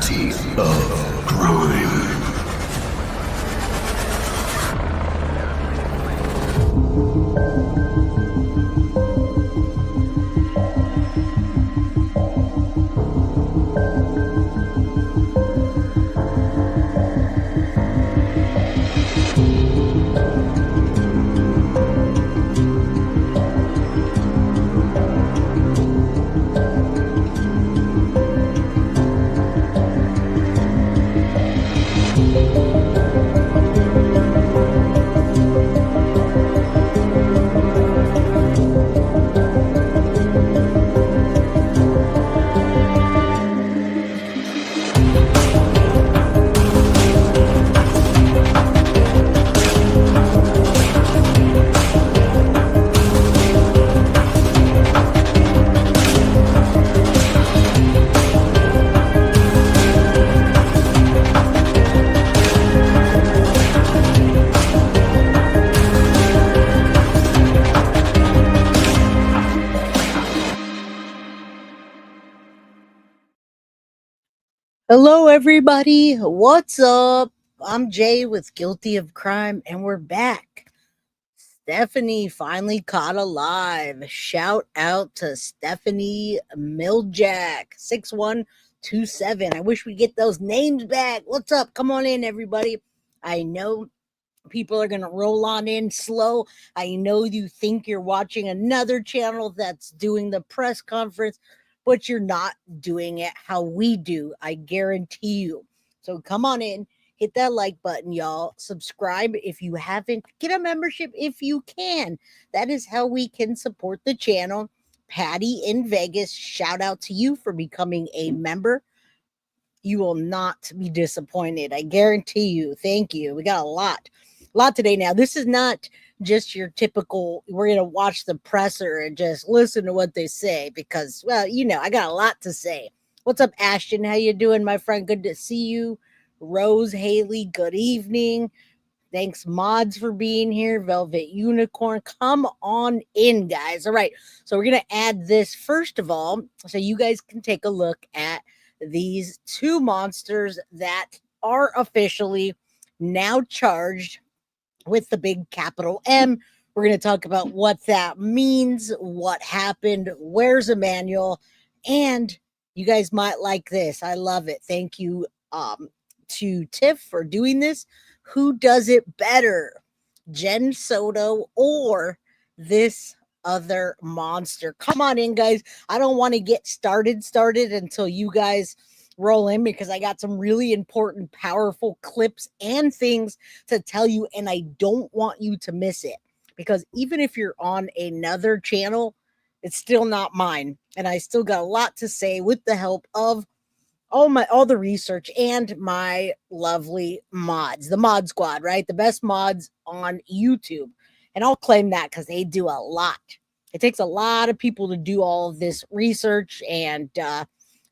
reality of crime. Hello, everybody. What's up? I'm Jay with Guilty of Crime, and we're back. Stephanie finally caught alive. Shout out to Stephanie Miljack, 6127. I wish we get those names back. What's up? Come on in, everybody. I know people are going to roll on in slow. I know you think you're watching another channel that's doing the press conference, but you're not doing it how we do. I guarantee you. So come on in, hit that like button, y'all. Subscribe if you haven't. Get a membership if you can. That is how we can support the channel. Patty in Vegas, shout out to you for becoming a member. You will not be disappointed. I guarantee you. Thank you. We got a lot today. Now, this is not just your typical, we're going to watch the presser and just listen to what they say because, well, you know, I got a lot to say. What's up, Ashton? How you doing, my friend? Good to see you. Rose Haley, good evening. Thanks, mods, for being here. Velvet Unicorn, come on in, guys. All right, so we're going to add this first of all so you guys can take a look at these two monsters that are officially now charged with the big capital M. We're going to talk about what that means, what happened, where's Emmanuel, and you guys might like this. I love it. Thank you to Tiff for doing this. Who does it better, Jen Soto or this other monster? Come on in, guys. I don't want to get started until you guys roll in because I got some really important, powerful clips and things to tell you, and I don't want you to miss it because even if you're on another channel, it's still not mine, and I still got a lot to say with the help of all the research and my lovely mods, the mod squad, right? The best mods on YouTube. And I'll claim that because they do a lot. It takes a lot of people to do all of this research and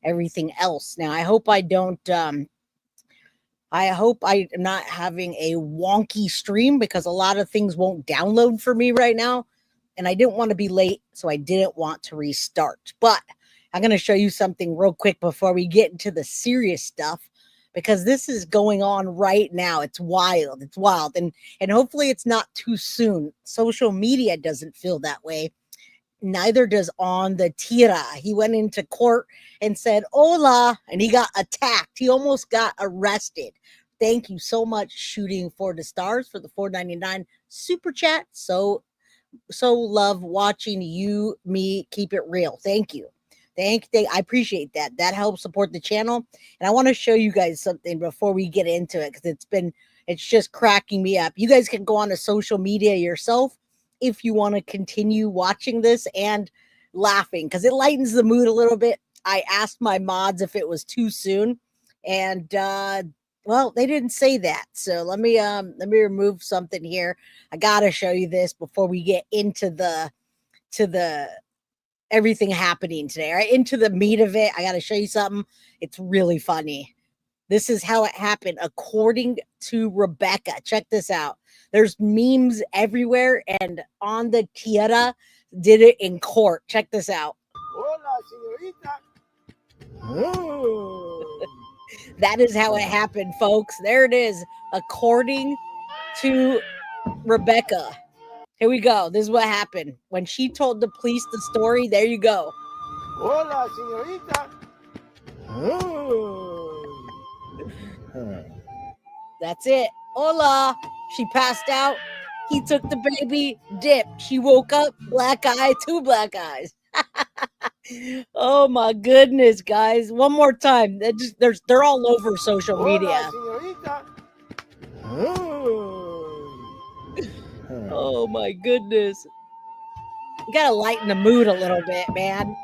everything else. Now, I hope I don't, I hope I'm not having a wonky stream because a lot of things won't download for me right now. And I didn't want to be late, so I didn't want to restart. But I'm going to show you something real quick before we get into the serious stuff because this is going on right now. It's wild. It's wild. And hopefully it's not too soon. Social media doesn't feel that way. Neither does On the Tira. He went into court and said, hola, and he got attacked. He almost got arrested. Thank you so much, Shooting for the Stars, for the $4.99 super chat. So love watching you, me, keep it real. Thank you. I appreciate that. That helps support the channel. And I want to show you guys something before we get into it because it's just cracking me up. You guys can go on to social media yourself if you want to continue watching this and laughing because it lightens the mood a little bit. I asked my mods if it was too soon, and well, they didn't say that. So let me remove something here. I gotta show you this before we get into the everything happening today, right? Into the meat of it. I got to show you something. It's really funny. This is how it happened, according to Rebecca. Check this out. There's memes everywhere, and On the Tierra did it in court. Check this out. Hola, señorita. Oh. That is how it happened, folks. There it is. According to Rebecca. Here we go. This is what happened. When she told the police the story, there you go. Hola, señorita. That's it. Hola. She passed out. He took the baby, dipped. She woke up, black eye, 2 black eyes. Oh my goodness, guys. One more time. They're all over social media. Hola, señorita. Oh my goodness. You gotta lighten the mood a little bit, man.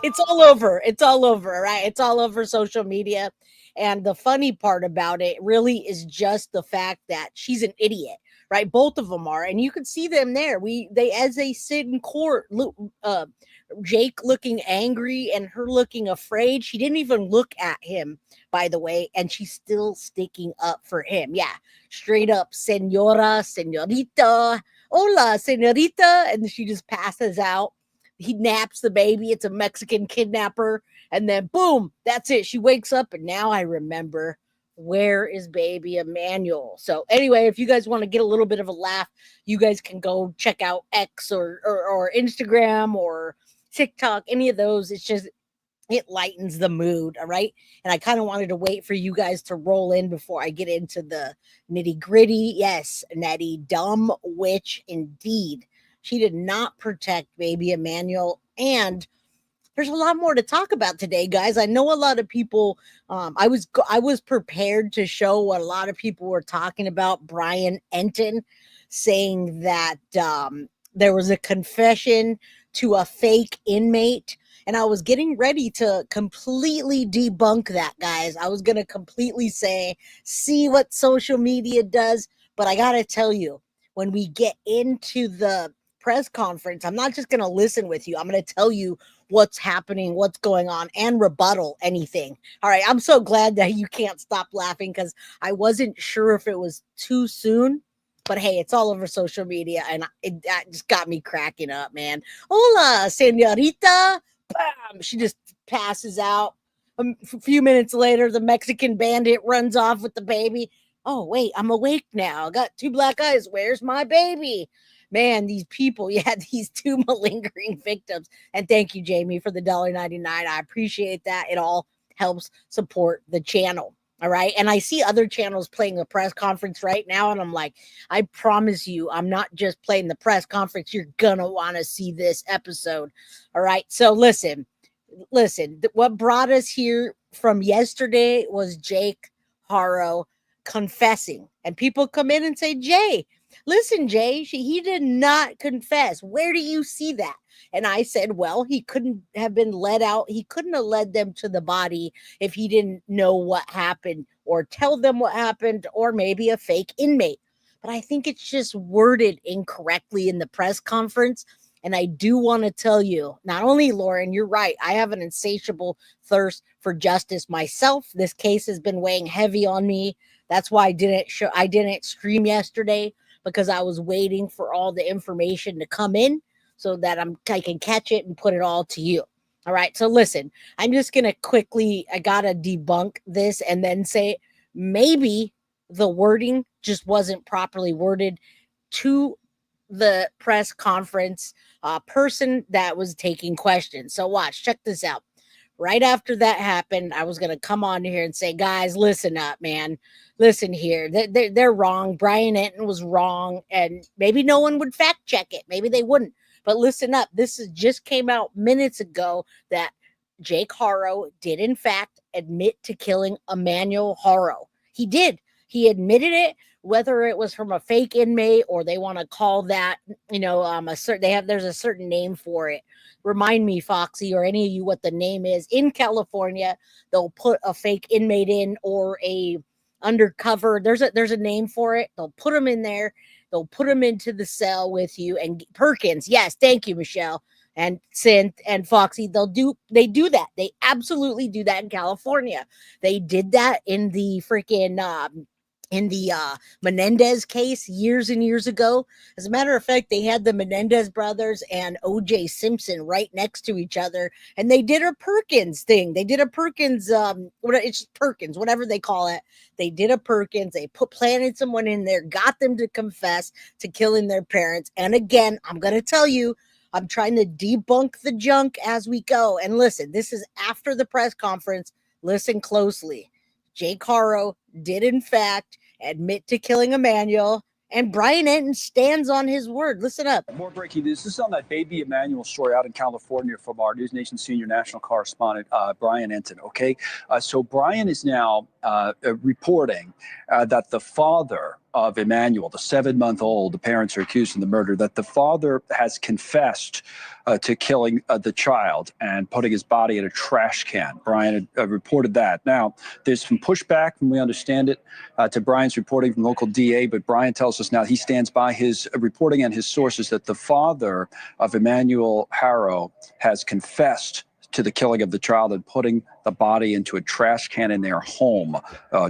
It's all over. It's all over, right? It's all over social media. And the funny part about it really is just the fact that she's an idiot, right? Both of them are. And you can see them there. As they sit in court, Jake looking angry and her looking afraid. She didn't even look at him, by the way, and she's still sticking up for him. Yeah, straight up, senora, senorita, hola, senorita. And she just passes out. He naps the baby. It's a Mexican kidnapper. And then boom, that's it. She wakes up and now I remember, where is baby Emmanuel? So anyway, if you guys want to get a little bit of a laugh, you guys can go check out X or Instagram or TikTok, any of those. It's just, it lightens the mood. All right. And I kind of wanted to wait for you guys to roll in before I get into the nitty gritty. Yes, Nettie, dumb witch indeed. She did not protect baby Emmanuel. And there's a lot more to talk about today, guys. I know a lot of people, I was prepared to show what a lot of people were talking about. Brian Enton saying that there was a confession to a fake inmate. And I was getting ready to completely debunk that, guys. I was going to completely say, see what social media does. But I got to tell you, when we get into the press conference, I'm not just going to listen with you. I'm going to tell you what's happening, what's going on, and rebuttal anything. All right. I'm so glad that you can't stop laughing because I wasn't sure if it was too soon. But hey, it's all over social media, and that just got me cracking up, man. Hola, señorita. Bam! She just passes out. A few minutes later, the Mexican bandit runs off with the baby. Oh, wait, I'm awake now. I got 2 black eyes. Where's my baby? Man, these people, yeah, these 2 malingering victims. And thank you, Jamie, for the $1.99. I appreciate that. It all helps support the channel. All right. And I see other channels playing a press conference right now. And I'm like, I promise you, I'm not just playing the press conference. You're going to want to see this episode. All right. So listen, what brought us here from yesterday was Jake Haro confessing. And people come in and say, Jay, listen, Jay, he did not confess. Where do you see that? And I said, well, he couldn't have been led out. He couldn't have led them to the body if he didn't know what happened or tell them what happened, or maybe a fake inmate. But I think it's just worded incorrectly in the press conference. And I do want to tell you, not only, Lauren, you're right. I have an insatiable thirst for justice myself. This case has been weighing heavy on me. That's why I didn't stream yesterday, because I was waiting for all the information to come in so that I can catch it and put it all to you. All right. So listen, I'm just going to I got to debunk this and then say maybe the wording just wasn't properly worded to the press conference person that was taking questions. So watch, check this out. Right after that happened, I was going to come on here and say, guys, listen up, man. Listen here. They're wrong. Brian Enton was wrong. And maybe no one would fact check it. Maybe they wouldn't. But listen up. Just came out minutes ago that Jake Haro did, in fact, admit to killing Emmanuel Haro. He did. He admitted it, whether it was from a fake inmate or they want to call that, there's a certain name for it. Remind me, Foxy, or any of you, what the name is. In California, they'll put a fake inmate in, or a undercover. There's a name for it. They'll put them in there. They'll put them into the cell with you. And Perkins, yes, thank you, Michelle, and Synth and Foxy. They do that. They absolutely do that in California. They did that in the freaking in the Menendez case years and years ago. As a matter of fact, they had the Menendez brothers and O.J. Simpson right next to each other, and they did a Perkins thing. They did a Perkins, it's Perkins, whatever they call it. They did a Perkins. They planted someone in there, got them to confess to killing their parents. And again, I'm going to tell you, I'm trying to debunk the junk as we go. And listen, this is after the press conference. Listen closely. Jake Haro did, in fact, admit to killing Emmanuel, and Brian Enton stands on his word. Listen up. More breaking news. This is on that baby Emmanuel story out in California from our News Nation senior national correspondent, Brian Enton. Okay. So Brian is now reporting that the father of Emmanuel, the 7-month-old, the parents are accused of the murder, that the father has confessed to killing the child and putting his body in a trash can. Brian reported that. Now, there's some pushback, and we understand it, to Brian's reporting from local DA, but Brian tells us now he stands by his reporting and his sources that the father of Emmanuel Haro has confessed to the killing of the child and putting the body into a trash can in their home.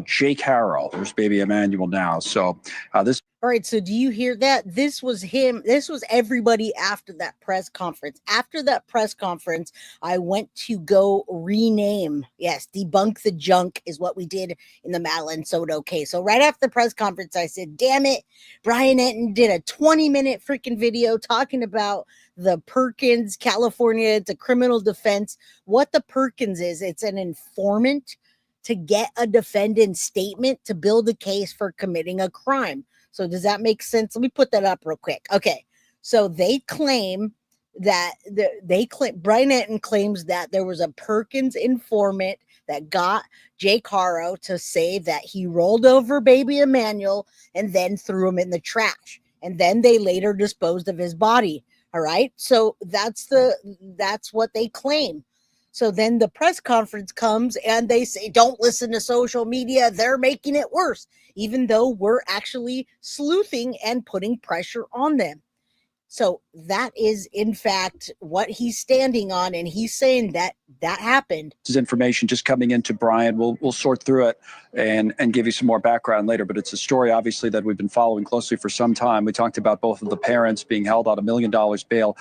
Jake Haro, there's baby Emmanuel now. So this. All right, so do you hear that? This was him. This was everybody after that press conference. After that press conference, I went to go rename. Yes, debunk the junk is what we did in the Madeline Soto case. So right after the press conference, I said, damn it, Brian Enton did a 20-minute freaking video talking about the Perkins, California. It's a criminal defense. What the Perkins is, it's an informant to get a defendant's statement to build a case for committing a crime. So does that make sense? Let me put that up real quick. Okay. So they claim that Brian Enton claims that there was a Perkins informant that got Jake Haro to say that he rolled over baby Emmanuel and then threw him in the trash. And then they later disposed of his body. All right. So that's what they claim. So then the press conference comes and they say, don't listen to social media. They're making it worse, even though we're actually sleuthing and putting pressure on them. So that is, in fact, what he's standing on. And he's saying that happened. This is information just coming into Brian. We'll sort through it and give you some more background later. But it's a story, obviously, that we've been following closely for some time. We talked about both of the parents being held on $1 million bail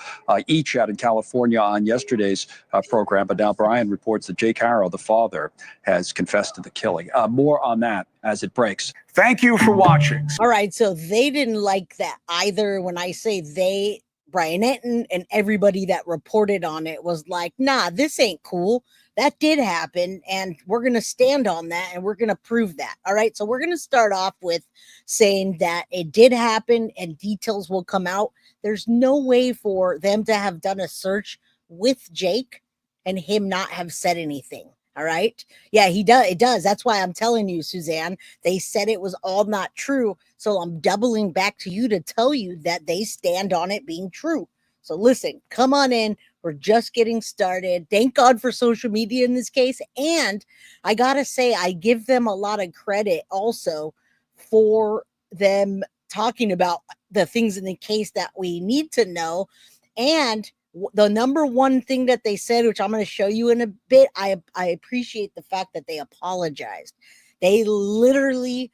each out in California on yesterday's program. But now Brian reports that Jake Haro, the father, has confessed to the killing. More on that as it breaks. Thank you for watching. All right. So they didn't like that either. When I say they, Brian Enton and everybody that reported on it was like, nah, this ain't cool. That did happen. And we're going to stand on that and we're going to prove that. All right. So we're going to start off with saying that it did happen and details will come out. There's no way for them to have done a search with Jake and him not have said anything. All right. Yeah, he does. It does. That's why I'm telling you, Suzanne, they said it was all not true. So I'm doubling back to you to tell you that they stand on it being true. So listen, come on in. We're just getting started. Thank God for social media in this case. And I got to say, I give them a lot of credit also for them talking about the things in the case that we need to know. And the number one thing that they said, which I'm going to show you in a bit, I appreciate the fact that they apologized. They literally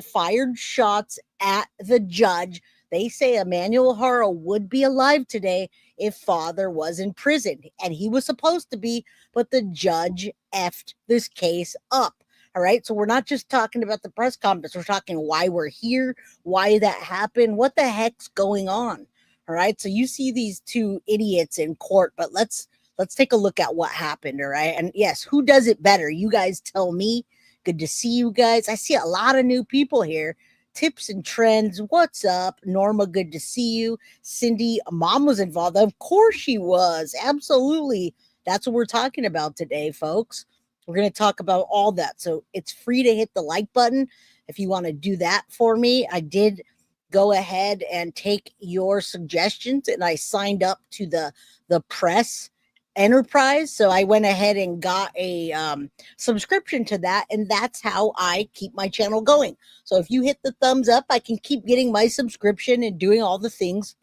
fired shots at the judge. They say Emmanuel Haro would be alive today if father was in prison, and he was supposed to be, but the judge effed this case up. All right. So we're not just talking about the press conference. We're talking why we're here, why that happened, what the heck's going on. All right. So you see these two idiots in court, but let's take a look at what happened. All right. And yes, who does it better? You guys tell me. Good to see you guys. I see a lot of new people here. Tips and trends. What's up? Norma, good to see you. Cindy, mom was involved. Of course she was. Absolutely. That's what we're talking about today, folks. We're going to talk about all that. So it's free to hit the like button if you want to do that for me. I did go ahead and take your suggestions and I signed up to the press enterprise. So I went ahead and got a subscription to that. And that's how I keep my channel going. So if you hit the thumbs up, I can keep getting my subscription and doing all the things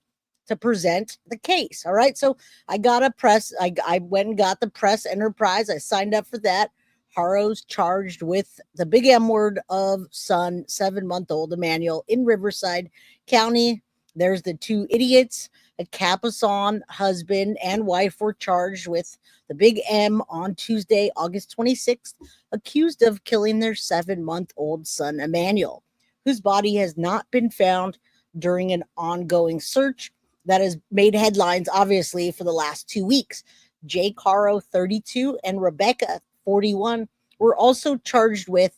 to present the case. All right. So I got a press. I went and got the press enterprise. I signed up for that. Haro's charged with the big M word of son, 7-month-old Emmanuel in Riverside County. There's the two idiots. A Cabazon husband and wife were charged with the big M on Tuesday, August 26th, accused of killing their 7-month-old son, Emmanuel, whose body has not been found during an ongoing search that has made headlines, obviously, for the last 2 weeks. Jake Haro, 32, and Rebecca, 41, were also charged with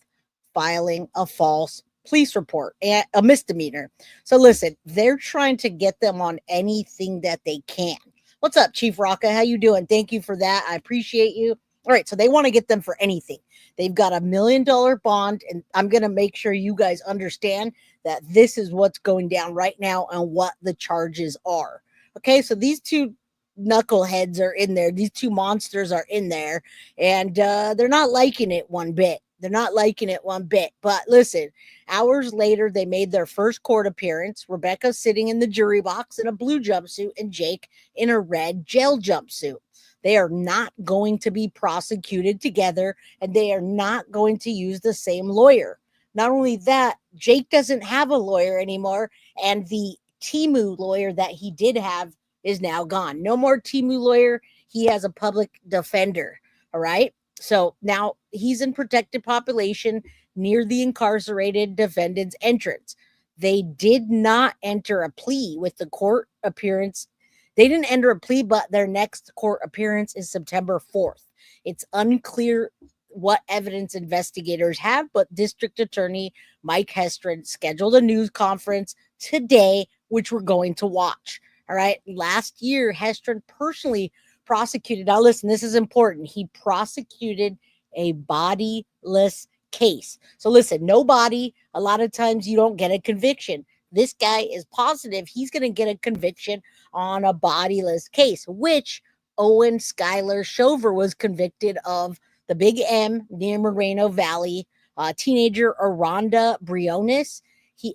filing a false police report, a misdemeanor. So listen, they're trying to get them on anything that they can. What's up, Chief Rocca? How you doing? Thank you for that. I appreciate you. All right, so they want to get them for anything. They've got $1 million bond, and I'm going to make sure you guys understand that this is what's going down right now and what the charges are. Okay, so these two knuckleheads are in there. These two monsters are in there, and they're not liking it one bit. They're not liking it one bit. But listen, hours later, they made their first court appearance. Rebecca sitting in the jury box in a blue jumpsuit and Jake in a red jail jumpsuit. They are not going to be prosecuted together, and they are not going to use the same lawyer. Not only that, Jake doesn't have a lawyer anymore, and the Timu lawyer that he did have is now gone. No more Timu lawyer. He has a public defender. All right. So now he's in protected population near the incarcerated defendant's entrance. They did not enter a plea with the court appearance. They didn't enter a plea, but their next court appearance is September 4th. It's unclear what evidence investigators have, but District Attorney Mike Hestrin scheduled a news conference today, which we're going to watch. All right. Last year, Hestrin personally prosecuted. Now, listen, this is important. He prosecuted a bodiless case. So, listen, no body. A lot of times you don't get a conviction. This guy is positive he's going to get a conviction on a bodiless case, which Owen Skylar Shover was convicted of the Big M near Moreno Valley. Teenager Aranda Briones.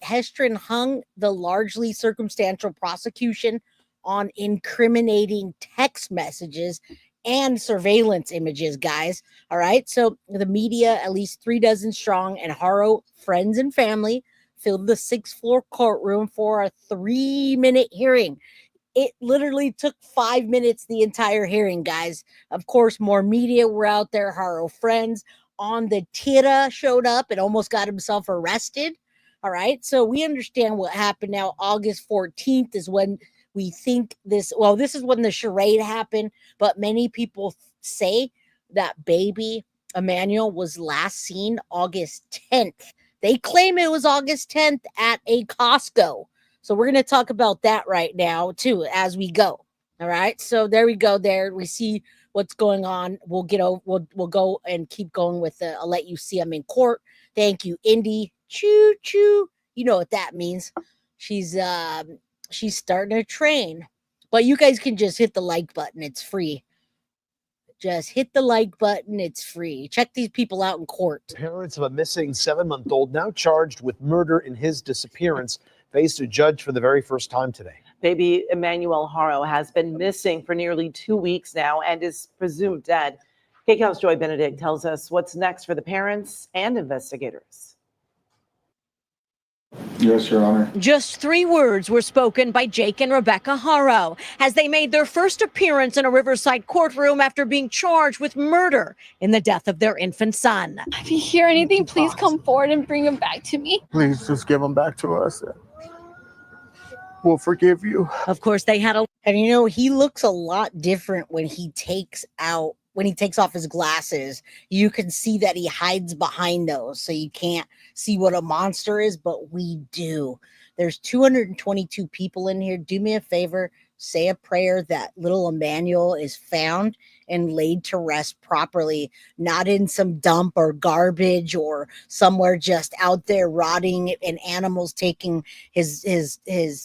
Hestrin hung the largely circumstantial prosecution on incriminating text messages and surveillance images, guys. All right. So the media, at least 36 strong, and Haro friends and family filled the 6th floor courtroom for a 3-minute hearing. It literally took 5 minutes, the entire hearing, guys. Of course, more media were out there. Haro friends on the Tira showed up and almost got himself arrested. All right. So we understand what happened now. August 14th is when we think this is when the charade happened, but many people say that baby Emmanuel was last seen August 10th. They claim it was August 10th at a Costco. So we're going to talk about that right now too as we go. All right. So there we go. There we see what's going on. We'll go and keep going with I'll let you see them in court. Thank you, Indy. Choo choo. You know what that means. She's starting a train. But you guys can just hit the like button. It's free. Just hit the like button. It's free. Check these people out in court. Parents of a missing 7-month-old now charged with murder in his disappearance faced a judge for the very first time today. Baby Emmanuel Haro has been missing for nearly 2 weeks now and is presumed dead. KCAL's Joy Benedict tells us what's next for the parents and investigators. Yes, Your Honor. Just 3 words were spoken by Jake and Rebecca Haro as they made their first appearance in a Riverside courtroom after being charged with murder in the death of their infant son. If you hear anything, please come forward and bring him back to me. Please just give him back to us. We'll forgive you. Of course, they had a And you know, he looks a lot different when he takes off his glasses. You can see that he hides behind those, so you can't see what a monster is, but we do. There's 222 people in here. Do me a favor, say a prayer that little Emmanuel is found and laid to rest properly, not in some dump or garbage or somewhere just out there rotting and animals taking his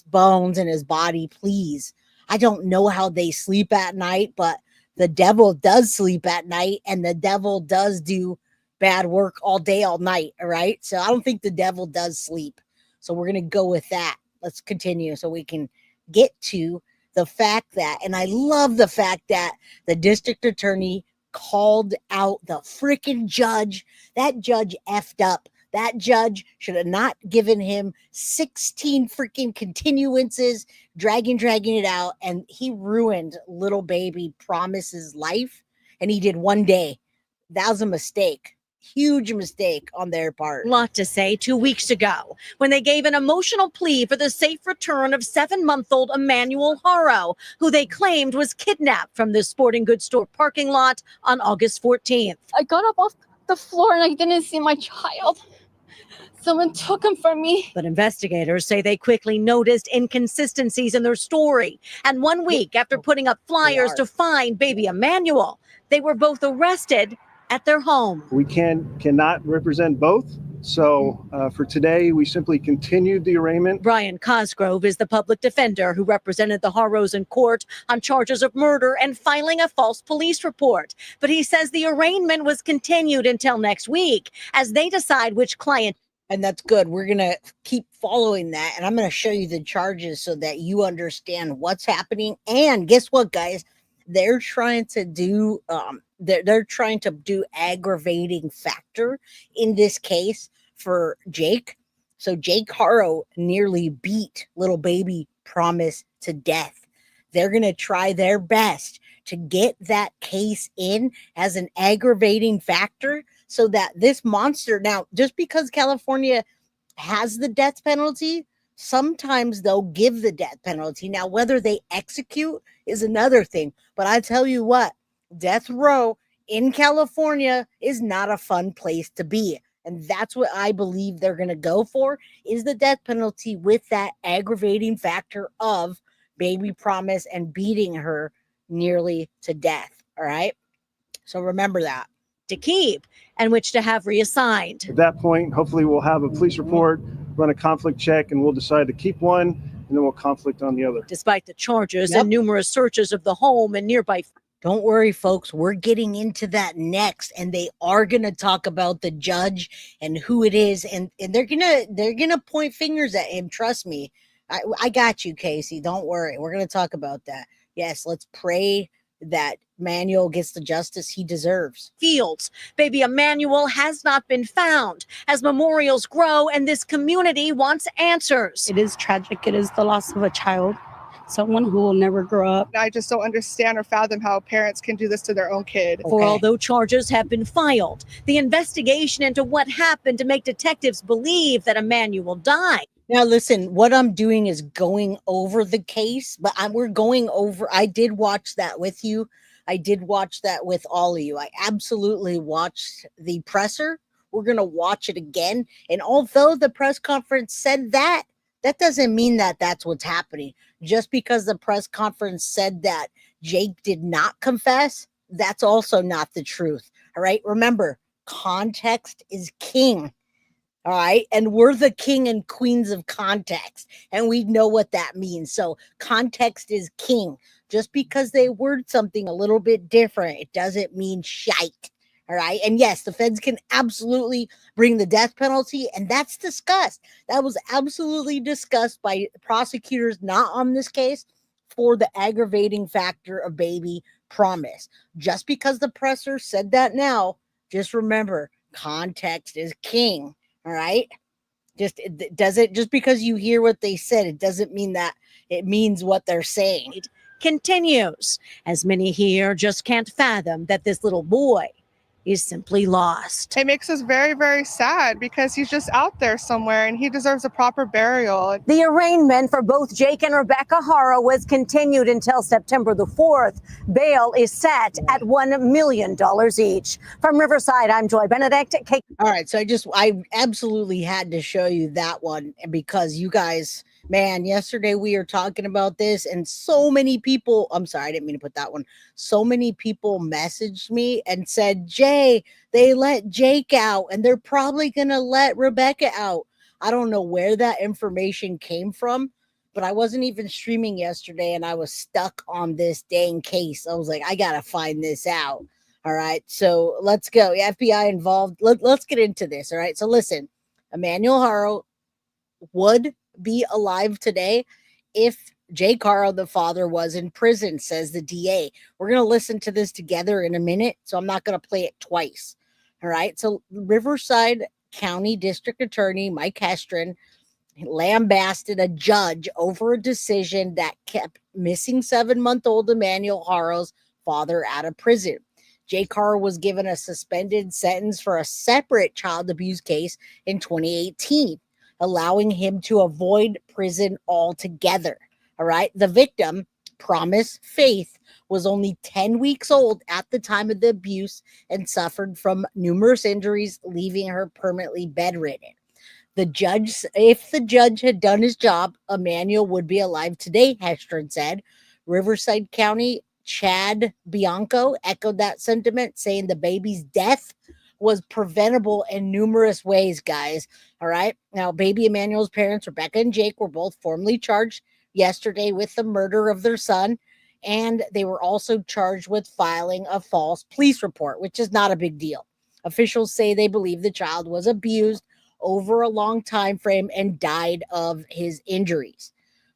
bones and his body. Please. I don't know how they sleep at night, but the devil does sleep at night, and the devil does do bad work all day, all night. All right. So I don't think the devil does sleep. So we're going to go with that. Let's continue so we can get to the fact that, and I love the fact that the district attorney called out the freaking judge. That judge effed up. That judge should have not given him 16 freaking continuances, dragging it out. And he ruined little baby Promise's life. And he did one day. That was a mistake. Huge mistake on their part. Lot to say 2 weeks ago when they gave an emotional plea for the safe return of 7-month-old Emmanuel Haro, who they claimed was kidnapped from the sporting goods store parking lot on August 14th. I got up off the floor and I didn't see my child. Someone took him from me. But investigators say they quickly noticed inconsistencies in their story. And 1 week after putting up flyers to find baby Emmanuel, they were both arrested at their home. We cannot represent both. So for today, we simply continued the arraignment. Brian Cosgrove is the public defender who represented the Haros in court on charges of murder and filing a false police report. But he says the arraignment was continued until next week as they decide which client. And that's good. We're going to keep following that. And I'm going to show you the charges so that you understand what's happening. And guess what, guys? They're trying to do they're trying to do aggravating factor in this case for Jake. So Jake Haro nearly beat little baby Promise to death. They're going to try their best to get that case in as an aggravating factor so that this monster, now, just because California has the death penalty, sometimes they'll give the death penalty. Now, whether they execute is another thing. But I tell you what, death row in California is not a fun place to be. And that's what I believe they're going to go for, is the death penalty with that aggravating factor of baby Promise and beating her nearly to death. All right. So remember that. To keep and which to have reassigned. At that point, hopefully we'll have a police report, run a conflict check, and we'll decide to keep one, and then we'll conflict on the other. Despite the charges and numerous searches of the home and nearby. Don't worry, folks. We're getting into that next, and they are going to talk about the judge and who it is, and they're gonna point fingers at him. Trust me. I got you, Casey. Don't worry. We're going to talk about that. Yes, let's pray that Emmanuel gets the justice he deserves. Fields. Baby Emmanuel has not been found as memorials grow and this community wants answers. It is tragic. It is the loss of a child, someone who will never grow up. I just don't understand or fathom how parents can do this to their own kid. For although charges have been filed, the investigation into what happened to make detectives believe that Emmanuel died. Now, listen, what I'm doing is going over the case, but we're going over. I did watch that with you. I did watch that with all of you. I absolutely watched the presser. We're going to watch it again. And although the press conference said that, that doesn't mean that that's what's happening. Just because the press conference said that Jake did not confess, that's also not the truth. All right. Remember, context is king. All right. And we're the king and queens of context. And we know what that means. So context is king. Just because they word something a little bit different, it doesn't mean shite. All right. And yes, the feds can absolutely bring the death penalty. And that's discussed. That was absolutely discussed by prosecutors not on this case for the aggravating factor of baby Promise. Just because the presser said that now, just remember, context is king. All right. Just because you hear what they said, it doesn't mean that it means what they're saying. It continues as many here just can't fathom that this little boy is simply lost. It makes us very, very sad because he's just out there somewhere and he deserves a proper burial. The arraignment for both Jake and Rebecca Haro was continued until September the 4th. Bail is set at $1 million each. From Riverside, I'm Joy Benedict. All right, so I absolutely had to show you that one because you guys, man, yesterday we were talking about this and so many people, I'm sorry, I didn't mean to put that one. So many people messaged me and said, Jay, they let Jake out and they're probably going to let Rebecca out. I don't know where that information came from, but I wasn't even streaming yesterday and I was stuck on this dang case. I was like, I got to find this out. All right, so let's go. FBI involved. Let's get into this. All right, so listen, Emmanuel Haro would be alive today if Jake Haro, the father, was in prison, says the DA. We're going to listen to this together in a minute, so I'm not going to play it twice. All right. So Riverside County District Attorney Mike Hestrin lambasted a judge over a decision that kept missing 7-month-old Emmanuel Haro's father out of prison. Jake Haro was given a suspended sentence for a separate child abuse case in 2018, allowing him to avoid prison altogether. All right. The victim, Promise Faith, was only 10 weeks old at the time of the abuse and suffered from numerous injuries, leaving her permanently bedridden. If the judge had done his job, Emmanuel would be alive today, Hestrin said. Riverside County Chad Bianco echoed that sentiment, saying the baby's death was preventable in numerous ways, guys. All right. Now, baby Emmanuel's parents, Rebecca and Jake, were both formally charged yesterday with the murder of their son, and they were also charged with filing a false police report, which is not a big deal. Officials say they believe the child was abused over a long time frame and died of his injuries.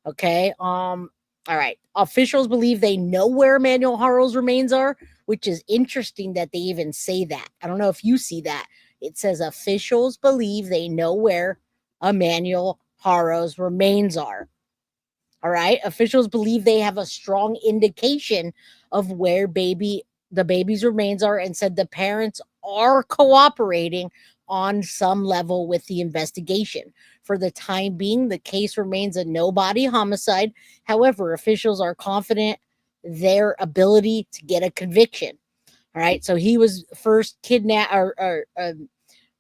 Okay. All right. Officials believe they know where Emmanuel Haro's remains are, which is interesting that they even say that. I don't know if you see that. It says officials believe they know where Emmanuel Haro's remains are. All right. Officials believe they have a strong indication of where the baby's remains are, and said the parents are cooperating on some level with the investigation. For the time being, the case remains a no-body homicide. However, officials are confident their ability to get a conviction. All right. So he was first kidnapped,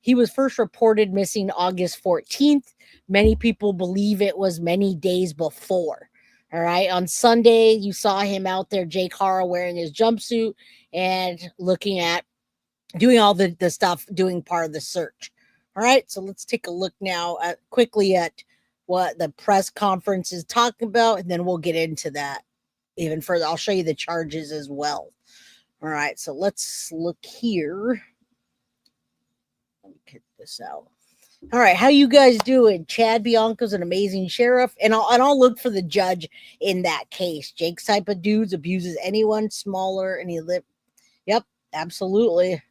he was first reported missing August 14th. Many people believe it was many days before. All right. On Sunday, you saw him out there, Jake Haro, wearing his jumpsuit and looking at doing all the stuff, doing part of the search. All right. So let's take a look now quickly at what the press conference is talking about, and then we'll get into that even further. I'll show you the charges as well. All right. So let's look here. Let me get this out. All right, how you guys doing? Chad Bianco's an amazing sheriff, and I'll look for the judge in that case. Jake's type of dudes abuses anyone smaller, and Yep, absolutely.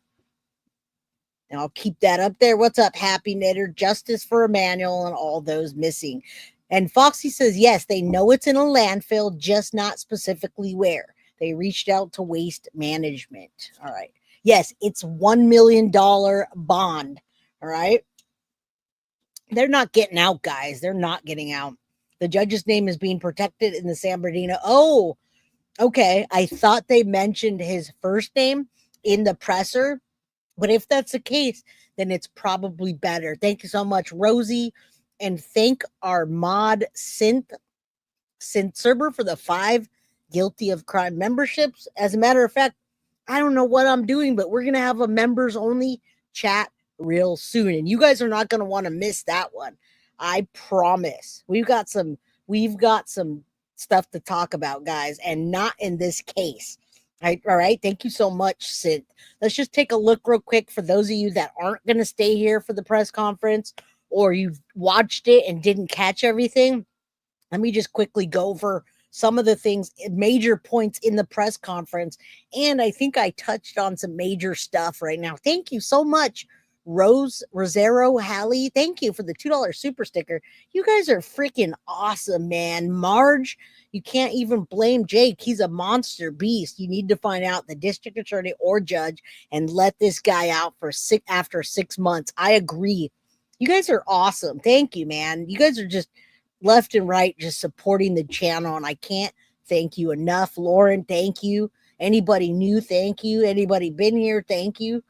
And I'll keep that up there. What's up, Happy Knitter? Justice for Emmanuel and all those missing. And Foxy says, yes, they know it's in a landfill, just not specifically where. They reached out to Waste Management. All right. Yes, it's $1 million bond. All right. They're not getting out, guys. They're not getting out. The judge's name is being protected in the San Bernardino. Oh, okay. I thought they mentioned his first name in the presser, but if that's the case, then it's probably better. Thank you so much, Rosie. And thank our mod Synth Serber for the 5 guilty of crime memberships. As a matter of fact, I don't know what I'm doing, but we're going to have a members only chat real soon, and you guys are not going to want to miss that one. I promise. We've got some stuff to talk about, guys, and not in this case. All right. Thank you so much, Sid. Let's just take a look real quick for those of you that aren't going to stay here for the press conference, or you've watched it and didn't catch everything. Let me just quickly go over some of the things, major points in the press conference, and I think I touched on some major stuff right now. Thank you so much, Rosero Hallie. Thank you for the $2 super sticker. You guys are freaking awesome, man. Marge, you can't even blame Jake. He's a monster beast. You need to find out the district attorney or judge and let this guy out after 6 months. I agree. You guys are awesome. Thank you, man. You guys are just left and right just supporting the channel, and I can't thank you enough. Lauren, thank you. Anybody new, thank you. Anybody been here, thank you.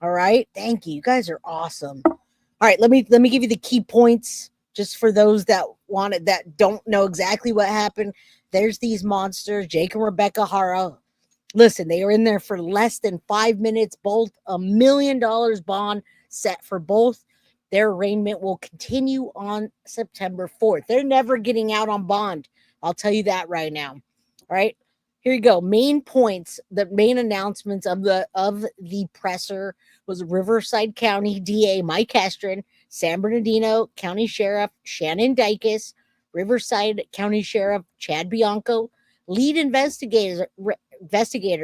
All right. Thank you. You guys are awesome. All right. Let me give you the key points just for those that don't know exactly what happened. There's these monsters, Jake and Rebecca Haro. Listen, they were in there for less than 5 minutes, both $1 million bond set for both. Their arraignment will continue on September 4th. They're never getting out on bond. I'll tell you that right now. All right. Here you go. Main points, the main announcements of the presser was Riverside County DA Mike Hestrin, San Bernardino County Sheriff Shannon Dicus, Riverside County Sheriff Chad Bianco, lead investigator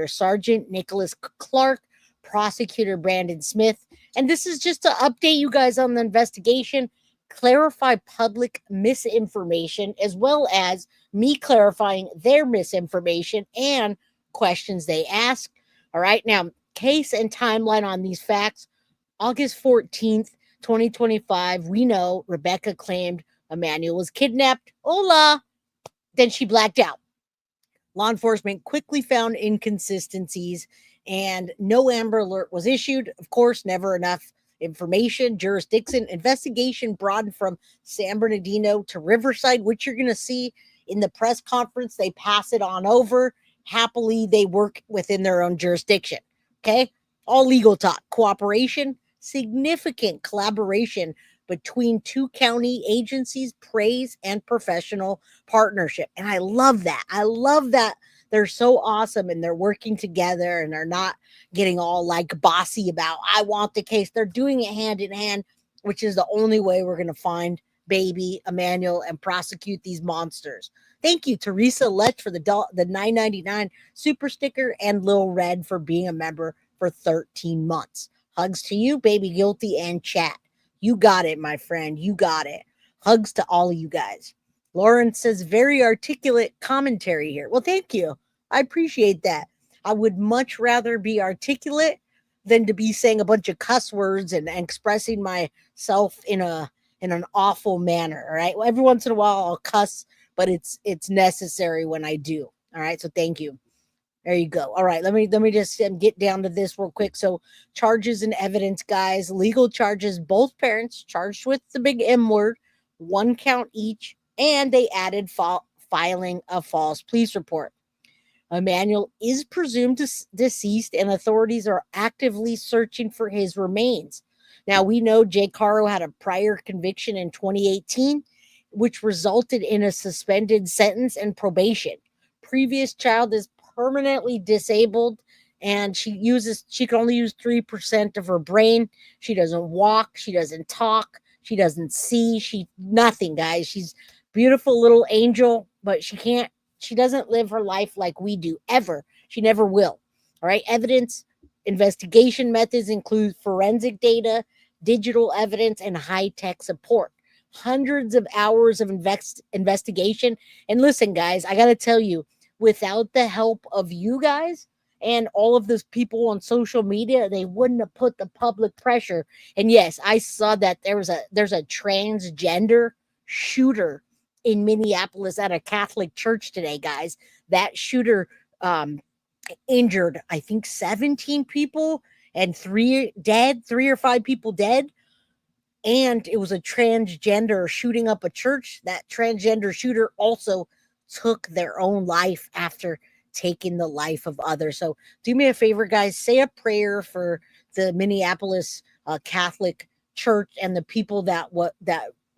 Sergeant Nicholas Clark, prosecutor Brandon Smith. And this is just to update you guys on the investigation, clarify public misinformation, as well as me clarifying their misinformation and questions they ask. All right, now, case and timeline on these facts. August 14th, 2025, we know Rebecca claimed Emmanuel was kidnapped. Hola! Then she blacked out. Law enforcement quickly found inconsistencies and no Amber Alert was issued. Of course, never enough information. Jurisdiction investigation broadened from San Bernardino to Riverside, which you're going to see in the press conference. They pass it on over. Happily, they work within their own jurisdiction. Okay? All legal talk. Cooperation, significant collaboration between two county agencies, praise and professional partnership. And I love that. I love that they're so awesome and they're working together and they're not getting all like bossy about, I want the case. They're doing it hand in hand, which is the only way we're going to find baby Emmanuel and prosecute these monsters. Thank you, Teresa Lech, for the $9.99 super sticker and Lil Red for being a member for 13 months. Hugs to you, baby guilty, and chat. You got it, my friend. You got it. Hugs to all of you guys. Lauren says, very articulate commentary here. Well, thank you. I appreciate that. I would much rather be articulate than to be saying a bunch of cuss words and expressing myself in an awful manner. All right. Well, every once in a while I'll cuss, but it's necessary when I do. All right. So thank you. There you go. All right, let me just get down to this real quick. So charges and evidence, guys. Legal charges, both parents charged with the big M word, 1 count each, and they added filing a false police report. Emmanuel is presumed deceased, and authorities are actively searching for his remains. Now, we know Jake Haro had a prior conviction in 2018, which resulted in a suspended sentence and probation. Previous child is permanently disabled and she can only use 3% of her brain. She doesn't walk, she doesn't talk, she doesn't see, nothing, guys. She's beautiful little angel, but she doesn't live her life like we do ever. She never will. All right, evidence investigation methods include forensic data, digital evidence, and high-tech support. Hundreds of hours of investigation. And listen, guys, I got to tell you, without the help of you guys and all of those people on social media, they wouldn't have put the public pressure. And yes, I saw that there's a transgender shooter in Minneapolis at a Catholic church today, guys. That shooter injured, I think, 17 people and 3 or 5 people dead. And it was a transgender shooting up a church. That transgender shooter also took their own life after taking the life of others. So do me a favor, guys, say a prayer for the Minneapolis Catholic Church and the people that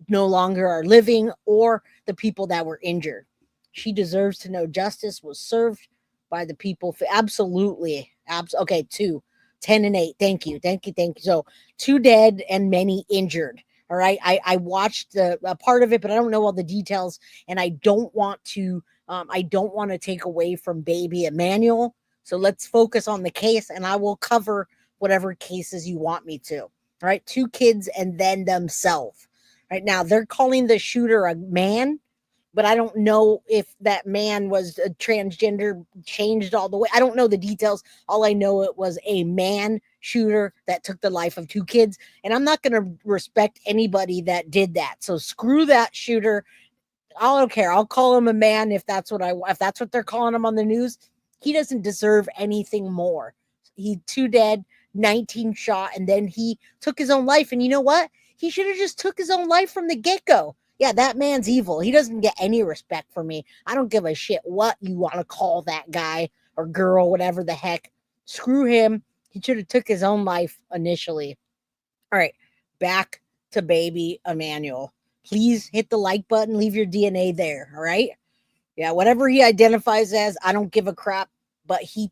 no longer are living or the people that were injured. She deserves to know justice was served by the people. Absolutely. Okay, 2, 10 and 8. Thank you. So 2 dead and many injured. All right. I watched a part of it, but I don't know all the details. And I don't want to take away from baby Emmanuel. So let's focus on the case and I will cover whatever cases you want me to. All right. 2 kids and then themselves. Right now, they're calling the shooter a man, but I don't know if that man was a transgender, changed all the way. I don't know the details. All I know, it was a man shooter that took the life of 2 kids. And I'm not going to respect anybody that did that. So screw that shooter. I don't care. I'll call him a man if that's what they're calling him on the news. He doesn't deserve anything more. He 2 dead, 19 shot, and then he took his own life. And you know what? He should have just took his own life from the get-go. Yeah, that man's evil. He doesn't get any respect from me. I don't give a shit what you want to call that guy or girl, whatever the heck. Screw him. He should have took his own life initially. All right, back to baby Emmanuel. Please hit the like button. Leave your DNA there, all right? Yeah, whatever he identifies as, I don't give a crap. But he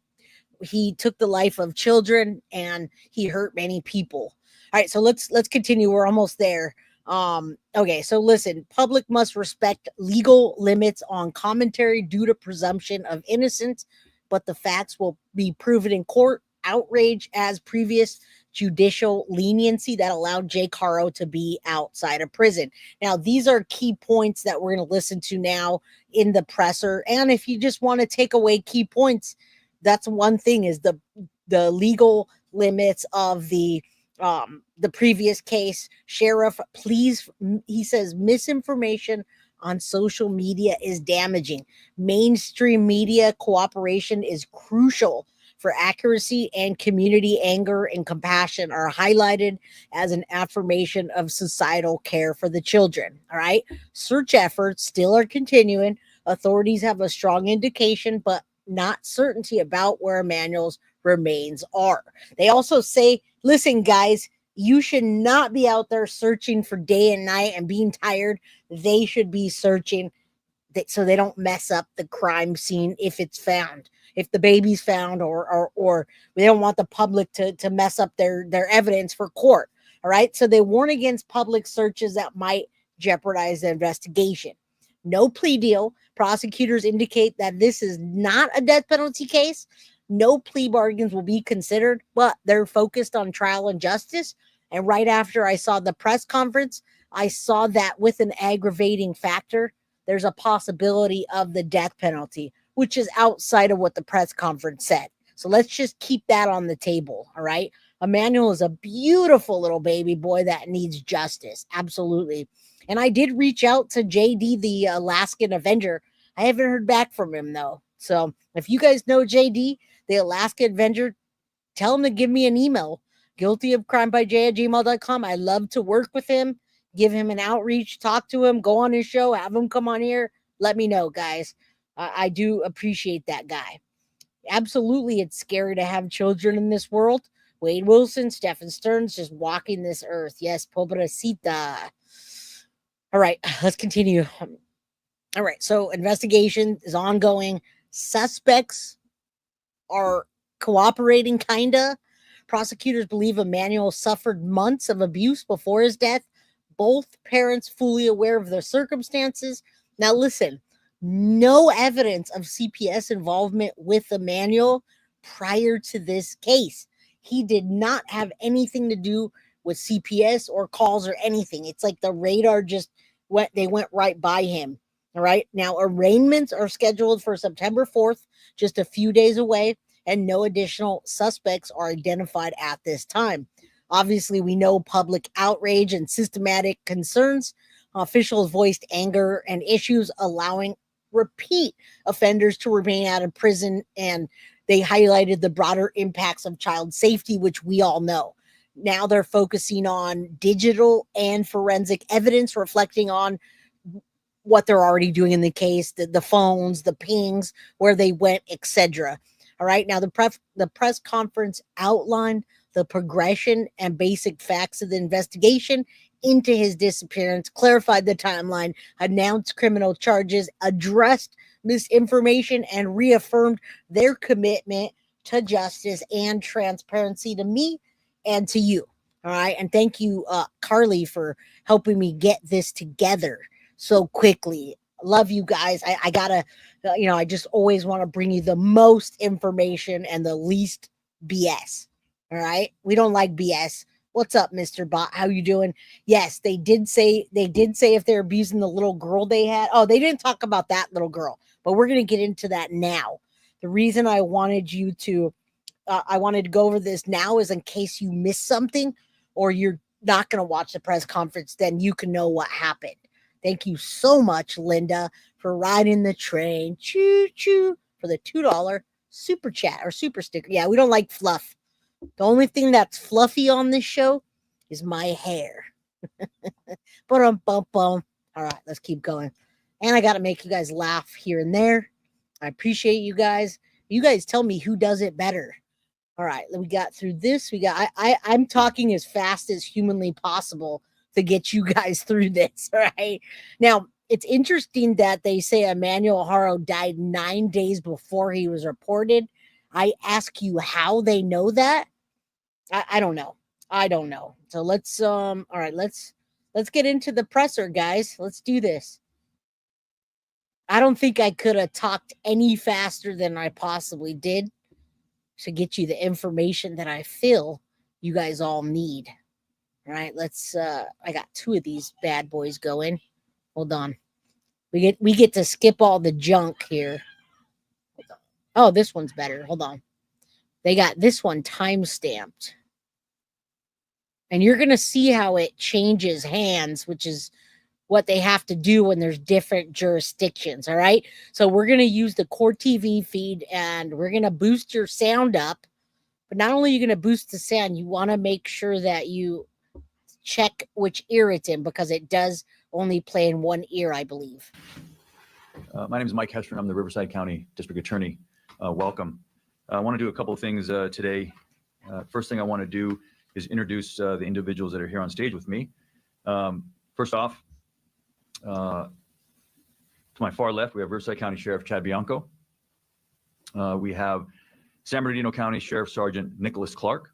took the life of children and he hurt many people. All right, so let's continue. We're almost there. Okay, so listen, public must respect legal limits on commentary due to presumption of innocence, but the facts will be proven in court. Outrage as previous judicial leniency that allowed Jake Haro to be outside of prison. Now, these are key points that we're going to listen to now in the presser. And if you just want to take away key points, that's one thing, is the legal limits of the previous case. Sheriff, please, he says, misinformation on social media is damaging. Mainstream media cooperation is crucial for accuracy, and community anger and compassion are highlighted as an affirmation of societal care for the children. All right. Search efforts still are continuing. Authorities have a strong indication, but not certainty about where Emmanuel's remains are. They also say, listen, guys, you should not be out there searching for day and night and being tired. They should be searching so they don't mess up the crime scene if it's found, if the baby's found, or they don't want the public to mess up their evidence for court. All right. So they warn against public searches that might jeopardize the investigation. No plea deal. Prosecutors indicate that this is not a death penalty case. No plea bargains will be considered, but they're focused on trial and justice. And right after I saw the press conference, I saw that with an aggravating factor, there's a possibility of the death penalty, which is outside of what the press conference said. So let's just keep that on the table. All right. Emmanuel is a beautiful little baby boy that needs justice. Absolutely. And I did reach out to JD, the Alaskan Avenger. I haven't heard back from him, though. So if you guys know JD, the Alaska Avenger, tell him to give me an email, guiltyofcrimebyj@gmail.com. I love to work with him, give him an outreach, talk to him, go on his show, have him come on here. Let me know, guys. I do appreciate that guy. Absolutely, it's scary to have children in this world. Wade Wilson, Stephen Stearns, just walking this earth. Yes, pobrecita. All right, let's continue. All right, so investigation is ongoing. Suspects are cooperating, kinda. Prosecutors believe Emmanuel suffered months of abuse before his death. Both parents fully aware of the circumstances. Now, listen, no evidence of CPS involvement with Emmanuel prior to this case. He did not have anything to do with CPS or calls or anything. It's like the radar just went right by him. All right. Now, arraignments are scheduled for September 4th, just a few days away, and no additional suspects are identified at this time. Obviously, we know public outrage and systematic concerns. Officials voiced anger and issues allowing repeat offenders to remain out of prison, and they highlighted the broader impacts of child safety, which we all know. Now they're focusing on digital and forensic evidence, reflecting on what they're already doing in the case, the phones, the pings, where they went, etc. All right. Now, the press conference outlined the progression and basic facts of the investigation into his disappearance, clarified the timeline, announced criminal charges, addressed misinformation, and reaffirmed their commitment to justice and transparency to me and to you. All right. And thank you, Carly, for helping me get this together so quickly. Love you guys. I gotta, I just always want to bring you the most information and the least BS. All right. We don't like BS. What's up, Mr. Bot? How you doing? Yes, they did say if they're abusing the little girl they had. Oh, they didn't talk about that little girl, but we're going to get into that now. The reason I wanted to go over this now is in case you missed something or you're not going to watch the press conference, then you can know what happened. Thank you so much, Linda, for riding the train. Choo choo for the $2 super chat or super sticker. Yeah, we don't like fluff. The only thing that's fluffy on this show is my hair. But all right, let's keep going. And I got to make you guys laugh here and there. I appreciate you guys. You guys tell me who does it better. All right, we got through this. I'm talking as fast as humanly possible to get you guys through this. All right. Now, it's interesting that they say Emmanuel Haro died 9 days before he was reported. I ask you how they know that. I don't know. So let's all right, let's let's get into the presser, guys. Let's do this. I don't think I could have talked any faster than I possibly did to get you the information that I feel you guys all need. All right, let's I got 2 of these bad boys going. Hold on. We get to skip all the junk here. Oh, this one's better. Hold on. They got this one time stamped. And you're going to see how it changes hands, which is what they have to do when there's different jurisdictions. All right. So we're going to use the Core TV feed and we're going to boost your sound up. But not only are you going to boost the sound, you want to make sure that you check which ear it's in because it does only play in one ear, I believe. My name is Mike Hestrin. I'm the Riverside County District Attorney. Welcome. I want to do a couple of things today. First thing I want to do is introduce the individuals that are here on stage with me. First off, to my far left, we have Riverside County Sheriff Chad Bianco. We have San Bernardino County Sheriff Sergeant Nicholas Clark.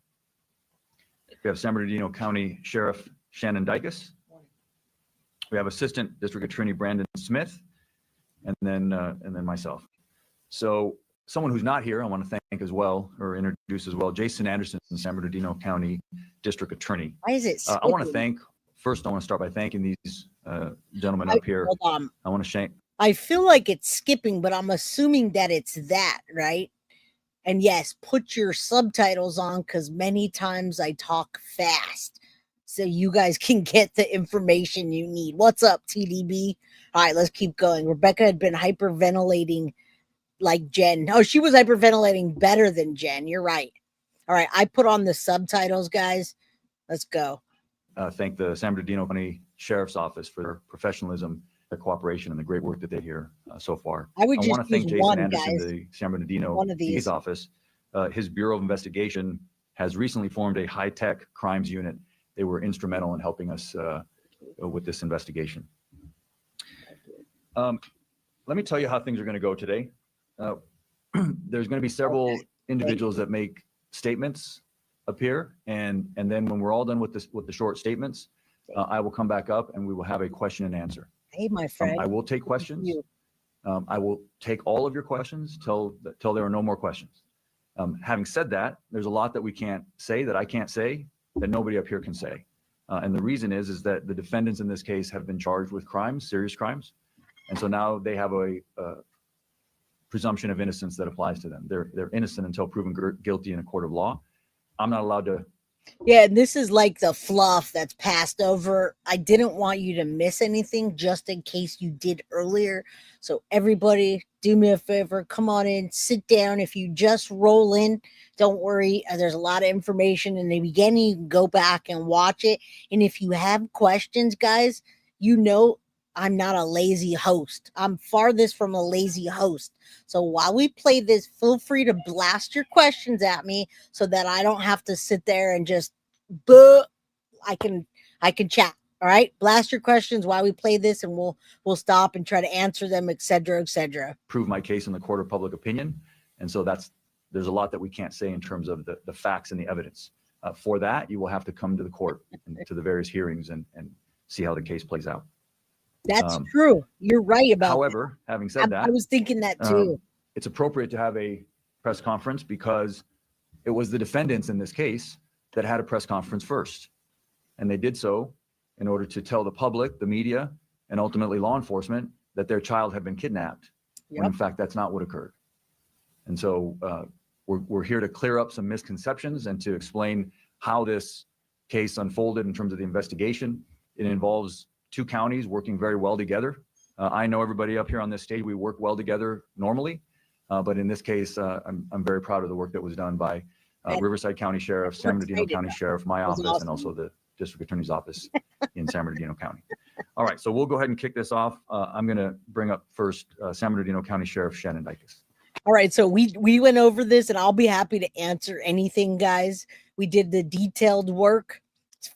We have San Bernardino County Sheriff Shannon Dicus. We have Assistant District Attorney Brandon Smith, and then myself. So someone who's not here, I want to thank as well, or introduce as well, Jason Anderson, San Bernardino County District Attorney. Why is it I want to thank, first I want to start by thanking these gentlemen up here. Hold on. I want to thank. I feel like it's skipping, but I'm assuming that it's that, right? And yes, put your subtitles on because many times I talk fast so you guys can get the information you need. What's up, TDB? All right, let's keep going. Rebecca had been hyperventilating like Jen. Oh, she was hyperventilating better than Jen. You're right. All right, I put on the subtitles, guys. Let's go. Thank the San Bernardino County Sheriff's Office for their professionalism, their cooperation, and the great work that they hear so far. I would just want to thank use Jason one, Anderson, guys. the San Bernardino One of these. DA's office. His Bureau of Investigation has recently formed a high-tech crimes unit. They were instrumental in helping us with this investigation. Let me tell you how things are going to go today. There's going to be several individuals that make statements appear, and then when we're all done with the short statements, I will come back up and we will have a question and answer. Hey, my friend. I will take questions. I will take all of your questions till there are no more questions. Having said that, there's a lot that we can't say, that I can't say, that nobody up here can say. And the reason is that the defendants in this case have been charged with crimes, serious crimes. And so now they have a presumption of innocence that applies to them. They're innocent until proven guilty in a court of law. I'm not allowed to. Yeah, and this is like the fluff that's passed over. I didn't want you to miss anything just in case you did earlier. So everybody, do me a favor, come on in, sit down. If you just roll in, don't worry. There's a lot of information in the beginning. You can go back and watch it. And if you have questions, guys, you know I'm not a lazy host. I'm farthest from a lazy host. So while we play this, feel free to blast your questions at me so that I don't have to sit there and just I can chat. All right. Blast your questions while we play this and we'll stop and try to answer them, et cetera, et cetera. Prove my case in the court of public opinion. And so there's a lot that we can't say in terms of the facts and the evidence. For that, you will have to come to the court and to the various hearings and see how the case plays out. That's true. You're right about However, having said that, I was thinking that too. It's appropriate to have a press conference because it was the defendants in this case that had a press conference first. And they did so in order to tell the public, the media, and ultimately law enforcement that their child had been kidnapped. When in fact, that's not what occurred. And so we're here to clear up some misconceptions and to explain how this case unfolded in terms of the investigation. It involves 2 counties working very well together. I know everybody up here on this stage, we work well together normally, but in this case, I'm very proud of the work that was done by Riverside County Sheriff, San Bernardino County Sheriff, my office, and also the District Attorney's Office in San Bernardino County. All right, so we'll go ahead and kick this off. I'm going to bring up first San Bernardino County Sheriff Shannon Dicus. All right, so we went over this, and I'll be happy to answer anything, guys. We did the detailed work.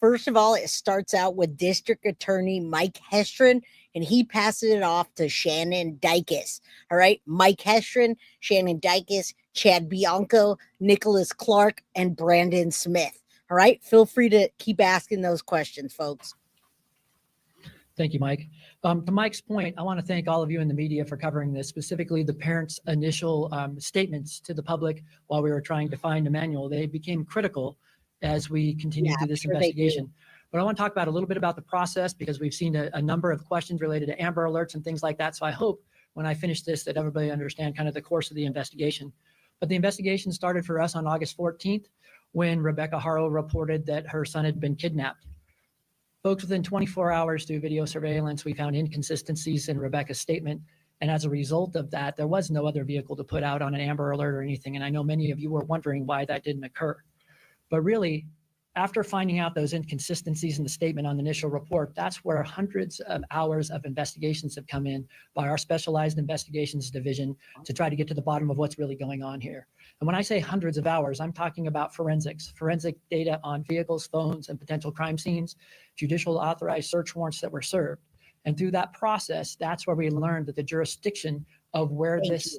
First of all, it starts out with District Attorney Mike Hestrin, and he passes it off to Shannon Dicus. All right, Mike Hestrin, Shannon Dicus, Chad Bianco, Nicholas Clark, and Brandon Smith. All right, feel free to keep asking those questions, folks. Thank you, Mike. To Mike's point, I want to thank all of you in the media for covering this, specifically the parents' initial statements to the public while we were trying to find Emmanuel. They became critical as we continued through this investigation. But I want to talk about a little bit about the process because we've seen a number of questions related to Amber Alerts and things like that. So I hope when I finish this that everybody understand kind of the course of the investigation. But the investigation started for us on August 14th when Rebecca Haro reported that her son had been kidnapped. Folks, within 24 hours through video surveillance, we found inconsistencies in Rebecca's statement. And as a result of that, there was no other vehicle to put out on an Amber Alert or anything. And I know many of you were wondering why that didn't occur. But really, after finding out those inconsistencies in the statement on the initial report, that's where hundreds of hours of investigations have come in by our specialized investigations division to try to get to the bottom of what's really going on here. And when I say hundreds of hours, I'm talking about forensic data on vehicles, phones, and potential crime scenes, judicial authorized search warrants that were served. And through that process, that's where we learned that the jurisdiction of where this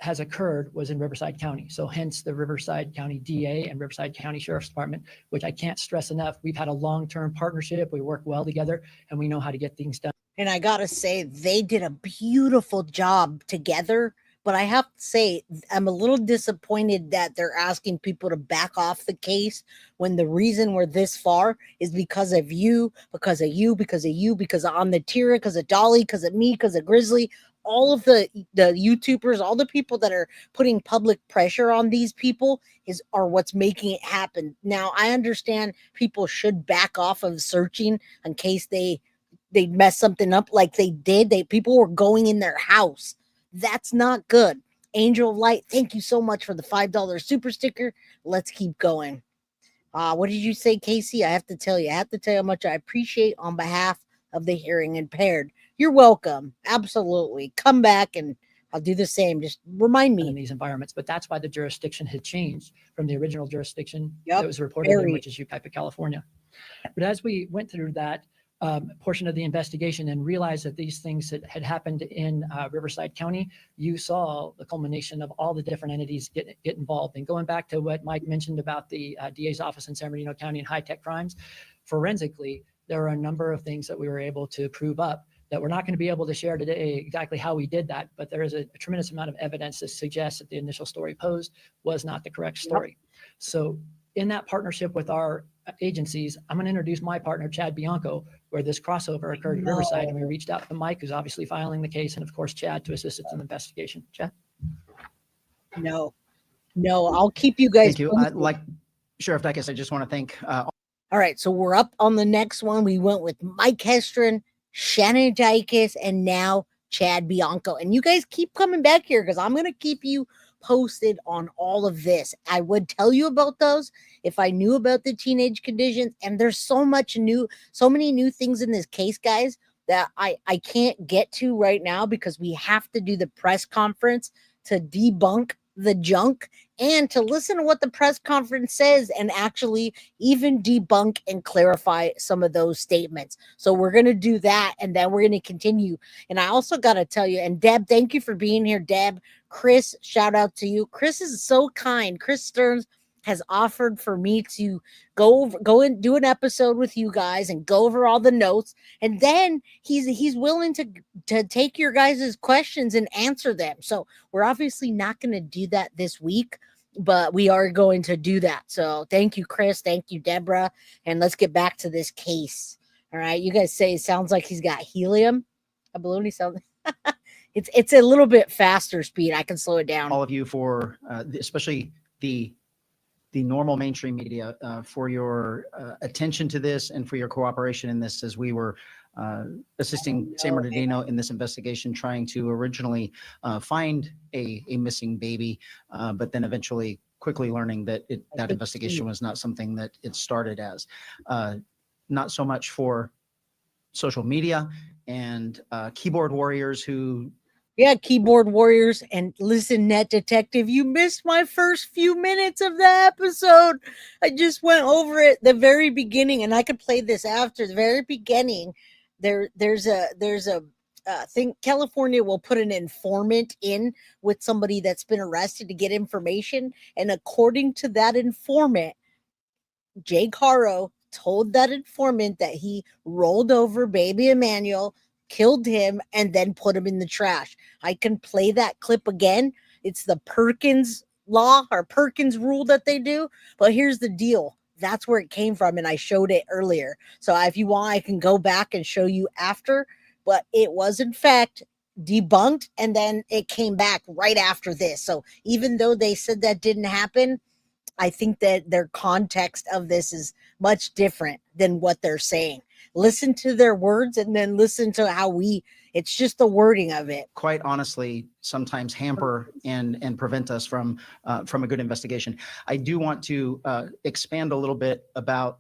has occurred was in Riverside County. So hence the Riverside County DA and Riverside County Sheriff's Department, which I can't stress enough. We've had a long-term partnership. We work well together and we know how to get things done. And I got to say, they did a beautiful job together. But I have to say, I'm a little disappointed that they're asking people to back off the case when the reason we're this far is because of you, because of you, because of you, because of On the Tira, because of Dolly, because of me, because of Grizzly. All of the YouTubers, all the people that are putting public pressure on these people are what's making it happen. Now, I understand people should back off of searching in case they mess something up like they did. People were going in their house. That's not good. Angel of Light, thank you so much for the $5 super sticker. Let's keep going. What did you say, Casey? I have to tell you how much I appreciate on behalf of the hearing impaired. You're welcome. Absolutely. Come back and I'll do the same. Just remind me. In these environments, but that's why the jurisdiction had changed from the original jurisdiction that was reported in, which is Yucaipa, California. But as we went through that portion of the investigation and realized that these things had happened in Riverside County, you saw the culmination of all the different entities get involved. And going back to what Mike mentioned about the DA's office in San Bernardino County and high-tech crimes, forensically, there are a number of things that we were able to prove up that we're not going to be able to share today exactly how we did that, but there is a tremendous amount of evidence that suggests that the initial story posed was not the correct story. So in that partnership with our agencies, I'm going to introduce my partner, Chad Bianco, where this crossover occurred at Riverside, and we reached out to Mike, who's obviously filing the case, and of course, Chad to assist us in the investigation. Chad? No, I'll keep you guys. Thank you. Like Sheriff Dicus, I just want to thank. All right, so we're up on the next one. We went with Mike Hestrin, Shannon Dicus, and now Chad Bianco. And you guys keep coming back here because I'm going to keep you posted on all of this. I would tell you about those if I knew about the teenage conditions. And there's so many new things in this case, guys, that I can't get to right now because we have to do the press conference to debunk the junk and to listen to what the press conference says and actually even debunk and clarify some of those statements. So we're going to do that and then we're going to continue. And I also got to tell you, and Deb, thank you for being here, Deb. Chris, shout out to you. Chris is so kind. Chris Stearns has offered for me to go and do an episode with you guys and go over all the notes. And then he's willing to take your guys' questions and answer them. So we're obviously not going to do that this week, but we are going to do that. So thank you, Chris. Thank you, Deborah. And let's get back to this case. All right. You guys say it sounds like he's got helium. A balloon. He sounds it's a little bit faster speed. I can slow it down. All of you for especially the normal mainstream media for your attention to this and for your cooperation in this as we were assisting San Bernardino in this investigation, trying to originally find a missing baby, but then eventually quickly learning that that investigation was not something that it started as. Not so much for social media and keyboard warriors who keyboard warriors. And listen, Net Detective, you missed my first few minutes of the episode. I just went over it the very beginning, and I could play this after the very beginning. There's a thing. California will put an informant in with somebody that's been arrested to get information, and according to that informant, Jake Haro told that informant that he rolled over baby Emmanuel, killed him, and then put him in the trash. I can play that clip again. It's the Perkins law or Perkins rule that they do. But here's the deal. That's where it came from, and I showed it earlier. So if you want, I can go back and show you after. But it was, in fact, debunked, and then it came back right after this. So even though they said that didn't happen, I think that their context of this is much different than what they're saying. Listen to their words and then listen to how it's just the wording of it. Quite honestly, sometimes hamper and prevent us from a good investigation. I do want to expand a little bit about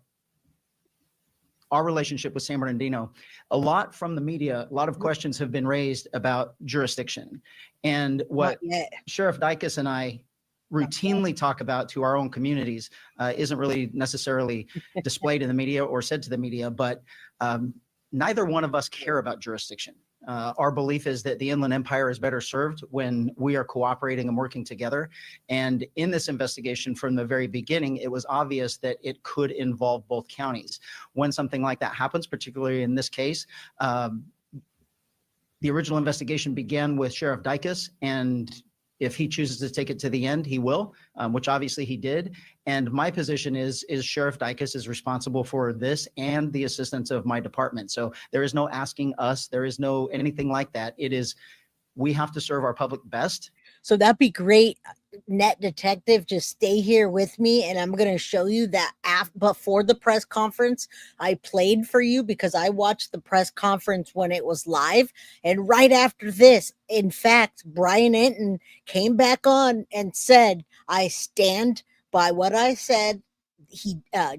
our relationship with San Bernardino. A lot from the media, a lot of questions have been raised about jurisdiction. And what Sheriff Dicus and I routinely talk about to our own communities isn't really necessarily displayed in the media or said to the media, but neither one of us care about jurisdiction. Our belief is that the Inland Empire is better served when we are cooperating and working together. And in this investigation from the very beginning, it was obvious that it could involve both counties. When something like that happens, particularly in this case, the original investigation began with Sheriff Dicus, and if he chooses to take it to the end, he will, which obviously he did. And my position is Sheriff Dicus is responsible for this and the assistance of my department. So there is no asking us. There is no anything like that. It is, we have to serve our public best. So that'd be great. Net Detective, just stay here with me, and I'm going to show you that before the press conference I played for you, because I watched the press conference when it was live, and right after this, in fact, Brian Enton came back on and said, I stand by what I said.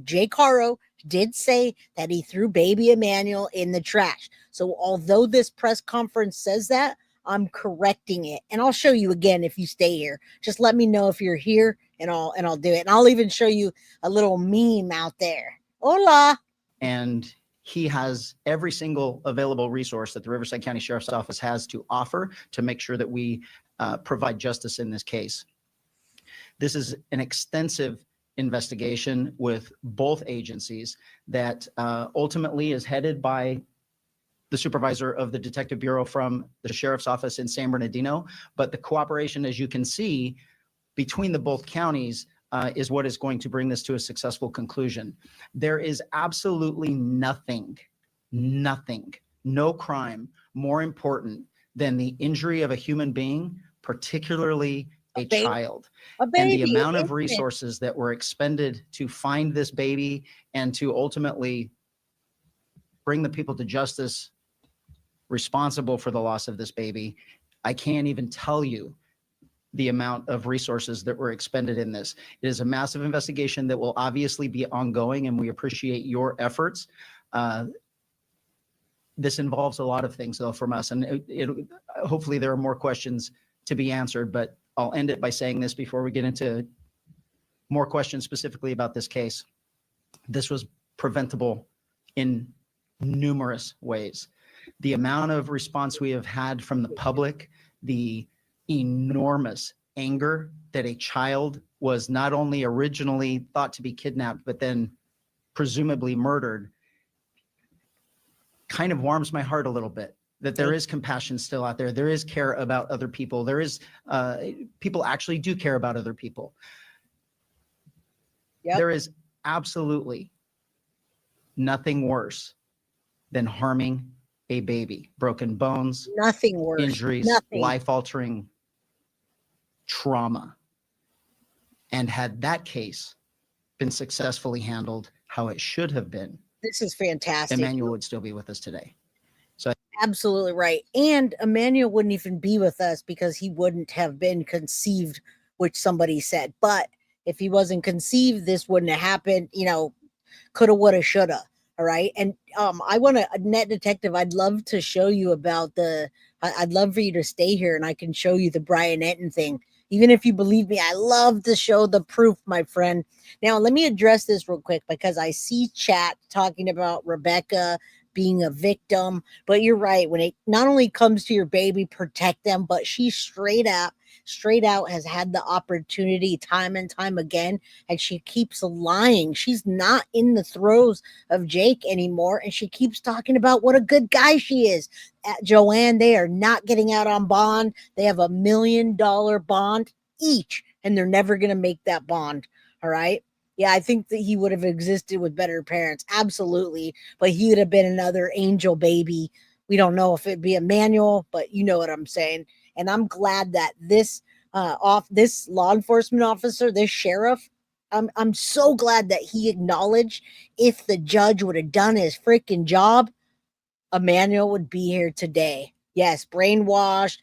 Jake Haro did say that he threw baby Emmanuel in the trash. So although this press conference says that, I'm correcting it, and I'll show you again if you stay here. Just let me know if you're here, and I'll do it. And I'll even show you a little meme out there. Hola. And he has every single available resource that the Riverside County Sheriff's Office has to offer to make sure that we provide justice in this case. This is an extensive investigation with both agencies that ultimately is headed by the supervisor of the Detective Bureau from the Sheriff's Office in San Bernardino. But the cooperation, as you can see, between the both counties is what is going to bring this to a successful conclusion. There is absolutely nothing, no crime more important than the injury of a human being, particularly a child. And the amount of resources that were expended to find this baby and to ultimately bring the people to justice responsible for the loss of this baby, I can't even tell you the amount of resources that were expended in this. It is a massive investigation that will obviously be ongoing, and we appreciate your efforts. This involves a lot of things, though, from us, and hopefully there are more questions to be answered, but I'll end it by saying this before we get into more questions specifically about this case. This was preventable in numerous ways. The amount of response we have had from the public, the enormous anger that a child was not only originally thought to be kidnapped, but then presumably murdered, kind of warms my heart a little bit, that there is compassion still out there. There is care about other people. There is, people actually do care about other people. Yep. There is absolutely nothing worse than harming a baby. Broken bones, nothing worse, injuries, life-altering trauma. And had that case been successfully handled how it should have been, this is fantastic. Emmanuel would still be with us today. So absolutely right. And Emmanuel wouldn't even be with us because he wouldn't have been conceived, which somebody said. But if he wasn't conceived, this wouldn't have happened. You know, coulda, woulda, shoulda. All right. And I want to, Net Detective, I'd love to show you about I'd love for you to stay here and I can show you the Brian Enton thing. Even if you believe me, I love to show the proof, my friend. Now, let me address this real quick because I see chat talking about Rebecca being a victim. But you're right. When it not only comes to your baby, protect them, but she straight out has had the opportunity time and time again, and she keeps lying. She's not in the throes of Jake anymore, and she keeps talking about what a good guy she is. At Joanne, they are not getting out on bond. They have $1 million bond each, and they're never going to make that bond. All right. Yeah, I think that he would have existed with better parents. Absolutely. But he would have been another angel baby. We don't know if it'd be Emmanuel, but you know what I'm saying. And I'm glad that this law enforcement officer, this sheriff, I'm so glad that he acknowledged if the judge would have done his freaking job, Emmanuel would be here today. Yes, brainwashed,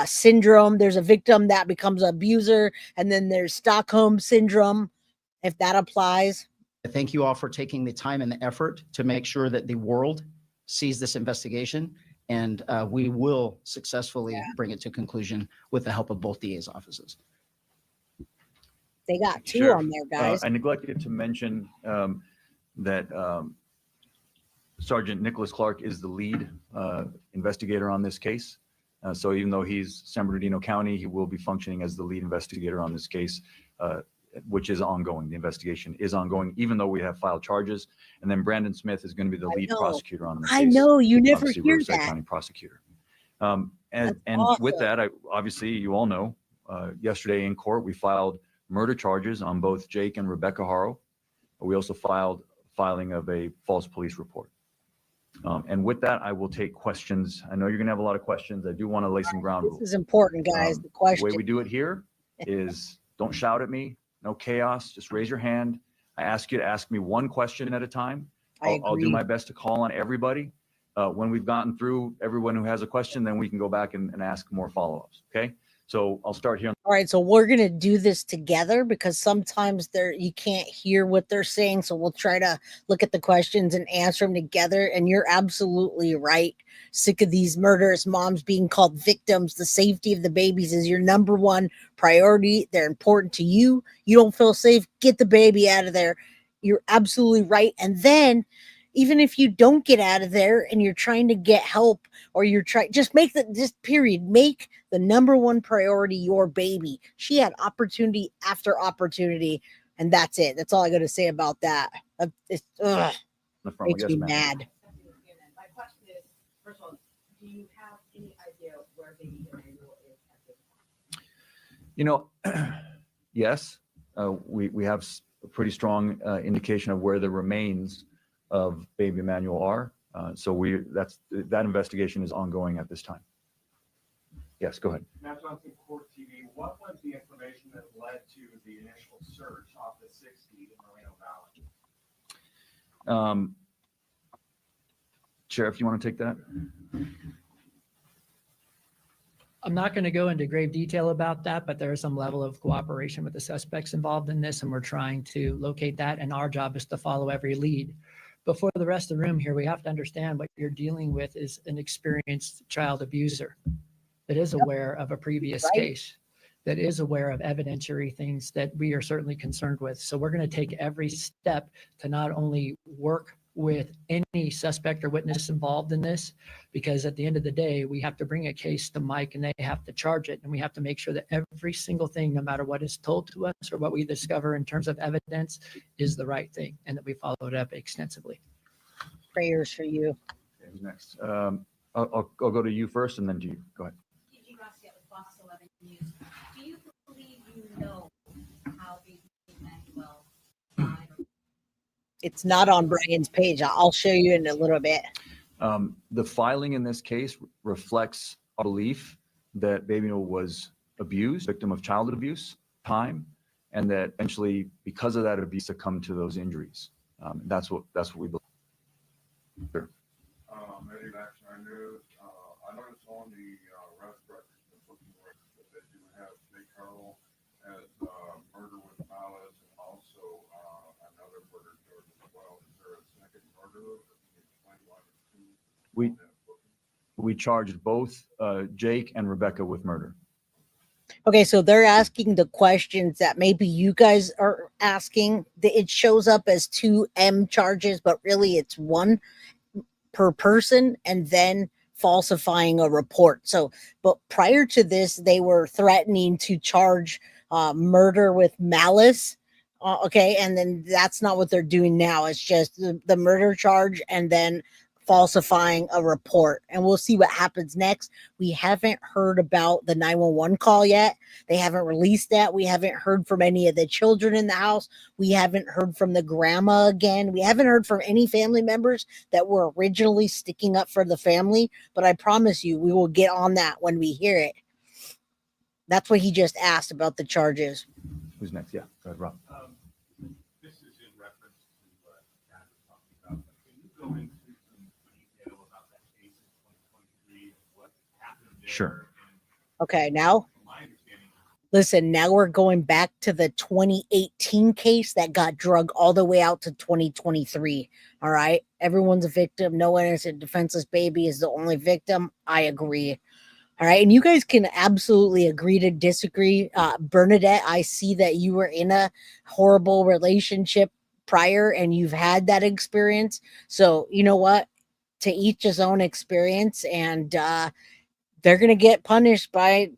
syndrome. There's a victim that becomes an abuser, and then there's Stockholm syndrome, if that applies. Thank you all for taking the time and the effort to make sure that the world sees this investigation, and we will successfully bring it to conclusion with the help of both DA's offices. They got two Sheriff, on there, guys. I neglected to mention that Sergeant Nicholas Clark is the lead investigator on this case. So even though he's San Bernardino County, he will be functioning as the lead investigator on this case, which is ongoing. The investigation is ongoing, even though we have filed charges. And then Brandon Smith is going to be the lead prosecutor on the case. I know, you never obviously hear Riverside that. County prosecutor. And awesome. with that, obviously, you all know, yesterday in court, we filed murder charges on both Jake and Rebecca Haro. We also filed filing of a false police report. And with that, I will take questions. I know you're going to have a lot of questions. I do want to lay some ground rules. This is important, guys. The question. The way we do it here is don't shout at me, no chaos, just raise your hand. I ask you to ask me one question at a time. I'll do my best to call on everybody. When we've gotten through everyone who has a question, then we can go back and ask more follow-ups, okay? So I'll start here. All right, so we're going to do this together because sometimes you can't hear what they're saying. So we'll try to look at the questions and answer them together. And you're absolutely right. Sick of these murderous moms being called victims. The safety of the babies is your number one priority. They're important to you. You don't feel safe, get the baby out of there. You're absolutely right. And then even if you don't get out of there and you're trying to get help, or you're trying, just make make the number one priority your baby. She had opportunity after opportunity, and that's it. That's all I got to say about that. It makes me mad. My question is, first of all, do you have any idea where baby Emmanuel is at this point? You know, yes, we have a pretty strong indication of where the remains of baby Emmanuel are. So that investigation is ongoing at this time. Yes, go ahead. Matt Johnson, Court TV. What was the information that led to the initial search off the 60 in Moreno Valley? Sheriff, you want to take that? I'm not going to go into grave detail about that, but there is some level of cooperation with the suspects involved in this, and we're trying to locate that, and our job is to follow every lead. But for the rest of the room here, we have to understand what you're dealing with is an experienced child abuser that is aware of a previous case, that is aware of evidentiary things that we are certainly concerned with. So we're going to take every step to not only work with any suspect or witness involved in this, because at the end of the day, we have to bring a case to Mike and they have to charge it. And we have to make sure that every single thing, no matter what is told to us or what we discover in terms of evidence, is the right thing and that we follow it up extensively. Prayers for you. Okay, who's next? I'll go to you first and then to you. Go ahead. Do you believe you know how baby Emmanuel died? It's not on Brian's page. I'll show you in a little bit. The filing in this case reflects our belief that baby was abused, victim of childhood abuse, and that eventually, because of that abuse, succumbed to those injuries. That's what we believe. Sure. Maybe that's I noticed on the arrest records that you have Jake Haro as murder with malice and also another murder charge as well. Is there a second murder? We charged both Jake and Rebecca with murder. Okay, so they're asking the questions that maybe you guys are asking. It shows up as 2 M charges, but really it's 1 per person and then falsifying a report. So, but prior to this, they were threatening to charge murder with malice. Okay. And then that's not what they're doing now. It's just the murder charge and then falsifying a report. And we'll see what happens next. We haven't heard about the 911 call yet. They haven't released that. We haven't heard from any of the children in the house. We haven't heard from the grandma again. We haven't heard from any family members that were originally sticking up for the family. But I promise you, we will get on that when we hear it. That's what he just asked about the charges. Who's next? Yeah, go ahead, Rob. This is in reference to what Kat was talking about. Can you go into some detail about that case in 2023 and what happened there? Sure. Okay, now listen, now we're going back to the 2018 case that got drug all the way out to 2023. All right. Everyone's a victim. No innocent, defenseless baby is the only victim. I agree. All right. And you guys can absolutely agree to disagree. Bernadette, I see that you were in a horrible relationship prior and you've had that experience. So, you know what? To each his own experience, and they're going to get punished by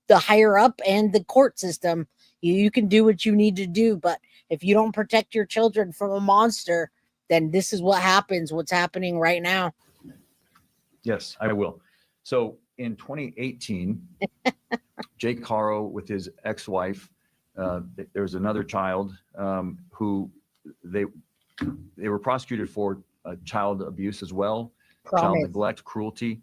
the higher up and the court system. You can do what you need to do, but if you don't protect your children from a monster, then this is what happens, what's happening right now. Yes, I will. So in 2018, Jake Haro with his ex-wife, there was another child who they were prosecuted for child abuse as well, child neglect, cruelty.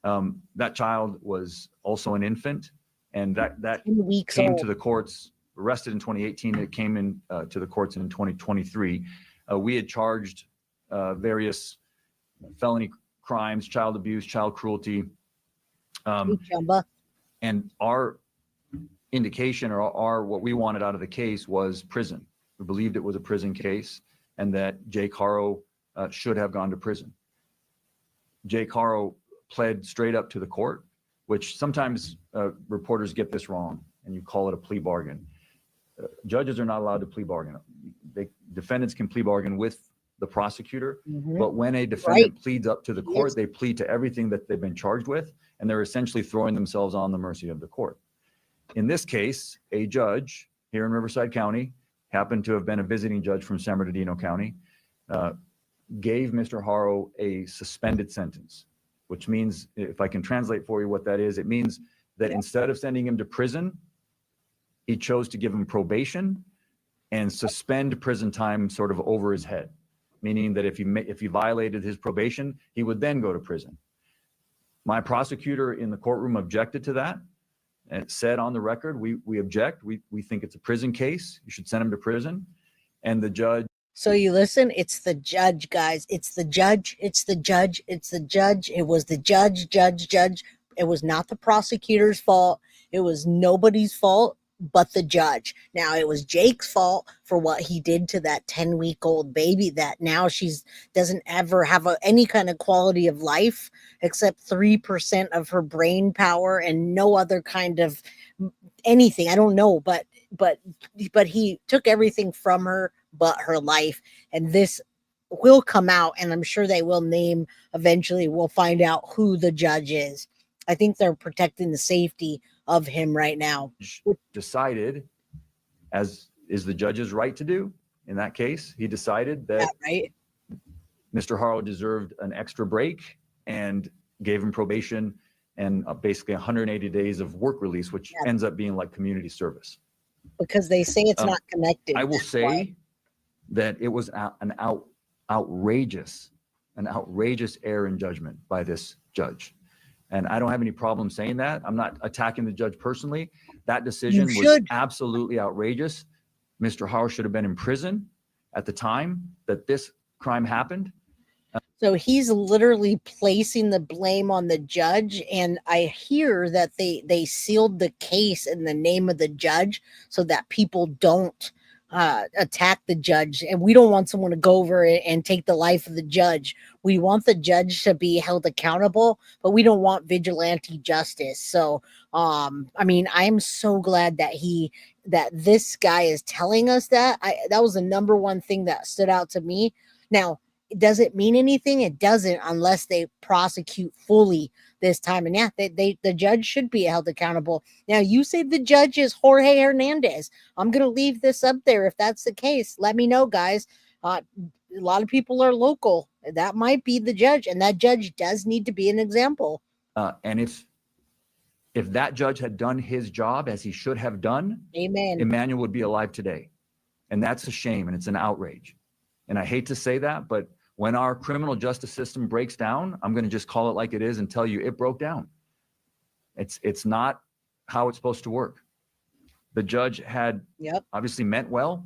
That child was also an infant, and that came to the courts, arrested in 2018. It came in to the courts in 2023. We had charged various felony crimes, child abuse, child cruelty. And our indication or what we wanted out of the case was prison. We believed it was a prison case and that Jake Haro should have gone to prison. Jake Haro pled straight up to the court, which sometimes reporters get this wrong and you call it a plea bargain. Judges are not allowed to plea bargain. Defendants can plea bargain with the prosecutor, but when a defendant pleads up to the court, they plead to everything that they've been charged with, and they're essentially throwing themselves on the mercy of the court. In this case, a judge here in Riverside County, happened to have been a visiting judge from San Bernardino County, gave Mr. Haro a suspended sentence, which means, if I can translate for you what that is, it means that instead of sending him to prison, he chose to give him probation and suspend prison time sort of over his head, meaning that if he violated his probation, he would then go to prison. My prosecutor in the courtroom objected to that and said on the record, we object. We think it's a prison case. You should send him to prison. And the judge. So you listen, it's the judge, guys. It's the judge. It's the judge. It's the judge. It was the judge. It was not the prosecutor's fault. It was nobody's fault but the judge. Now, it was Jake's fault for what he did to that 10-week-old baby that now she's doesn't ever have any kind of quality of life except 3% of her brain power and no other kind of anything. I don't know, but he took everything from her but her life, and this will come out, and I'm sure they will name eventually. We'll find out who the judge is. I think they're protecting the safety of him right now. Decided, as is the judge's right to do in that case, he decided that Mr. Haro deserved an extra break and gave him probation and basically 180 days of work release, which ends up being like community service. Because they say it's not connected. I will say that it was an outrageous error in judgment by this judge. And I don't have any problem saying that. I'm not attacking the judge personally. That decision was absolutely outrageous. Mr. Haro should have been in prison at the time that this crime happened. So he's literally placing the blame on the judge. And I hear that they sealed the case in the name of the judge so that people don't attack the judge. And we don't want someone to go over and take the life of the judge. We want the judge to be held accountable, but we don't want vigilante justice. So, I mean, I'm so glad that this guy is telling us that. That was the number one thing that stood out to me. Now, does it mean anything? It doesn't unless they prosecute fully this time. And yeah, the judge should be held accountable. Now, you say the judge is Jorge Hernandez. I'm going to leave this up there. If that's the case, let me know, guys. A lot of people are local. That might be the judge, and that judge does need to be an example. And if that judge had done his job as he should have done, amen, Emmanuel would be alive today. And that's a shame, and it's an outrage. And I hate to say that, but when our criminal justice system breaks down, I'm going to just call it like it is and tell you it broke down. It's not how it's supposed to work. The judge had obviously meant well.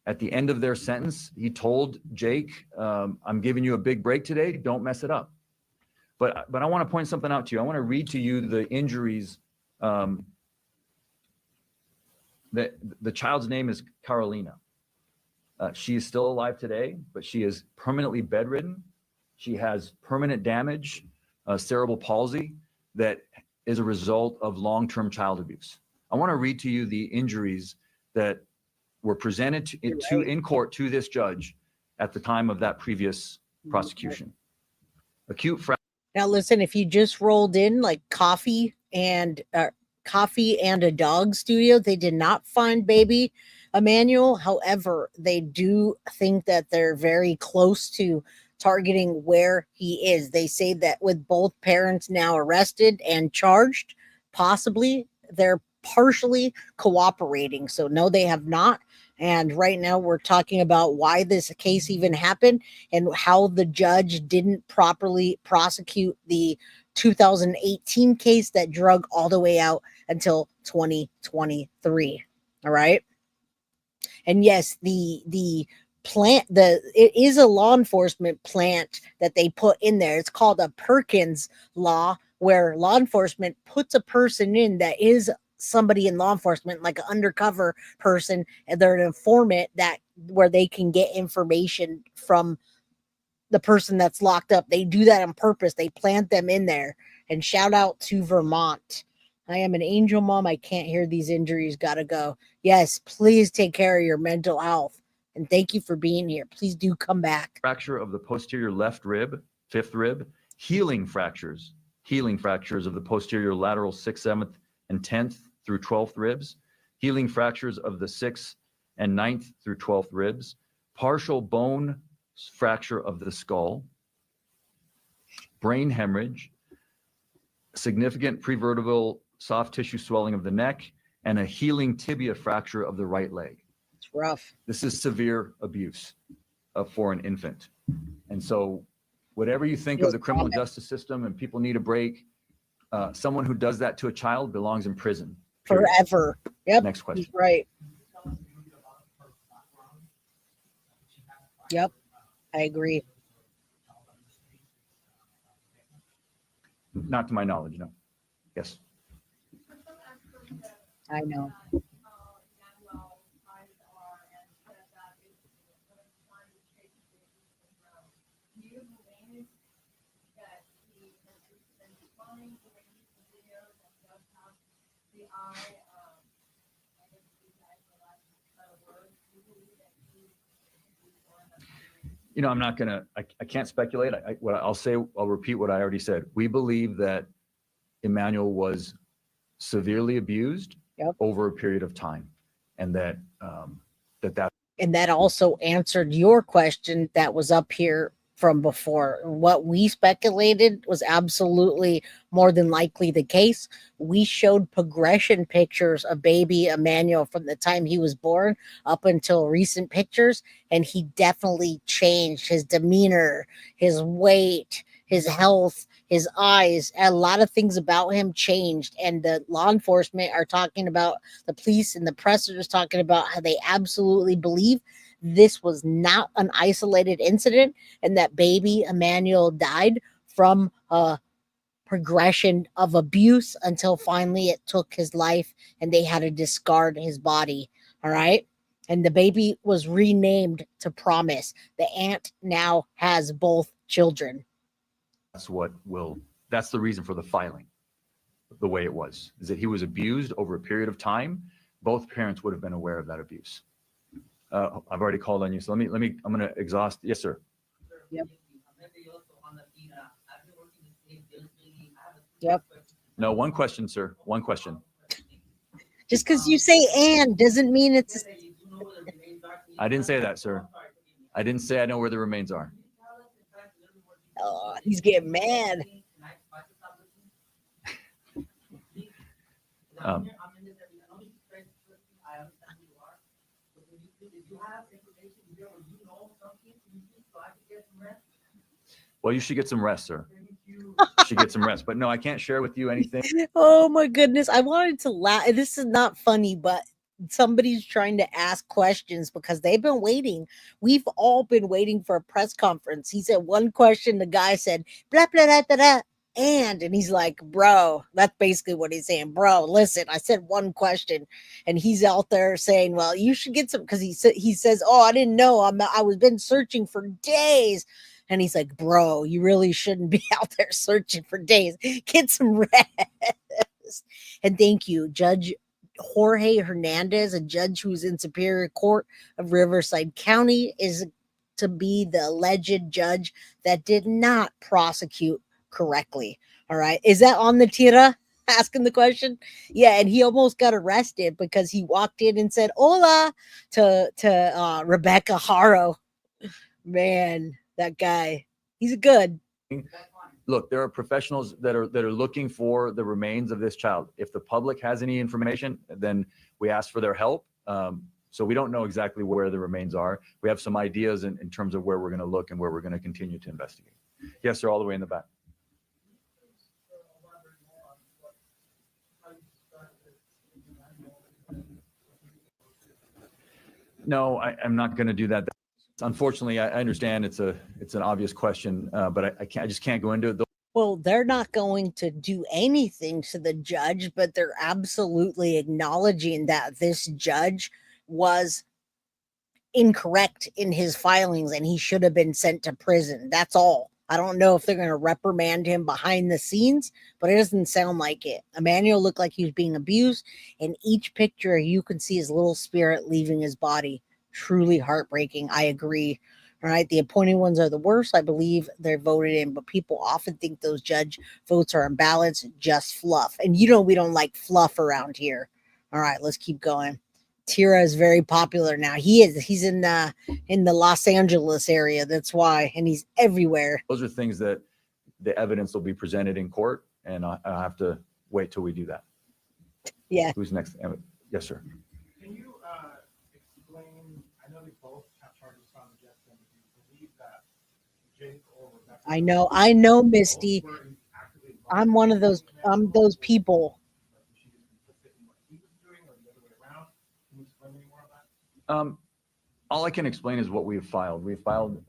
At the end of their sentence, he told Jake, I'm giving you a big break today. Don't mess it up. But I want to point something out to you. I want to read to you the injuries. The child's name is Carolina. She is still alive today, but she is permanently bedridden. She has permanent damage, cerebral palsy, that is a result of long-term child abuse. I want to read to you the injuries that were presented in court to this judge at the time of that previous prosecution. Acute fracture. Now, listen, if you just rolled in like coffee and a dog studio, they did not find baby Emmanuel. However, they do think that they're very close to targeting where he is. They say that with both parents now arrested and charged, possibly they're partially cooperating. So no, they have not. And right now we're talking about why this case even happened and how the judge didn't properly prosecute the 2018 case that drug all the way out until 2023. All right. And yes, the plant, it is a law enforcement plant that they put in there. It's called a Perkins law, where law enforcement puts a person in that is somebody in law enforcement, like an undercover person, and they're an informant, that where they can get information from the person that's locked up. They do that on purpose. They plant them in there. And shout out to Vermont. I am an angel mom. I can't hear these injuries. Gotta go. Yes, please take care of your mental health. And thank you for being here. Please do come back. Fracture of the posterior left rib, fifth rib, healing fractures of the posterior lateral 6th, 7th, and 10th through 12th ribs, healing fractures of the 6th and 9th through 12th ribs, partial bone fracture of the skull, brain hemorrhage, significant prevertebral soft tissue swelling of the neck, and a healing tibia fracture of the right leg. It's rough. This is severe abuse for an infant. And so whatever you think of the criminal justice system and people need a break, someone who does that to a child belongs in prison. Forever. Yep. Next question. He's right. Yep. I agree. Not to my knowledge, no. Yes. I know. You know, I'm not gonna, I can't speculate. What I'll say, I'll repeat what I already said. We believe that Emmanuel was severely abused over a period of time, and that and that also answered your question that was up here from before. What we speculated was absolutely more than likely the case. We showed progression pictures of baby Emmanuel from the time he was born up until recent pictures, and he definitely changed. His demeanor, his weight, his health, his eyes, a lot of things about him changed. And the law enforcement are talking about, the police and the press are just talking about how they absolutely believe this was not an isolated incident, and that baby Emmanuel died from a progression of abuse until finally it took his life and they had to discard his body. All right. And the baby was renamed to Promise. The aunt now has both children. That's the reason for the filing, the way it was, is that he was abused over a period of time. Both parents would have been aware of that abuse. I've already called on you, so I'm going to exhaust. Yes, sir. Yep. Yep. No, one question, sir. One question. Just because you say "and" doesn't mean it's. I didn't say that, sir. I didn't say I know where the remains are. Oh, he's getting mad. Well, you should get some rest, sir. You should get some rest. But no, I can't share with you anything. Oh my goodness. I wanted to laugh. This is not funny, but somebody's trying to ask questions because they've been waiting. We've all been waiting for a press conference. He said one question, the guy said, blah, blah, blah, blah, blah. And he's like, bro, that's basically what he's saying. Bro, listen, I said one question, and he's out there saying, well, you should get some, because he says, oh, I didn't know. I was been searching for days. And he's like, bro, you really shouldn't be out there searching for days. Get some rest. And thank you, Judge Jorge Hernandez, a judge who's in Superior Court of Riverside County, is to be the alleged judge that did not prosecute correctly. All right. Is that on the tira? Asking the question? Yeah, and he almost got arrested because he walked in and said hola to Rebecca Haro. Man, that guy, he's good. Look, there are professionals that are looking for the remains of this child. If the public has any information, then we ask for their help. So we don't know exactly where the remains are. We have some ideas in terms of where we're going to look and where we're going to continue to investigate. Yes, sir, all the way in the back. No, I'm not going to do that. Unfortunately, I understand it's an obvious question, but I just can't go into it. Well, they're not going to do anything to the judge, but they're absolutely acknowledging that this judge was incorrect in his filings and he should have been sent to prison. That's all. I don't know if they're going to reprimand him behind the scenes, but it doesn't sound like it. Emmanuel looked like he was being abused. In each picture, you can see his little spirit leaving his body. Truly heartbreaking. I agree. All right. The appointed ones are the worst. I believe they're voted in, but people often think those judge votes are imbalanced, just fluff. And you know, we don't like fluff around here. All right, let's keep going. Tira is very popular now. He's in the Los Angeles area. That's why. And he's everywhere. Those are things that the evidence will be presented in court, and I have to wait till we do that. Yeah. Who's next? Yes, sir. Can you explain, I know they both have charges found against them. Do you believe that Jake or Rebecca? I know, Misty. I'm one of those, I'm those people. All I can explain is what we've filed. We've filed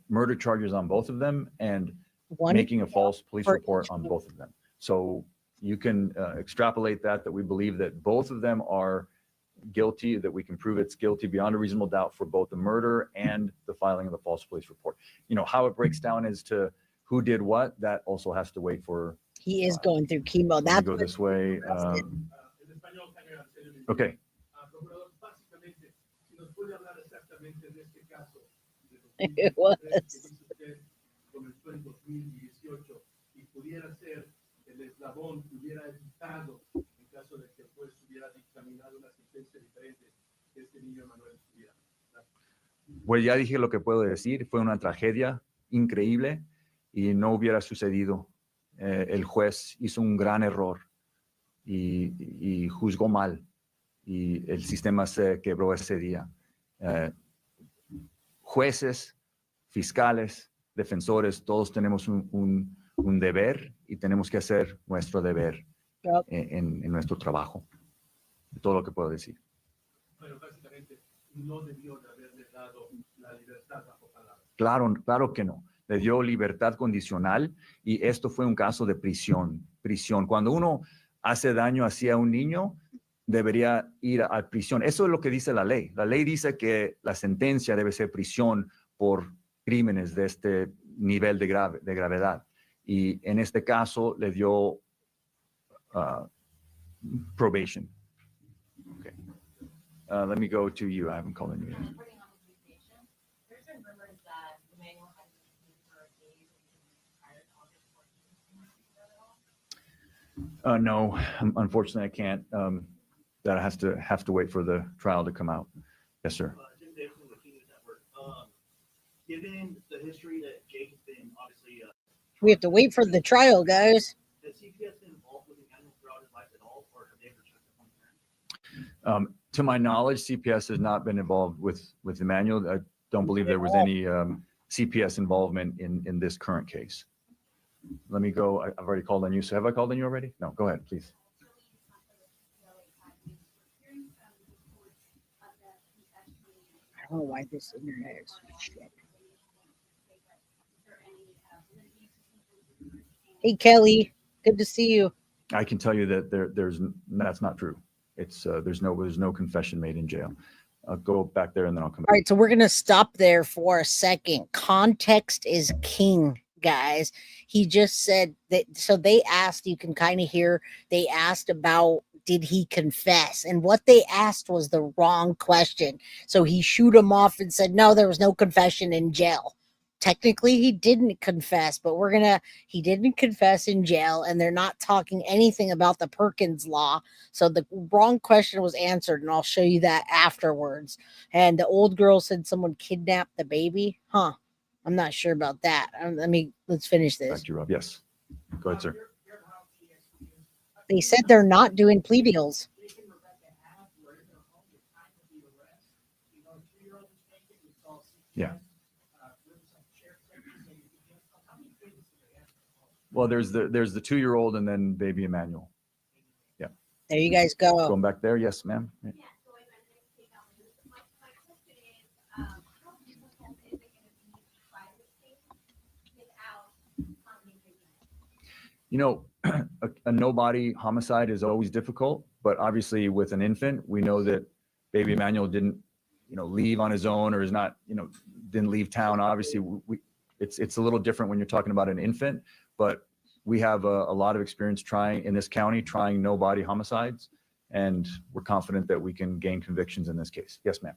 murder charges on both of them and One making a false police report on both of them. So you can extrapolate that we believe that both of them are guilty, that we can prove it's guilty beyond a reasonable doubt for both the murder and the filing of the false police report. You know, how it breaks down as to who did what, that also has to wait for. He is going through chemo. That's go this way. Okay. It was. Pues ya dije lo que puedo decir. Fue una tragedia increíble y no hubiera sucedido. El juez hizo un gran error y juzgó mal y el sistema se quebró ese día. Jueces, fiscales, defensores, todos tenemos un deber y tenemos que hacer nuestro deber en nuestro trabajo. Todo lo que puedo decir. Pero básicamente no debió de haberle dado la libertad bajo palabra. Claro que no. Le dio libertad condicional y esto fue un caso de prisión. Cuando uno hace daño hacia un niño, debería ir a prisión. Eso es lo que dice la ley. La ley dice que la sentencia debe ser prisión por crímenes de este nivel de gravedad. Y en este caso le dio probation. Okay. Let me go to you. I haven't called on you yet. There's been rumors that Emmanuel had No, unfortunately, I can't. That has to wait for the trial to come out. Yes, sir. Given the history that Jake has been obviously, We have to wait for the trial, guys. has CPS been involved with Emmanuel throughout his life at all, or have they ever checked up on parents? To my knowledge, CPS has not been involved with Emmanuel. I don't believe there was any CPS involvement in this current case. Let me go. I've already called on you. So have I called on you already? No, go ahead, please. I don't know why this internet is shit. Hey, Kelly. Good to see you. I can tell you that that's not true. It's there's no confession made in jail. I'll go back there and then I'll come back. All right, so we're going to stop there for a second. Context is king, guys. He just said that, so they asked, you can kind of hear, they asked about, did he confess? And what they asked was the wrong question. So he shoot him off and said, no, there was no confession in jail. Technically, he didn't confess, but he didn't confess in jail, and they're not talking anything about the Perkins law. So the wrong question was answered, and I'll show you that afterwards. And the old girl said someone kidnapped the baby. Huh. I'm not sure about that. Let's finish this. Back to you, Rob. Yes. Go ahead, sir. They said they're not doing plea deals. Yeah. Well, there's the 2-year-old and then baby Emmanuel. Yeah. There you guys go. Going back there. Yes, ma'am. Yeah. You know, a no-body homicide is always difficult, but obviously with an infant, we know that baby Emmanuel didn't, leave on his own or is not, didn't leave town. Obviously, it's a little different when you're talking about an infant, but we have a lot of experience in this county trying no-body homicides, and we're confident that we can gain convictions in this case. Yes, ma'am.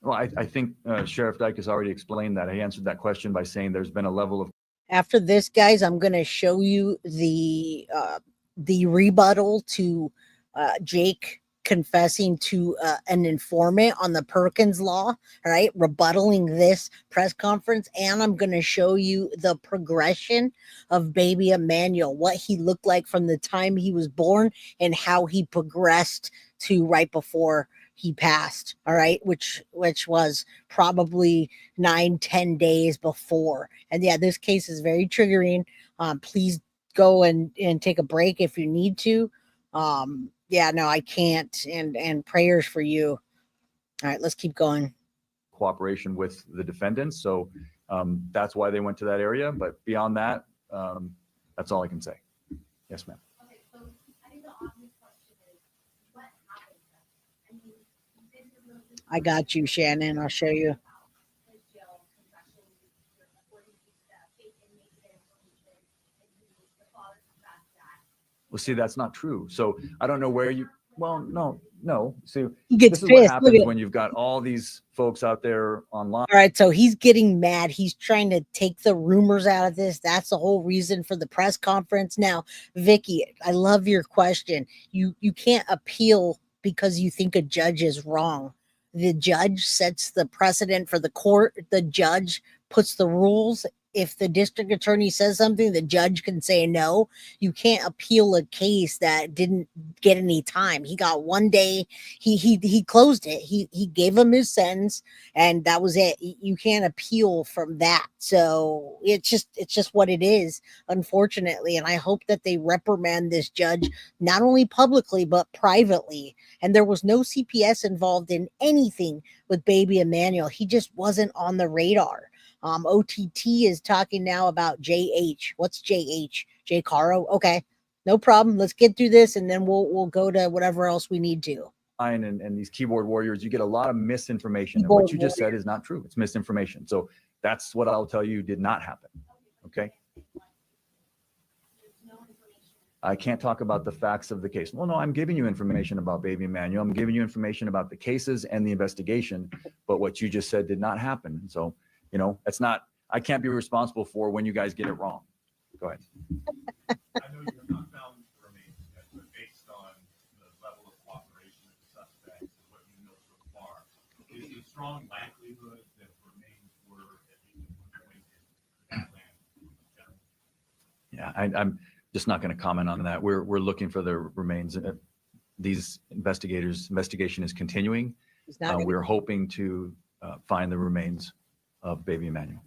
Well, I think Sheriff Dicus already explained that. He answered that question by saying there's been a level of. After this, guys, I'm going to show you the rebuttal to Jake confessing to an informant on the Perkins law, all right, rebuttaling this press conference. And I'm going to show you the progression of baby Emmanuel, what he looked like from the time he was born and how he progressed to right before he passed, all right, which was probably 9-10 days before. And yeah, this case is very triggering. Please go and take a break if you need to. Yeah, no, I can't. And prayers for you. All right, let's keep going. Cooperation with the defendants. So that's why they went to that area. But beyond that, that's all I can say. Yes, ma'am. Okay, so I think the obvious question is, what happened? I got you, Shannon. I'll show you. Well, see, that's not true. So I don't know where you. Well, no. See, He gets this is pissed. what happens Look at when you've got all these folks out there online. All right, so he's getting mad. He's trying to take the rumors out of this. That's the whole reason for the press conference. Now, Vicky, I love your question. You can't appeal because you think a judge is wrong. The judge sets the precedent for the court. The judge puts the rules. If the district attorney says something, the judge can say no. You can't appeal a case that didn't get any time. He got 1 day. He closed it. He gave him his sentence, and that was it. You can't appeal from that. So it's just what it is, unfortunately. And I hope that they reprimand this judge not only publicly but privately. And there was no CPS involved in anything with baby Emmanuel. He just wasn't on the radar. OTT is talking now about JH. What's JH? Jake Haro? Okay, no problem. Let's get through this, and then we'll go to whatever else we need to. And these keyboard warriors, you get a lot of misinformation. And what you just said is not true. It's misinformation. So that's what I'll tell you did not happen. Okay. I can't talk about the facts of the case. Well, no, I'm giving you information about baby Emmanuel. I'm giving you information about the cases and the investigation, but what you just said did not happen. So, you know, it's not, I can't be responsible for when you guys get it wrong. Go ahead. I know you have not found the remains yet, but based on the level of cooperation of the suspects and what you know so far, is there a strong likelihood that remains were at least at one point in that land? Yeah, I'm just not going to comment on that. We're looking for the remains. These investigation is continuing. We're hoping to find the remains of baby Emmanuel.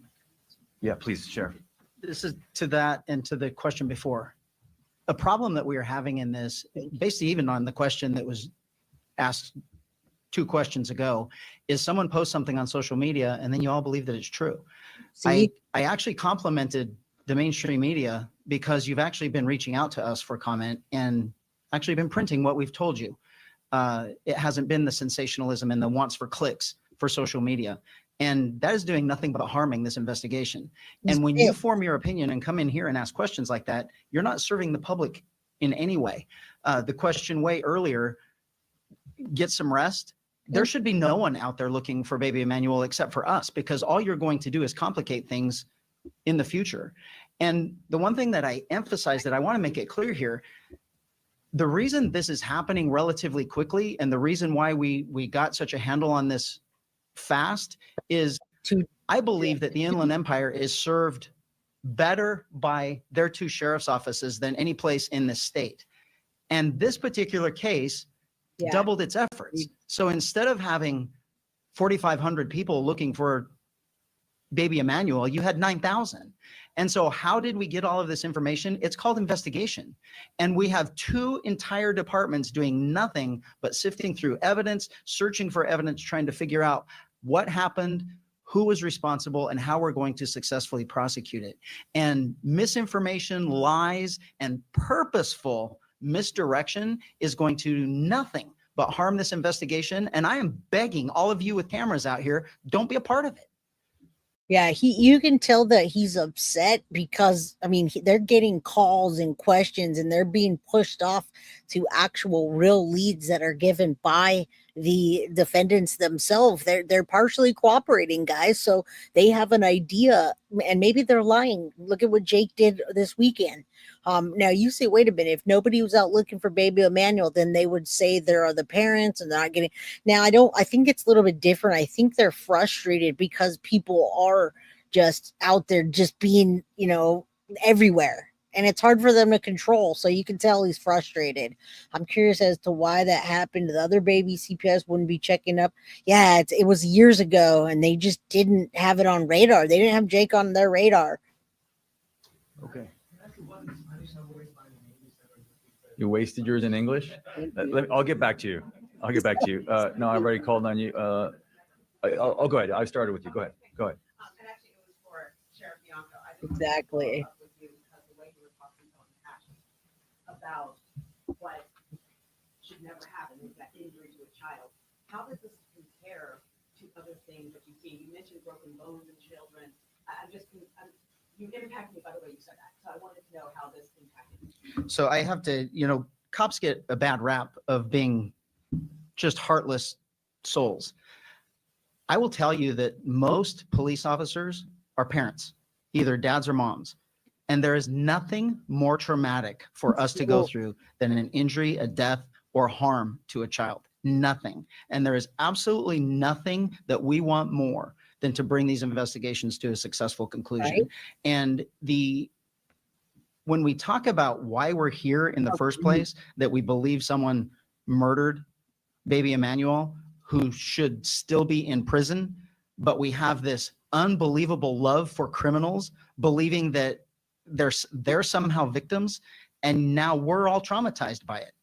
Yeah, please, Sheriff. This is to that and to the question before. A problem that we are having in this, basically even on the question that was asked 2 questions ago, is someone posts something on social media and then you all believe that it's true. I actually complimented the mainstream media because you've actually been reaching out to us for comment and actually been printing what we've told you. It hasn't been the sensationalism and the wants for clicks for social media. And that is doing nothing but harming this investigation. And when you form your opinion and come in here and ask questions like that, you're not serving the public in any way. The question way earlier, get some rest. There should be no one out there looking for baby Emmanuel except for us, because all you're going to do is complicate things in the future. And the one thing that I emphasize that I want to make it clear here, the reason this is happening relatively quickly and the reason why we got such a handle on this fast is I believe that the Inland Empire is served better by their 2 sheriff's offices than any place in the state. And this particular case doubled its efforts. So instead of having 4,500 people looking for baby Emmanuel, you had 9,000. And so how did we get all of this information? It's called investigation. And we have 2 entire departments doing nothing but sifting through evidence, searching for evidence, trying to figure out what happened, who was responsible, and how we're going to successfully prosecute it. And misinformation, lies, and purposeful misdirection is going to do nothing but harm this investigation. And I am begging all of you with cameras out here, don't be a part of it. Yeah, you can tell that he's upset because, I mean, they're getting calls and questions and they're being pushed off to actual real leads that are given by the defendants themselves. They're partially cooperating, guys, so they have an idea, and maybe they're lying. Look at what Jake did this weekend. Now you say, wait a minute, if nobody was out looking for baby Emmanuel, then they would say there are the parents and they're not getting. Now I think it's a little bit different. I think they're frustrated because people are just out there just being, you know, everywhere. And it's hard for them to control. So you can tell he's frustrated. I'm curious as to why that happened. The other baby CPS wouldn't be checking up. Yeah, it was years ago and they just didn't have it on radar. They didn't have Jake on their radar. Okay. You wasted yours in English? I'll get back to you. I'll get back to you. No, I already called on you. I'll go ahead. I started with you. Go ahead. Go ahead. And actually, it was for Sheriff Bianco. Exactly. About what should never happen with that injury to a child. How does this compare to other things that you see? You mentioned broken bones in children. You impacted me by the way you said that. So I wanted to know how this impacted you. So I have to, you know, cops get a bad rap of being just heartless souls. I will tell you that most police officers are parents, either dads or moms. And there is nothing more traumatic for us to go through than an injury, a death, or harm to a child. Nothing. And there is absolutely nothing that we want more than to bring these investigations to a successful conclusion. Right. And when we talk about why we're here in the first place, that we believe someone murdered baby Emmanuel, who should still be in prison, but we have this unbelievable love for criminals, believing that they're somehow victims, and now we're all traumatized by it.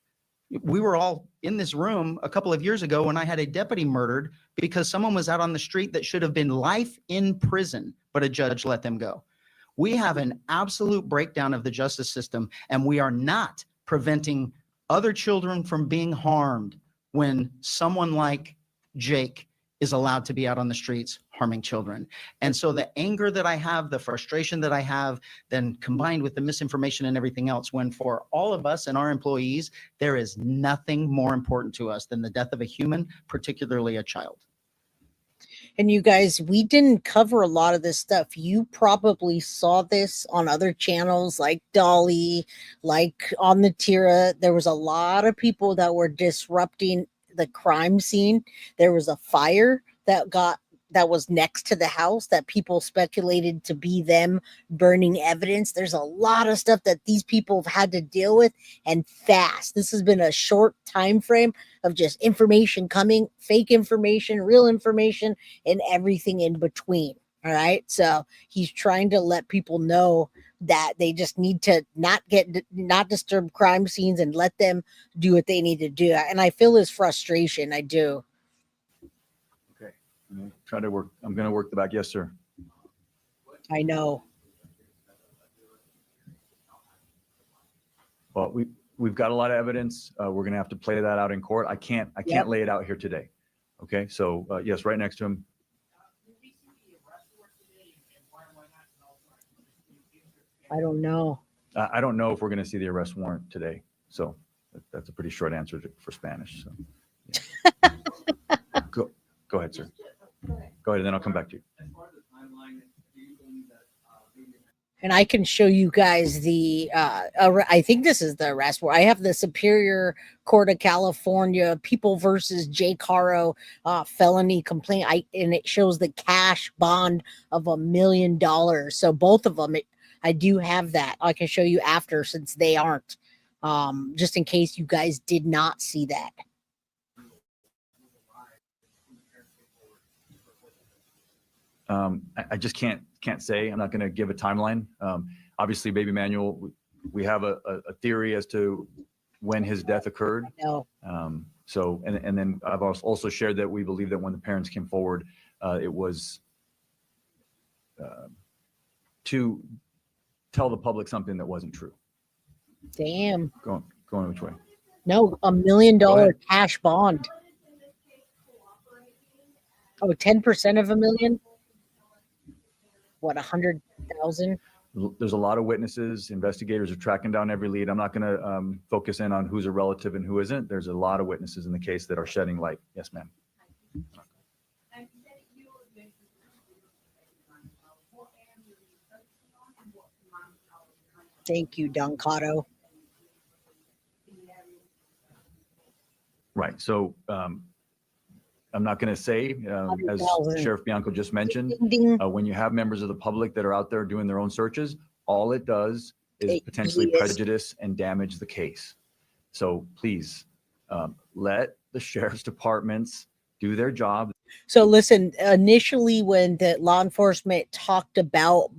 We were all in this room a couple of years ago when I had a deputy murdered because someone was out on the street that should have been life in prison, but a judge let them go. We have an absolute breakdown of the justice system, and we are not preventing other children from being harmed when someone like Jake is allowed to be out on the streets harming children. And so the anger that I have, the frustration that I have, then combined with the misinformation and everything else, when for all of us and our employees, there is nothing more important to us than the death of a human, particularly a child. And you guys, we didn't cover a lot of this stuff. You probably saw this on other channels like Dolly, like on the Tira. There was a lot of people that were disrupting the crime scene. There was a fire that was next to the house that people speculated to be them burning evidence. There's a lot of stuff that these people have had to deal with, and fast. This has been a short time frame of just information coming, fake information, real information, and everything in between. All right. So he's trying to let people know that they just need to not disturb crime scenes and let them do what they need to do. And I feel his frustration. I do. I'm gonna try to work. I'm going to work the back. Yes, sir. I know. Well, we've got a lot of evidence. We're going to have to play that out in court. I can't lay it out here today. Okay. So yes, right next to him. I don't know. I don't know if we're going to see the arrest warrant today. So that's a pretty short answer for Spanish. So yeah. Go ahead, sir. Go ahead, and then I'll come back to you. And I can show you guys the, I think this is the arrest warrant. I have the Superior Court of California, People versus Jake Haro felony complaint. And it shows the cash bond of $1 million. So both of them, I do have that. I can show you after, since they aren't, just in case you guys did not see that. I just can't say. I'm not going to give a timeline. Obviously, baby Emmanuel, we have a theory as to when his death occurred. No. So, and then I've also shared that we believe that when the parents came forward, it was to tell the public something that wasn't true. Damn. Going which way? No, $1 million cash bond. Oh, 10% of $1 million? What, 100,000? There's a lot of witnesses. Investigators are tracking down every lead. I'm not going to focus in on who's a relative and who isn't. There's a lot of witnesses in the case that are shedding light. Yes, ma'am. Thank you, Doncato. Right. So I'm not going to say, as Sheriff Bianco just mentioned, when you have members of the public that are out there doing their own searches, all it does is potentially prejudice and damage the case. So please let the sheriff's departments do their job. So listen, initially when the law enforcement talked about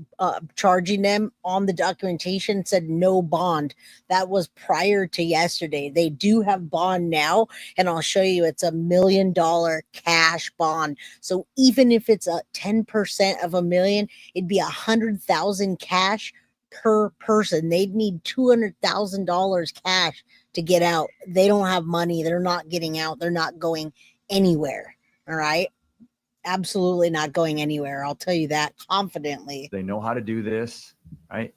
charging them on the documentation, said no bond. That was prior to yesterday. They do have bond now, and I'll show you it's $1 million cash bond. So even if it's a 10% of $1 million, it'd be 100,000 cash per person. They'd need $200,000 cash to get out. They don't have money. They're not getting out. They're not going anywhere. All right. Absolutely not going anywhere. I'll tell you that confidently. They know how to do this, right?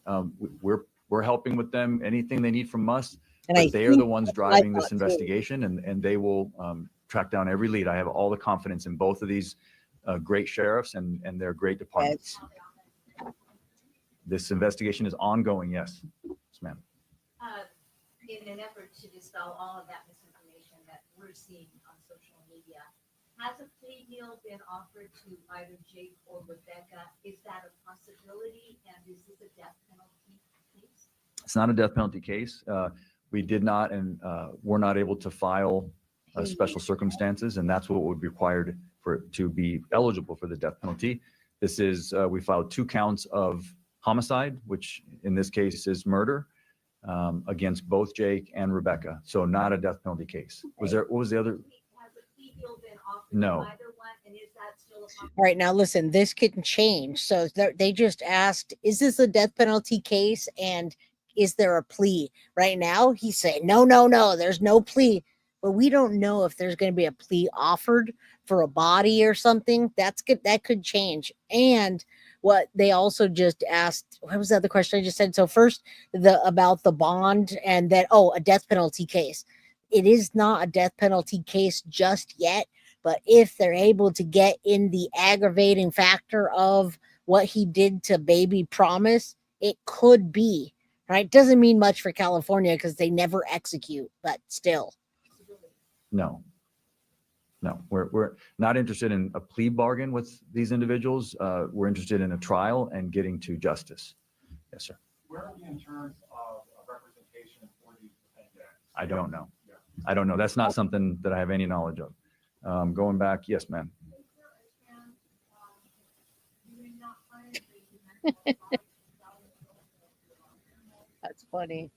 We're helping with them. Anything they need from us, but they are the ones driving this investigation, and they will track down every lead. I have all the confidence in both of these great sheriffs and their great departments. This investigation is ongoing. Yes, ma'am. In an effort to dispel all of that misinformation that we're seeing on social media, has a plea deal been offered to either Jake or Rebecca? Is that a possibility? And is this a death penalty case? It's not a death penalty case. We did not, and we're not able to file special circumstances, and that's what would be required for to be eligible for the death penalty. This is we filed 2 counts of homicide, which in this case is murder, against both Jake and Rebecca. So not a death penalty case. Was there? What was the other? No. All right, now listen, this can change. So they just asked, is this a death penalty case? And is there a plea? Right now, he's saying, no, there's no plea. but we don't know if there's going to be a plea offered for a body or something. That's good. That could change. And what they also just asked, what was the other question I just said? So first, about the bond, and then, a death penalty case. It is not a death penalty case just yet, but if they're able to get in the aggravating factor of what he did to baby Promise, it could be, right? Doesn't mean much for California because they never execute, but still. No, we're not interested in a plea bargain with these individuals. We're interested in a trial and getting to justice. Yes, sir. Where are we in terms of representation for these defendants? I don't know. I don't know. That's not something that I have any knowledge of. Going back, yes, ma'am. That's funny.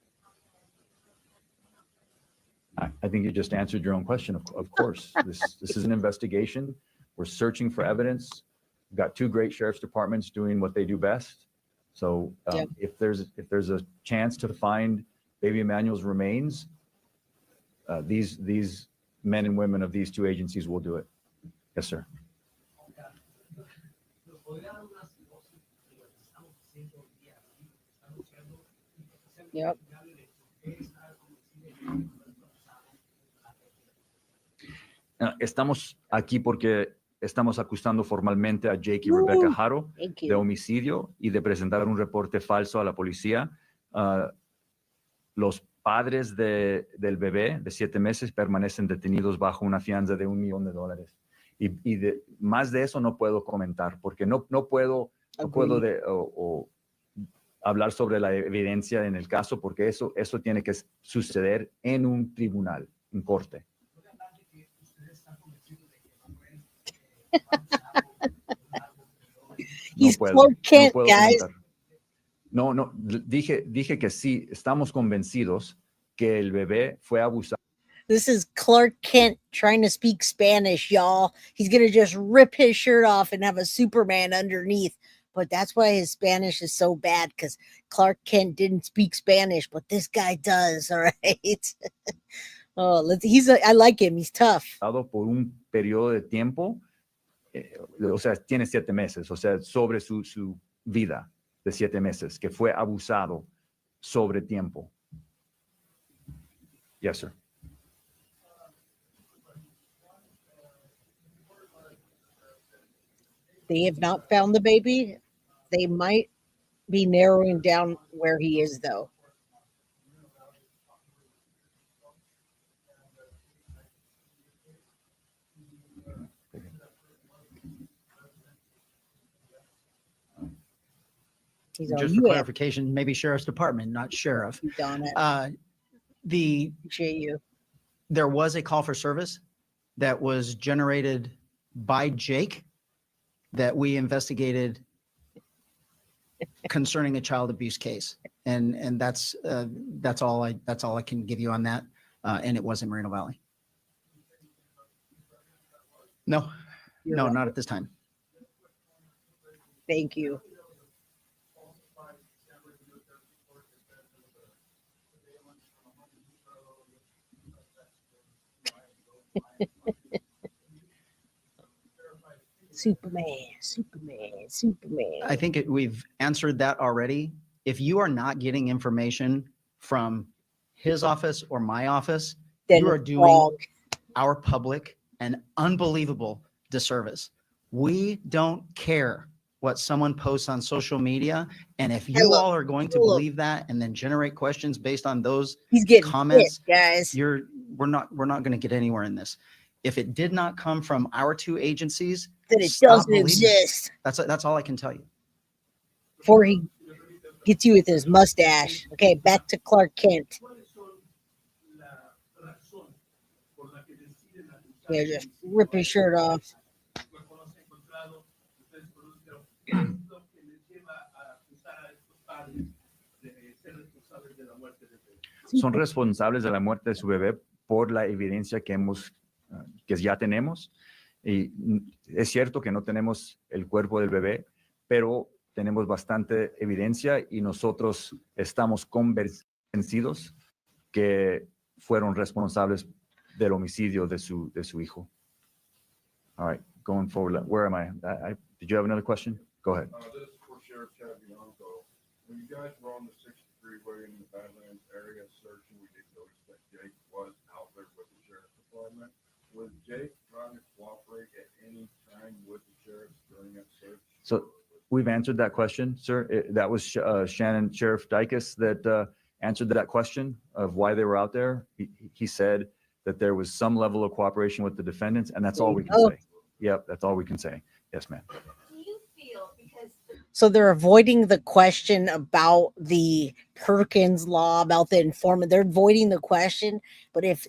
I think you just answered your own question. Of course, this is an investigation. We're searching for evidence. We've got two great sheriff's departments doing what they do best. So if there's a chance to find baby Emmanuel's remains, these men and women of these two agencies will do it. Yes, sir. Yep. Estamos aquí porque estamos acusando formalmente a Jake y Rebecca Haro de homicidio y de presentar un reporte falso a la policía. Los padres del bebé de 7 meses permanecen detenidos bajo una fianza de $1 millón. Y más de eso no puedo comentar porque no puedo hablar sobre la evidencia en el caso porque eso tiene que suceder en un tribunal, en corte. He's Clark Kent, guys. No, dije que sí, estamos convencidos que el bebé fue abusado. This is Clark Kent trying to speak Spanish, y'all. He's going to just rip his shirt off and have a Superman underneath. But that's why his Spanish is so bad, because Clark Kent didn't speak Spanish, but this guy does, all right? I like him. He's tough. Por un periodo de tiempo, o sea, tiene 7 meses, o sea, sobre su vida de 7 meses, que fue abusado sobre tiempo. Yes, sir. They have not found the baby. They might be narrowing down where he is, though. Just for clarification, maybe sheriff's department, not sheriff. There was a call for service that was generated by Jake that we investigated concerning a child abuse case, and that's all I can give you on that. And it was in Moreno Valley. No, not at this time. Thank you. Superman. I think we've answered that already. If you are not getting information from his office or my office, then you are doing our public an unbelievable disservice. We don't care what someone posts on social media, and if you all are going to believe that and then generate questions based on those comments, guys, we're not going to get anywhere in this. If it did not come from our two agencies, then it doesn't exist. That's all I can tell you. Before he gets you with his mustache. Okay, back to Clark Kent. Yeah, just rip his shirt off. Son responsables de la muerte de su bebé por la evidencia que ya tenemos. Y es cierto que no tenemos el cuerpo del bebé, pero tenemos bastante evidencia y nosotros estamos convencidos que fueron responsables del homicidio de su hijo. All right, going forward, where am I? Did you have another question? Go ahead. This is for Sheriff Chad Bianco. When you guys were on the 60 freeway in the Badlands area searching, we did notice that Jake was out there with the sheriff's department. Was Jake trying to cooperate at any time with the sheriff during that search? So we've answered that question, sir. That was Shannon, Sheriff Dicus that answered that question of why they were out there. He said that there was some level of cooperation with the defendants, and that's all we can say. Yep, that's all we can say. Yes, ma'am. Do you feel, because So they're avoiding the question about the Perkins law, about the informant. They're avoiding the question. But if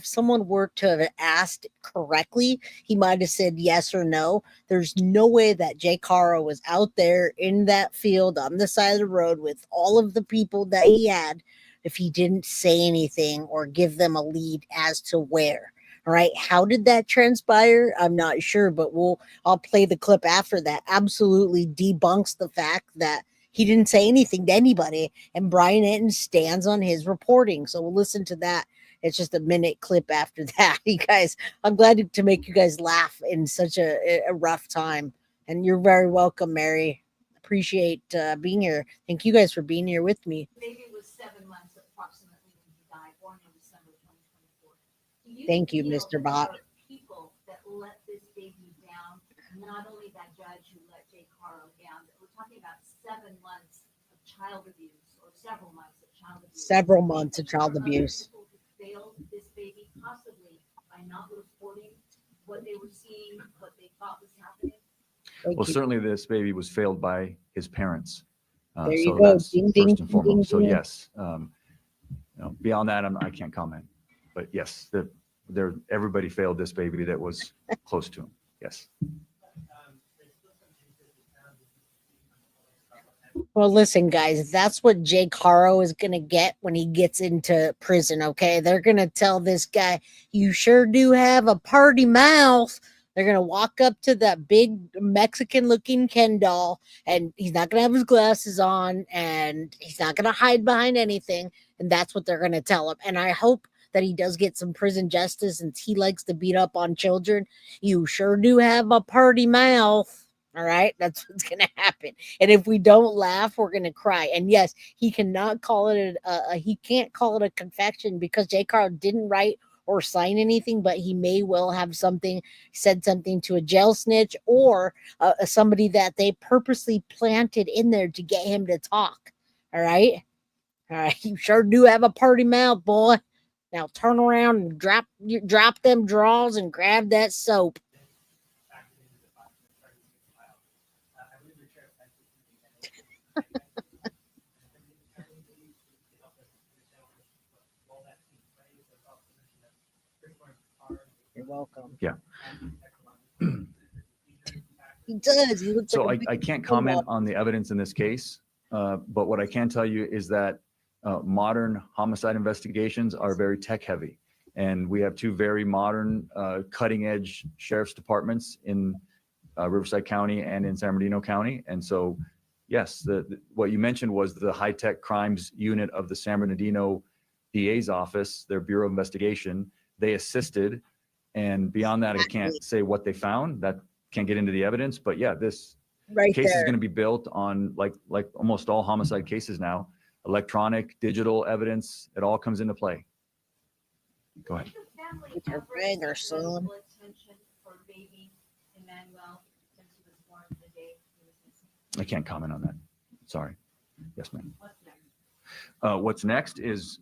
someone were to have asked correctly, he might have said yes or no. There's no way that Jake Haro was out there in that field on the side of the road with all of the people that he had if he didn't say anything or give them a lead as to where. All right. How did that transpire? I'm not sure, but I'll play the clip after that. Absolutely debunks the fact that he didn't say anything to anybody, and Brian Enton stands on his reporting. So we'll listen to that. It's just a minute clip after that. You guys, I'm glad to make you guys laugh in such a rough time. And you're very welcome, Mary. Appreciate being here. Thank you guys for being here with me. baby was 7 months approximately when he died, born in December 2024. Do Thank you, feel Mr. that Bot. there are people that let this baby down? Not only that judge who let Jake Haro down, but we're talking about 7 months of child abuse, or several months of child abuse. Several months of child Are other abuse. people who failed this baby, possibly by not reporting what they were seeing, what they thought was happening? Well, certainly this baby was failed by his parents. There you So go. that's Ding, ding, first and ding, foremost. So ding. yes, beyond that, I can't comment. But yes, everybody failed this baby that was close to him. Yes. Well, listen, guys, that's what Jake Haro is going to get when he gets into prison, okay? They're going to tell this guy, you sure do have a party mouth. They're going to walk up to that big Mexican-looking Ken doll, and he's not going to have his glasses on, and he's not going to hide behind anything, and that's what they're going to tell him. And I hope that he does get some prison justice, since he likes to beat up on children. You sure do have a party mouth. All right, that's what's going to happen. And if we don't laugh, we're going to cry. And yes, he cannot call it he can't call it a confession, because J. Carl didn't write or sign anything, but he may well have said something to a jail snitch, or somebody that they purposely planted in there to get him to talk. All right, you sure do have a party mouth, boy. Now turn around and drop them draws and grab that soap. You're welcome. Yeah. He does. He looks So like I can't comment on the evidence in this case, but what I can tell you is that modern homicide investigations are very tech heavy. And we have two very modern, cutting edge sheriff's departments in Riverside County and in San Bernardino County. And so, yes, what you mentioned was the high tech crimes unit of the San Bernardino DA's office, their Bureau of Investigation. They assisted. And beyond that, I can't say what they found. That can't get into the evidence. But yeah, this case is going to be built on, like almost all homicide cases now, electronic, digital evidence. It all comes into play. Go ahead. It's her finger, son. Attention for baby Emmanuel since he was born the day he was missing. I can't comment on that. Sorry. Yes, ma'am. What's next? What's next is,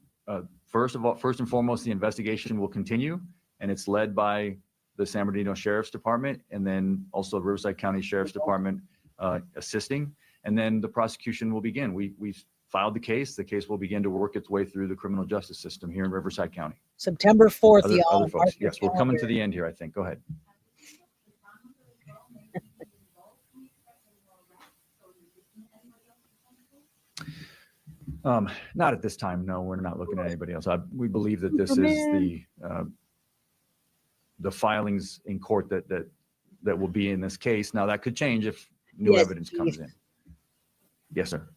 first and foremost, the investigation will continue, and it's led by the San Bernardino Sheriff's Department, and then also Riverside County Sheriff's Department assisting, and then the prosecution will begin. We've filed the case. The case will begin to work its way through the criminal justice system here in Riverside County. September 4th, y'all. Other folks. Yes, we're coming to the end here, I think. Go ahead. Not at this time. No, we're not looking at anybody else. We believe that this is the filings in court that will be in this case. Now that could change if new evidence comes in. Yes, sir.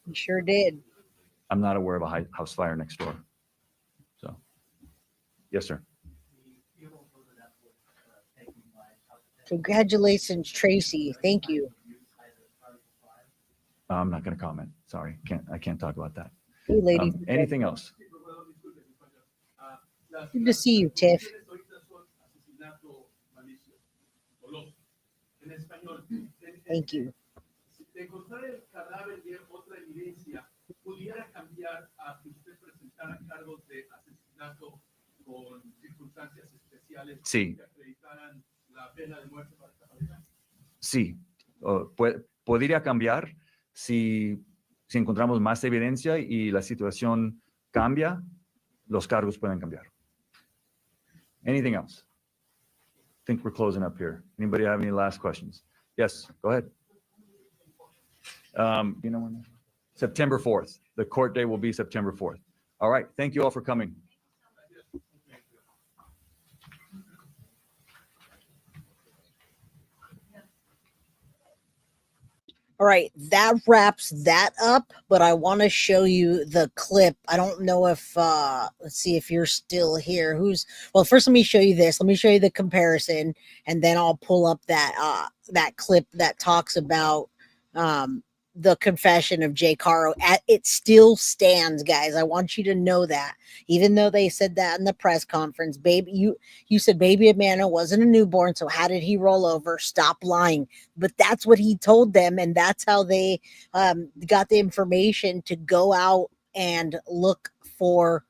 He sure did. I'm not aware of a house fire next door. So Yes, sir. Congratulations, Tracy. Thank you. I'm not going to comment. Sorry, I can't talk about that. Hey, ladies. Anything else? Good to see you, Tiff. Thank you. Sí. Sí. Podría cambiar si encontramos más evidencia y la situación cambia, los cargos pueden cambiar. Anything else? I think we're closing up here. Anybody have any last questions? Yes, go ahead. You know when? September 4th. The court day will be September 4th. All right. Thank you all for coming. All right, that wraps that up, but I want to show you the clip. I don't know if, let's see if you're still here. Well, first let me show you this. Let me show you the comparison, and then I'll pull up that clip that talks about the confession of Jake Haro. It still stands, guys. I want you to know that. Even though they said that in the press conference, baby, you said baby Emmanuel wasn't a newborn, so how did he roll over? Stop lying. But that's what he told them, and that's how they got the information to go out and look for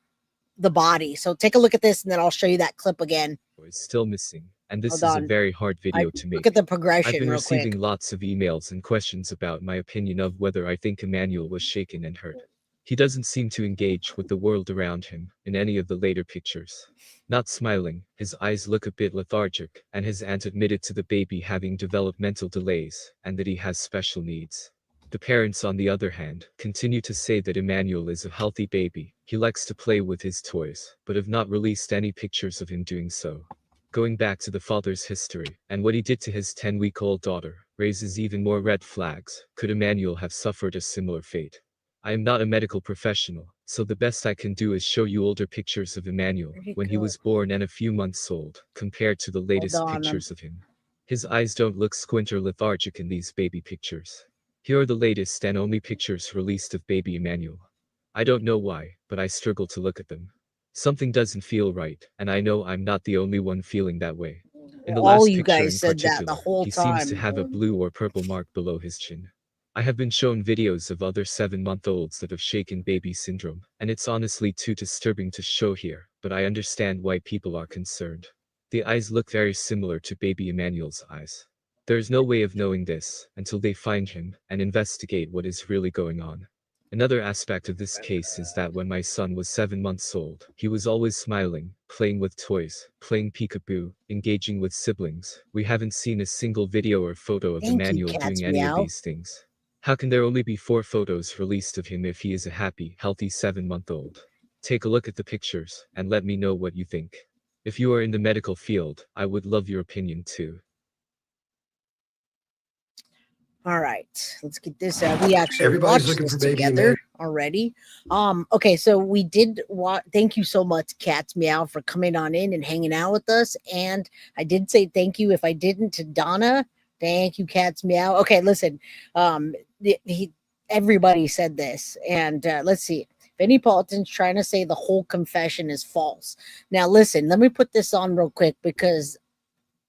the body. So take a look at this, and then I'll show you that clip again. Is still missing, and this Hold is a on. very hard video to make. Look at the progression I've been real receiving quick. lots of emails and questions about my opinion of whether I think Emmanuel was shaken and hurt. He doesn't seem to engage with the world around him in any of the later pictures. Not smiling, his eyes look a bit lethargic, and his aunt admitted to the baby having developmental delays and that he has special needs. The parents, on the other hand, continue to say that Emmanuel is a healthy baby. He likes to play with his toys, but have not released any pictures of him doing so. Going back to the father's history and what he did to his 10-week-old daughter raises even more red flags. Could Emmanuel have suffered a similar fate? I am not a medical professional, so the best I can do is show you older pictures of Emmanuel when he was born and a few months old, compared to the latest pictures of him. His eyes don't look squint or lethargic in these baby pictures. Here are the latest and only pictures released of baby Emmanuel. I don't know why, but I struggle to look at them. Something doesn't feel right, and I know I'm not the only one feeling that way. In the All last you picture guys in said that particular, the whole he seems to time. have a blue or purple mark below his chin. I have been shown videos of other 7-month-olds that have shaken baby syndrome, and it's honestly too disturbing to show here, but I understand why people are concerned. The eyes look very similar to baby Emmanuel's eyes. There's no way of knowing this until they find him and investigate what is really going on. Another aspect of this case is that when my son was 7 months old, he was always smiling, playing with toys, playing peekaboo, engaging with siblings. We haven't seen a single video or photo of Emmanuel doing any of these things. How can there only be 4 photos released of him if he is a happy, healthy 7-month-old? Take a look at the pictures and let me know what you think. If you are in the medical field, I would love your opinion too. All right, let's get this out. We actually Everybody's watched looking this for baby together already. Okay, so we did thank you so much, Cats Meow, for coming on in and hanging out with us. And I did say thank you. If I didn't, to Donna, thank you, Cats Meow. Okay, listen, everybody said this, and let's see. Vinnie Paulton's trying to say the whole confession is false. Now, listen, let me put this on real quick because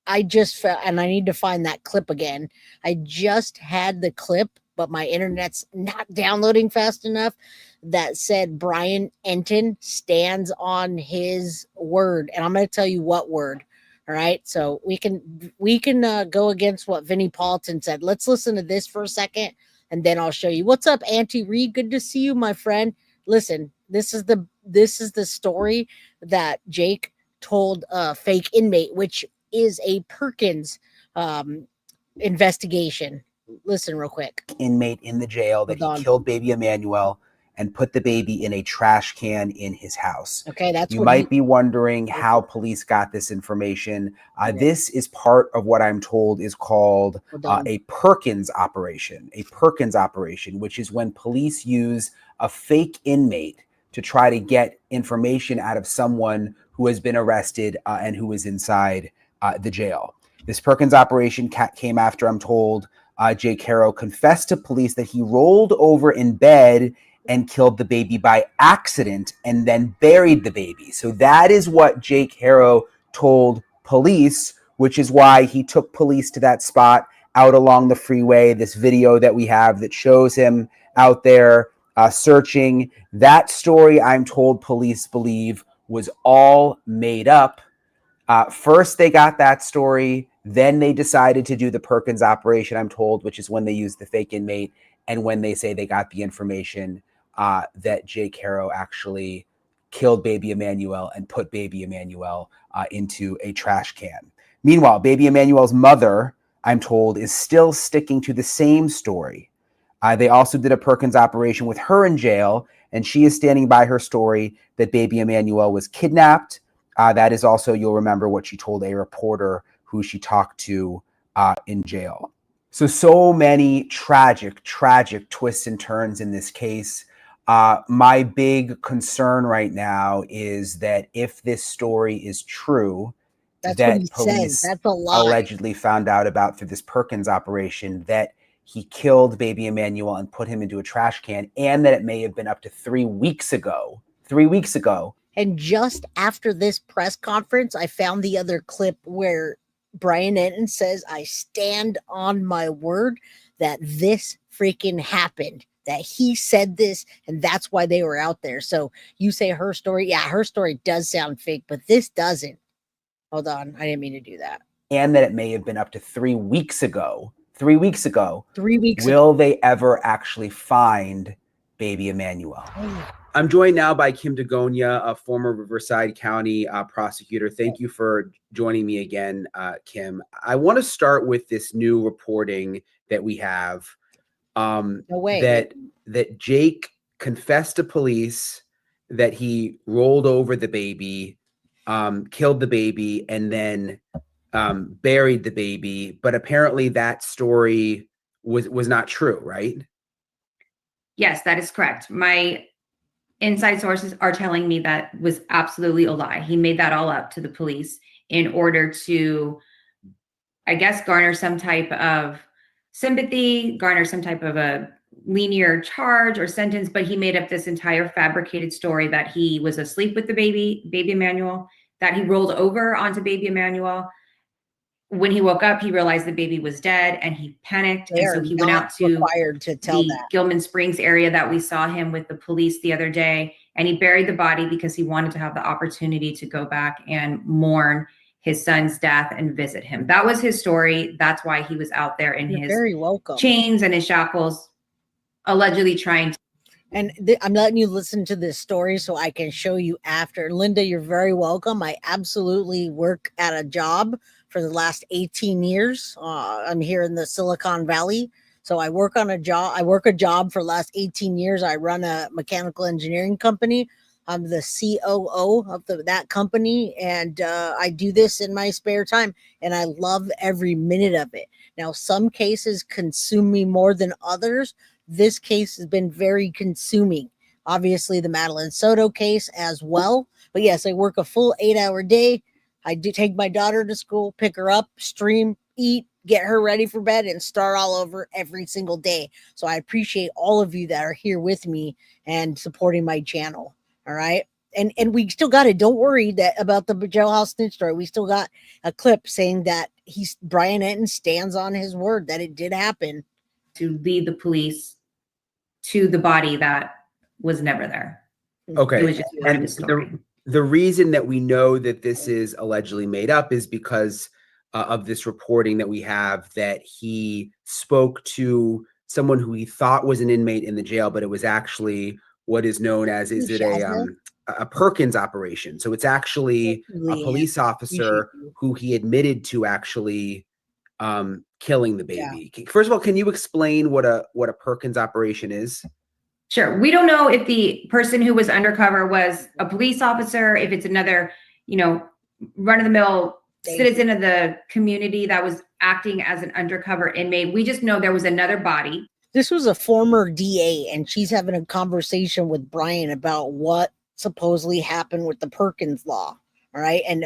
I just felt, and I need to find that clip again. I just had the clip, but my internet's not downloading fast enough, that said Brian Enton stands on his word. And I'm going to tell you what word. All right. So we can go against what Vinnie Paulton said. Let's listen to this for a second, and then I'll show you. What's up, Auntie Reed? Good to see you, my friend. Listen, this is the story that Jake told a fake inmate, which is a Perkins investigation. Listen real quick. Inmate in the jail that he killed baby Emmanuel and put the baby in a trash can in his house. Okay, that's you what might be wondering how police got this information. This is part of what I'm told is called a Perkins operation. A Perkins operation, which is when police use a fake inmate to try to get information out of someone who has been arrested and who is inside the jail. This Perkins operation came after, I'm told, Jake Haro confessed to police that he rolled over in bed and killed the baby by accident and then buried the baby. So that is what Jake Haro told police, which is why he took police to that spot out along the freeway. This video that we have that shows him out there searching. That story, I'm told police believe, was all made up. First, they got that story. Then they decided to do the Perkins operation, I'm told, which is when they used the fake inmate and when they say they got the information that Jake Haro actually killed baby Emmanuel and put baby Emmanuel into a trash can. Meanwhile, baby Emmanuel's mother, I'm told, is still sticking to the same story. They also did a Perkins operation with her in jail, and she is standing by her story that baby Emmanuel was kidnapped. That is also, you'll remember, what she told a reporter who she talked to in jail. So many tragic twists and turns in this case. My big concern right now is that if this story is true, that police allegedly found out about through this Perkins operation, that he killed baby Emmanuel and put him into a trash can, and that it may have been up to 3 weeks ago. 3 weeks ago. And just after this press conference, I found the other clip where Brian Enton says, I stand on my word that this freaking happened, that he said this, and that's why they were out there. So you say her story. Yeah, her story does sound fake, but this doesn't. Hold on. I didn't mean to do that. And that it may have been up to 3 weeks ago. 3 weeks ago. 3 weeks Will they ever actually find baby Emmanuel? I'm joined now by Kim Dagonia, a former Riverside County prosecutor. Thank you for joining me again, Kim. I want to start with this new reporting that we have. That Jake confessed to police that he rolled over the baby, killed the baby, and then buried the baby. But apparently that story was not true, right? Yes, that is correct. My inside sources are telling me that was absolutely a lie. He made that all up to the police in order to, I guess, garner some type of sympathy, garner some type of a linear charge or sentence, but he made up this entire fabricated story that he was asleep with the baby Emmanuel, that he rolled over onto baby Emmanuel. When he woke up, he realized the baby was dead and he panicked. And so he went out to the Gilman Springs area that we saw him with the police the other day. And he buried the body because he wanted to have the opportunity to go back and mourn his son's death and visit him. That was his story. That's why he was out there in his chains and his shackles, allegedly trying to. And I'm letting you listen to this story so I can show you after. Linda, you're very welcome. I absolutely work at a job for the last 18 years. I'm here in the Silicon Valley. So I work on a job. I work a job for the last 18 years. I run a mechanical engineering company. I'm the COO of that company. And I do this in my spare time. And I love every minute of it. Now, some cases consume me more than others. This case has been very consuming. Obviously, the Madeline Soto case as well. But yes, I work a full 8-hour day. I do take my daughter to school, pick her up, stream, eat, get her ready for bed, and start all over every single day. So I appreciate all of you that are here with me and supporting my channel. All right. And we still got it. Don't worry about the jailhouse snitch story. We still got a clip saying that Brian Enton stands on his word that it did happen. To lead the police to the body that was never there. Okay. It was just part of the story. The reason that we know that this is allegedly made up is because of this reporting that we have that he spoke to someone who he thought was an inmate in the jail, but it was actually what is known as, a Perkins operation. So it's actually a police officer who he admitted to actually killing the baby. Yeah. First of all, can you explain what a Perkins operation is? Sure. We don't know if the person who was undercover was a police officer, if it's another, run-of-the-mill citizen of the community that was acting as an undercover inmate. We just know there was another body. This was a former DA, and she's having a conversation with Brian about what supposedly happened with the Perkins law. All right. And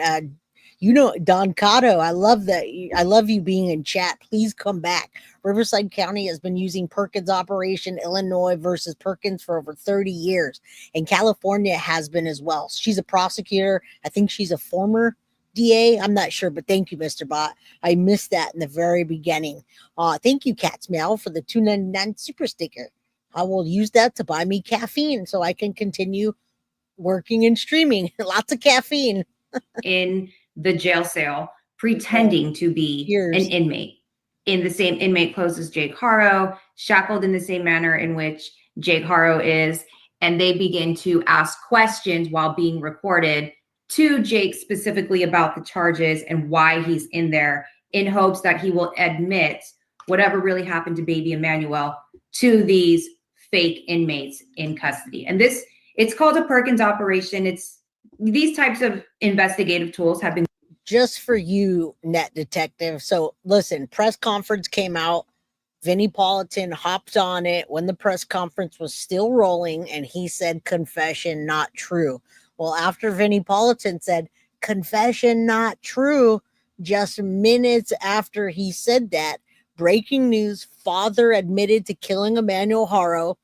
Don Cotto, I love that. I love you being in chat. Please come back. Riverside County has been using Perkins Operation Illinois versus Perkins for over 30 years. And California has been as well. She's a prosecutor. I think she's a former DA. I'm not sure, but thank you, Mr. Bot. I missed that in the very beginning. Thank you, Cat's Meow, for the $2.99 super sticker. I will use that to buy me caffeine so I can continue working and streaming. Lots of caffeine. In the jail cell, pretending to be an inmate in the same inmate clothes as Jake Haro, shackled in the same manner in which Jake Haro is. And they begin to ask questions while being recorded to Jake specifically about the charges and why he's in there, in hopes that he will admit whatever really happened to baby Emmanuel to these fake inmates in custody. And it's called a Perkins operation. These types of investigative tools have been just for you, net detective. So listen, press conference came out. Vinnie Politan hopped on it when the press conference was still rolling, and he said confession not true. Well, after Vinnie Politan said confession not true, just minutes after he said that, breaking news, father admitted to killing Emmanuel Haro,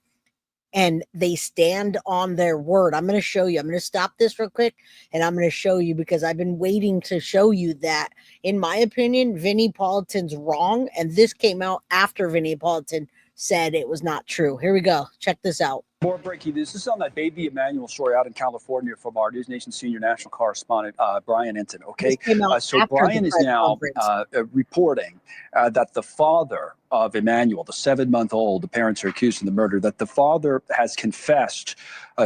and they stand on their word. I'm going to show you. I'm going to stop this real quick, and I'm going to show you because I've been waiting to show you that, in my opinion, Vinnie Politan's wrong, and this came out after Vinnie Politan said it was not true. Here we go. Check this out. More breaking news. This is on that baby Emmanuel story out in California from our News Nation senior national correspondent, Brian Enton. Okay. So Brian is now reporting that the father of Emmanuel, the 7-month-old, the parents are accused of the murder, that the father has confessed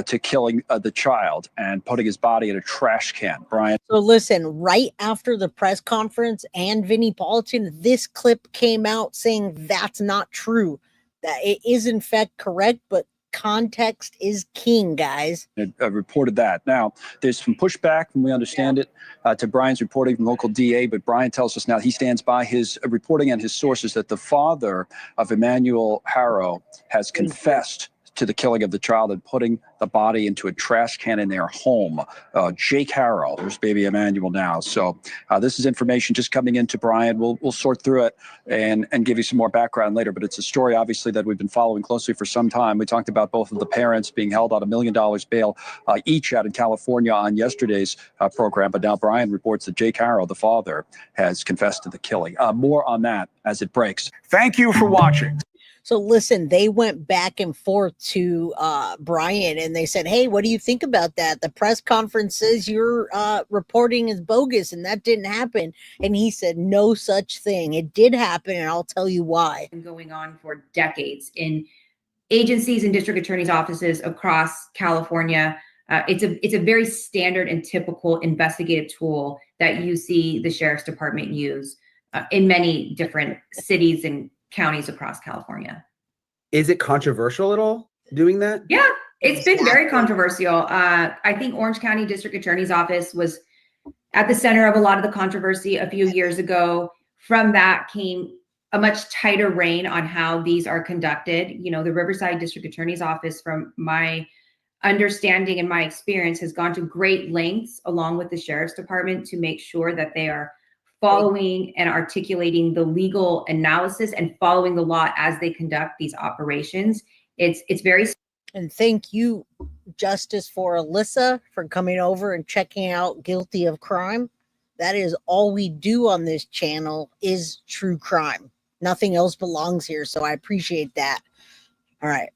to killing the child and putting his body in a trash can. Brian. So listen, right after the press conference and Vinnie Politan, this clip came out saying that's not true. That it is in fact correct, but context is king, guys. Reported that. Now, there's some pushback, and we understand it, to Brian's reporting from local DA, but Brian tells us now he stands by his reporting and his sources that the father of Emmanuel Haro has confessed to the killing of the child and putting the body into a trash can in their home. Jake Haro, there's baby Emmanuel now. So this is information just coming into Brian. We'll sort through it and give you some more background later. But it's a story, obviously, that we've been following closely for some time. We talked about both of the parents being held on $1 million bail each out in California on yesterday's program. But now Brian reports that Jake Haro, the father, has confessed to the killing. More on that as it breaks. Thank you for watching. So listen, they went back and forth to Brian, and they said, hey, what do you think about that? The press conference says your reporting is bogus, and that didn't happen. And he said, no such thing. It did happen, and I'll tell you why. Been going on for decades in agencies and district attorneys' offices across California. It's a very standard and typical investigative tool that you see the sheriff's department use in many different cities and counties across California. Is it controversial at all doing that? Yeah, it's been very controversial. I think Orange County District Attorney's Office was at the center of a lot of the controversy a few years ago. From that came a much tighter rein on how these are conducted. You know, the Riverside District Attorney's Office, from my understanding and my experience, has gone to great lengths along with the Sheriff's Department to make sure that they are following and articulating the legal analysis and following the law as they conduct these operations. It's very. And thank you, Justice, for Alyssa, for coming over and checking out Guilty of Crime. That is all we do on this channel is true crime. Nothing else belongs here, so I appreciate that. All right,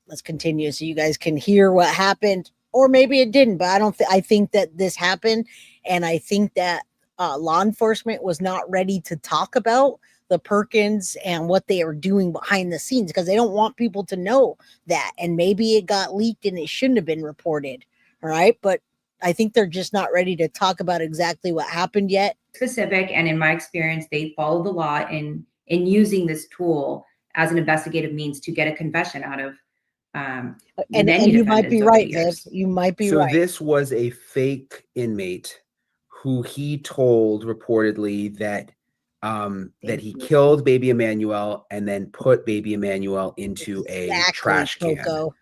let's continue so you guys can hear what happened, or maybe it didn't, but I think that this happened, and I think that law enforcement was not ready to talk about the Perkins and what they are doing behind the scenes because they don't want people to know that. And maybe it got leaked and it shouldn't have been reported. All right. But I think they're just not ready to talk about exactly what happened yet. Specific. And in my experience, they follow the law in using this tool as an investigative means to get a confession out of and you might be right, Viv. You might be right. So this was a fake inmate who he told reportedly that that he killed baby Emmanuel and then put baby Emmanuel into a trash can. Coco.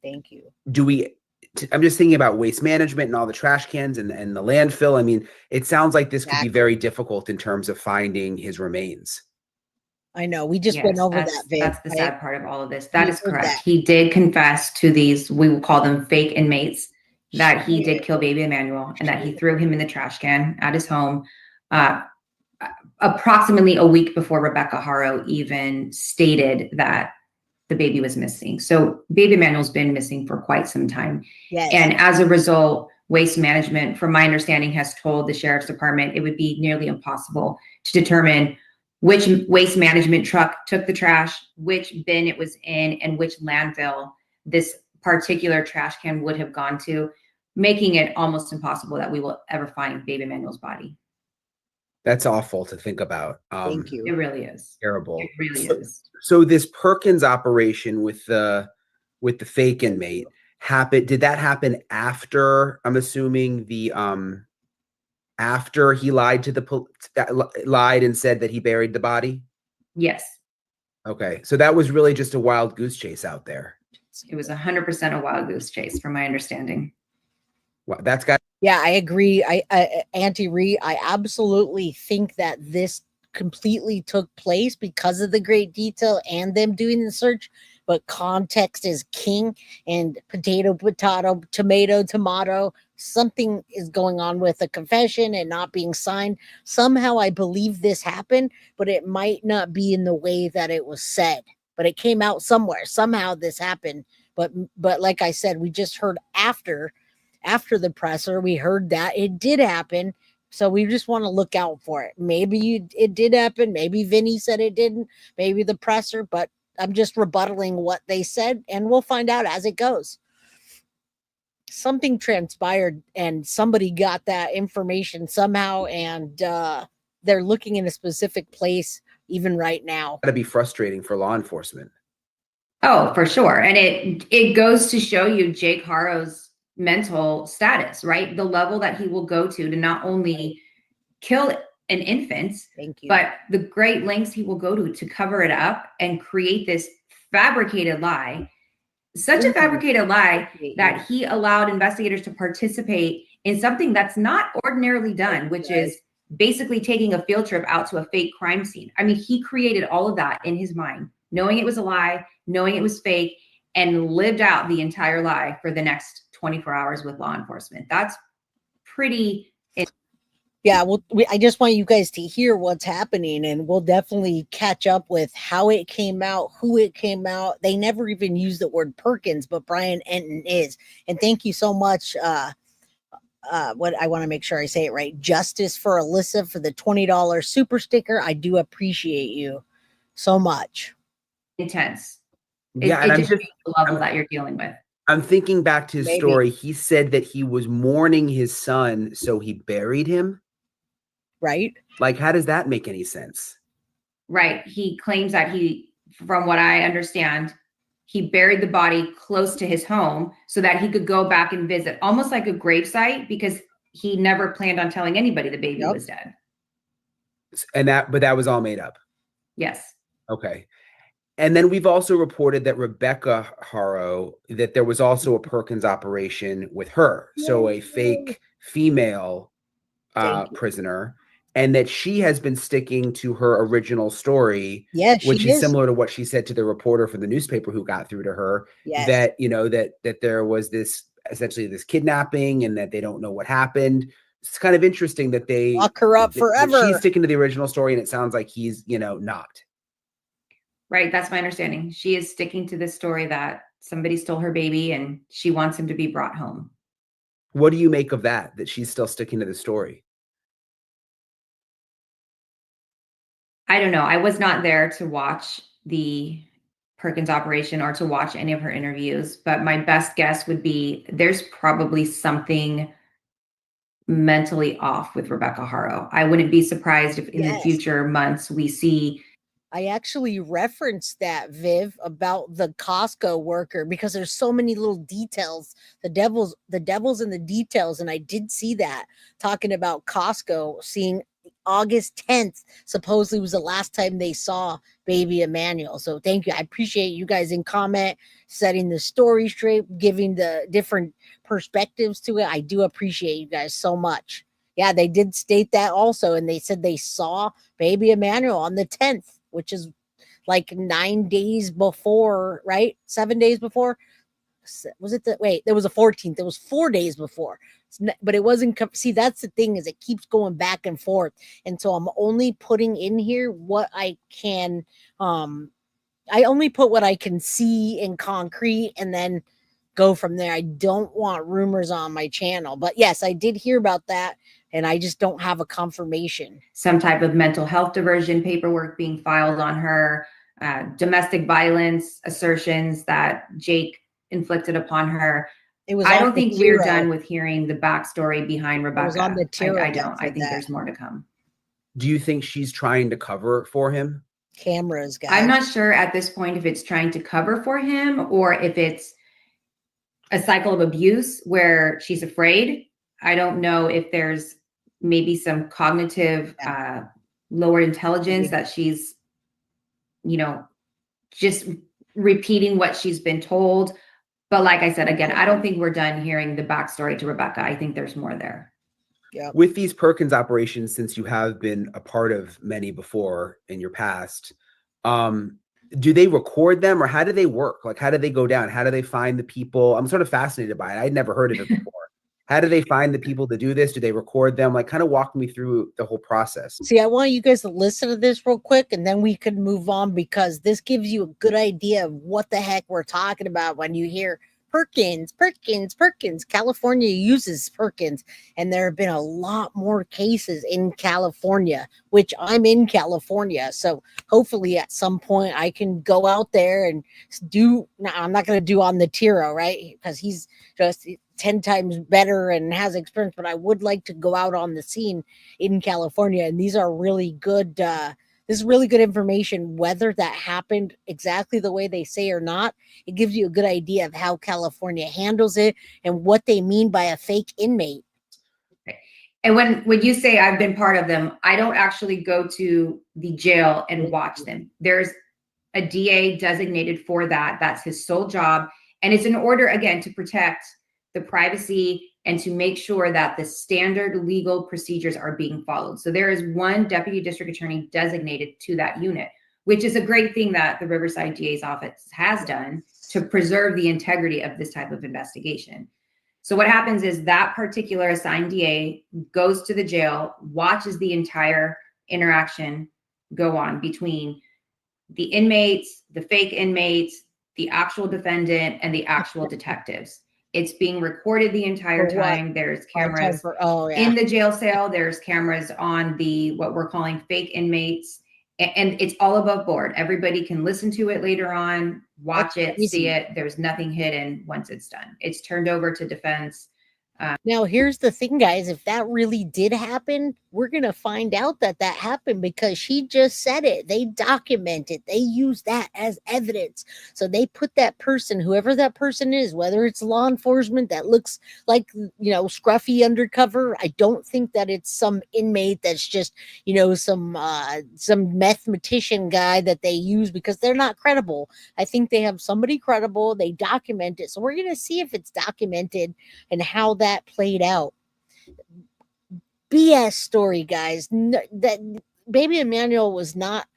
Thank you. I'm just thinking about waste management and all the trash cans and the landfill. I mean, it sounds like this could be very difficult in terms of finding his remains. I know. We just went over that, Viv. That's the sad part of all of this. That is correct. He did confess to these, we will call them fake inmates, that he did kill baby Emmanuel and that he threw him in the trash can at his home approximately a week before Rebecca Haro even stated that the baby was missing. So baby Emmanuel's been missing for quite some time. Yes. And as a result, Waste Management, from my understanding, has told the sheriff's department it would be nearly impossible to determine which waste management truck took the trash, which bin it was in, and which landfill this particular trash can would have gone to, making it almost impossible that we will ever find baby Emmanuel's body. That's awful to think about. Thank you. It really is. Terrible. It really is. So this Perkins operation with the fake inmate happened. Did that happen after, I'm assuming, the after he lied to lied and said that he buried the body? Yes. Okay. So that was really just a wild goose chase out there. It was 100% a wild goose chase, from my understanding. Well, that's got. Yeah, I agree. Auntie Ree, I absolutely think that this completely took place because of the great detail and them doing the search, but context is king, and potato, tomato, something is going on with a confession and not being signed. Somehow I believe this happened, but it might not be in the way that it was said, but it came out somewhere. Somehow this happened. But like I said, we just heard after the presser, we heard that it did happen. So we just want to look out for it. Maybe it did happen. Maybe Vinny said it didn't. Maybe the presser, but I'm just rebuttaling what they said, and we'll find out as it goes. Something transpired and somebody got that information somehow, and they're looking in a specific place even right now. Got to be frustrating for law enforcement. Oh, for sure. And it goes to show you Jake Haro's mental status, right? The level that he will go to not only kill an infant, but the great lengths he will go to cover it up and create this fabricated lie. Such a fabricated lie that he allowed investigators to participate in something that's not ordinarily done, which is basically taking a field trip out to a fake crime scene. I mean, he created all of that in his mind, knowing it was a lie, knowing it was fake, and lived out the entire lie for the next 24 hours with law enforcement. That's pretty. Yeah, well, I just want you guys to hear what's happening, and we'll definitely catch up with how it came out, who it came out. They never even used the word Perkins, but Brian Enton is. And thank you so much. What I want to make sure I say it right. Justice for Alyssa for the $20 super sticker. I do appreciate you so much. Intense. Yeah, it just the level that you're dealing with. I'm thinking back to his story. He said that he was mourning his son, so he buried him. Right. Like, how does that make any sense? Right. He claims that from what I understand, he buried the body close to his home so that he could go back and visit, almost like a gravesite, because he never planned on telling anybody the baby was dead. But that was all made up. Yes. Okay. And then we've also reported that Rebecca Haro, that there was also a Perkins operation with her. So a fake female prisoner, and that she has been sticking to her original story, which is similar to what she said to the reporter for the newspaper who got through to her, that, that there was essentially this kidnapping and that they don't know what happened. It's kind of interesting that they lock her up forever. She's sticking to the original story, and it sounds like he's, not. Right. That's my understanding. She is sticking to this story that somebody stole her baby and she wants him to be brought home. What do you make of that she's still sticking to the story? I don't know. I was not there to watch the Perkins operation or to watch any of her interviews, but my best guess would be there's probably something mentally off with Rebecca Haro. I wouldn't be surprised if in the future months we see. I actually referenced that, Viv, about the Costco worker, because there's so many little details. The devil's in the details. And I did see that, talking about Costco, seeing August 10th supposedly was the last time they saw baby Emmanuel. So thank you. I appreciate you guys in comment, setting the story straight, giving the different perspectives to it. I do appreciate you guys so much. Yeah, they did state that also, and they said they saw baby Emmanuel on the 10th, which is like 9 days before, right? 7 days before. Was it there was a 14th. It was 4 days before, but it wasn't. See, that's the thing, is it keeps going back and forth. And so I'm only putting in here what I can. I only put what I can see in concrete and then go from there. I don't want rumors on my channel, but yes, I did hear about that, and I just don't have a confirmation. Some type of mental health diversion paperwork being filed on her, domestic violence assertions that Jake inflicted upon her. I don't think we're done with hearing the backstory behind Rebecca. was on the Tiro I don't. that I said think that. there's more to come. Do you think she's trying to cover for him? Cameras, guys. I'm not sure at this point if it's trying to cover for him or if it's a cycle of abuse where she's afraid. I don't know if there's maybe some cognitive lower intelligence that she's, just repeating what she's been told. But like I said, again, I don't think we're done hearing the backstory to Rebecca. I think there's more there. Yeah. With these Perkins operations, since you have been a part of many before in your past, do they record them, or how do they work? Like, how do they go down? How do they find the people? I'm sort of fascinated by it. I'd never heard of it before. How do they find the people to do this? Do they record them? Like, kind of walk me through the whole process. See, I want you guys to listen to this real quick, and then we could move on, because this gives you a good idea of what the heck we're talking about when you hear Perkins, Perkins, Perkins. California uses Perkins, and there have been a lot more cases in California, which I'm in California. So hopefully at some point I can go out there and I'm not going to do on the Tiro, right? Because he's just 10 times better and has experience, but I would like to go out on the scene in California. And these are really good. This is really good information, whether that happened exactly the way they say or not. It gives you a good idea of how California handles it and what they mean by a fake inmate. And when you say I've been part of them, I don't actually go to the jail and watch them. There's a DA designated for that. That's his sole job. And it's in order, again, to protect the privacy and to make sure that the standard legal procedures are being followed. So there is one deputy district attorney designated to that unit, which is a great thing that the Riverside DA's office has done to preserve the integrity of this type of investigation. So what happens is that particular assigned DA goes to the jail, watches the entire interaction go on between the inmates, the fake inmates, the actual defendant, and the actual detectives. It's being recorded the entire time. There's cameras in the jail cell. There's cameras on the what we're calling fake inmates. And it's all above board. Everybody can listen to it later on, watch it, see it. There's nothing hidden once it's done. It's turned over to defense. Now, here's the thing, guys. If that really did happen, we're going to find out that that happened, because she just said it. They document it. They use that as evidence. So they put that person, whoever that person is, whether it's law enforcement that looks like, scruffy undercover. I don't think that it's some inmate that's just, some mathematician guy that they use, because they're not credible. I think they have somebody credible. They document it. So we're going to see if it's documented and how that played out. BS story, guys. That baby Emmanuel was not,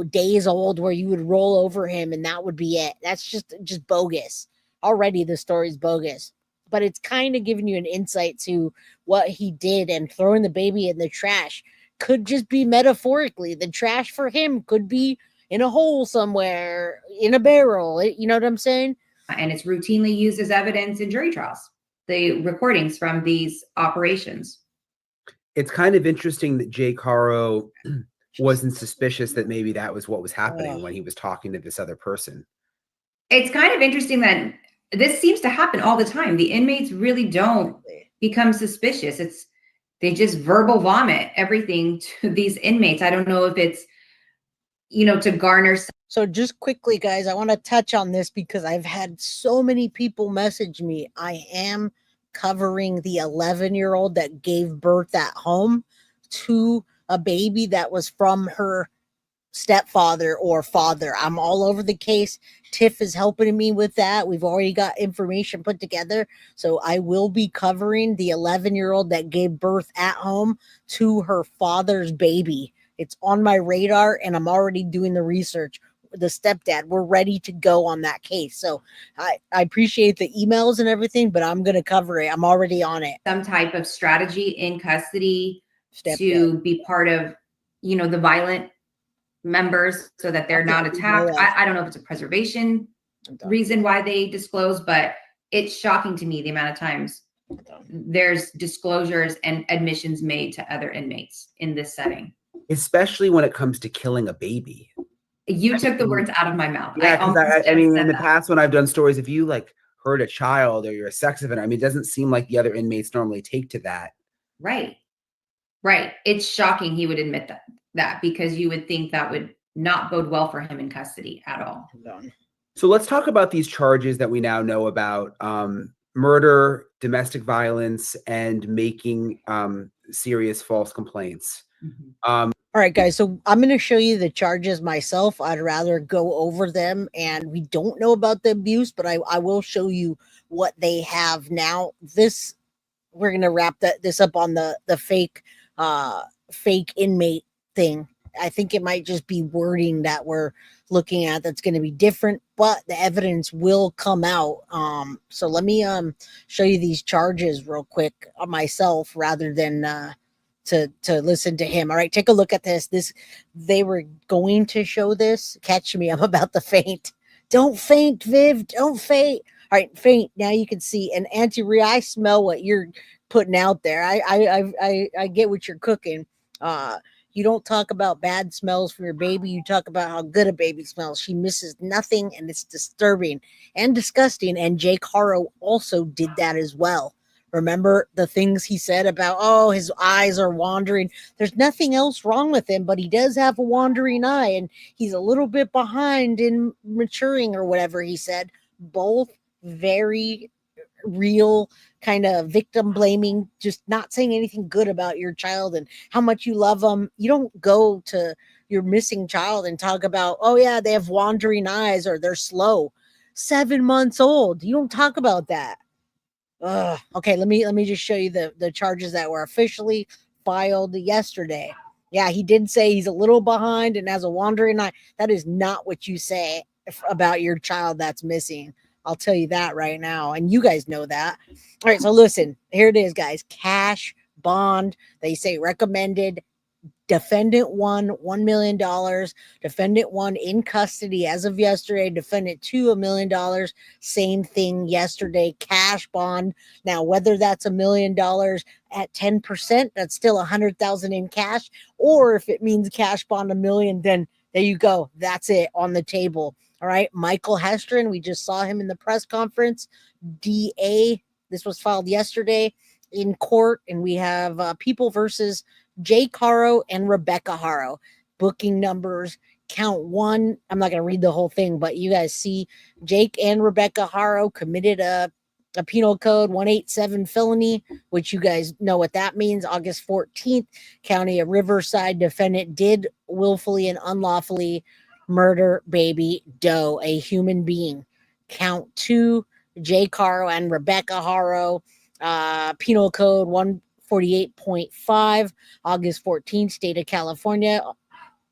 days old where you would roll over him and that would be it. That's just bogus. Already the story's bogus. But it's kind of giving you an insight to what he did, and throwing the baby in the trash could just be metaphorically. The trash for him could be in a hole somewhere, in a barrel. You know what I'm saying? And it's routinely used as evidence in jury trials, the recordings from these operations. It's kind of interesting that Jake Haro wasn't suspicious that maybe that was what was happening when he was talking to this other person. It's kind of interesting that this seems to happen all the time. The inmates really don't become suspicious. They just verbal vomit everything to these inmates. I don't know if it's, to garner. So just quickly, guys, I want to touch on this because I've had so many people message me. I am covering the 11-year-old that gave birth at home to a baby that was from her stepfather or father. I'm all over the case. Tiff is helping me with that. We've already got information put together. So I will be covering the 11-year-old that gave birth at home to her father's baby. It's on my radar and I'm already doing the research. The stepdad, we're ready to go on that case. So I appreciate the emails and everything, but I'm going to cover it. I'm already on it. Some type of strategy in custody Stepdad. to be part of, the violent members so that they're not attacked. I don't know if it's a preservation reason why they disclose, but it's shocking to me the amount of times there's disclosures and admissions made to other inmates in this setting. Especially when it comes to killing a baby. You took the words out of my mouth. Yeah, because I mean, in the that. past when I've done stories, if you like hurt a child or you're a sex offender, I mean, it doesn't seem like the other inmates normally take to that. Right. It's shocking he would admit that because you would think that would not bode well for him in custody at all. So let's talk about these charges that we now know about: murder, domestic violence, and making serious false complaints. All right, guys. So I'm going to show you the charges myself. I'd rather go over them, and we don't know about the abuse, but I will show you what they have now. We're going to wrap this up on the fake inmate thing. I think it might just be wording that we're looking at that's going to be different, but the evidence will come out. So let me show you these charges real quick myself rather than to listen to him. All right, take a look at this. They were going to show this. Catch me, I'm about to faint. Don't faint, Viv. Don't faint. All right, faint. Now you can see. And Auntie Rhea, I smell what you're putting out there. I get what you're cooking. You don't talk about bad smells from your baby. You talk about how good a baby smells. She misses nothing, and it's disturbing and disgusting. And Jake Haro also did that as well. Remember the things he said about, oh, his eyes are wandering. There's nothing else wrong with him, but he does have a wandering eye, and he's a little bit behind in maturing or whatever he said. Both very real kind of victim blaming, just not saying anything good about your child and how much you love them. You don't go to your missing child and talk about, oh yeah, they have wandering eyes or they're slow. 7 months old. You don't talk about that. Okay, let me just show you the charges that were officially filed yesterday. Yeah, he did say he's a little behind and has a wandering eye. That is not what you say about your child that's missing. I'll tell you that right now. And you guys know that. All right, so listen, here it is, guys. Cash, bond, they say recommended. Defendant one, $1 million. Defendant one in custody as of yesterday. Defendant two, $1 million. Same thing yesterday. Cash bond. Now, whether that's $1 million at 10%, that's still $100,000 in cash. Or if it means cash bond $1 million, then there you go. That's it on the table. All right. Michael Hestrin, we just saw him in the press conference. DA, this was filed yesterday in court. And we have people versus Jake Haro and Rebecca Haro. Booking numbers, count one. I'm not going to read the whole thing, but you guys see Jake and Rebecca Haro committed a penal code 187 felony, which you guys know what that means. August 14th, County of Riverside, defendant did willfully and unlawfully murder baby Doe, a human being. Count two, Jake Haro and Rebecca Haro, penal code 148.5, August 14th, state of California,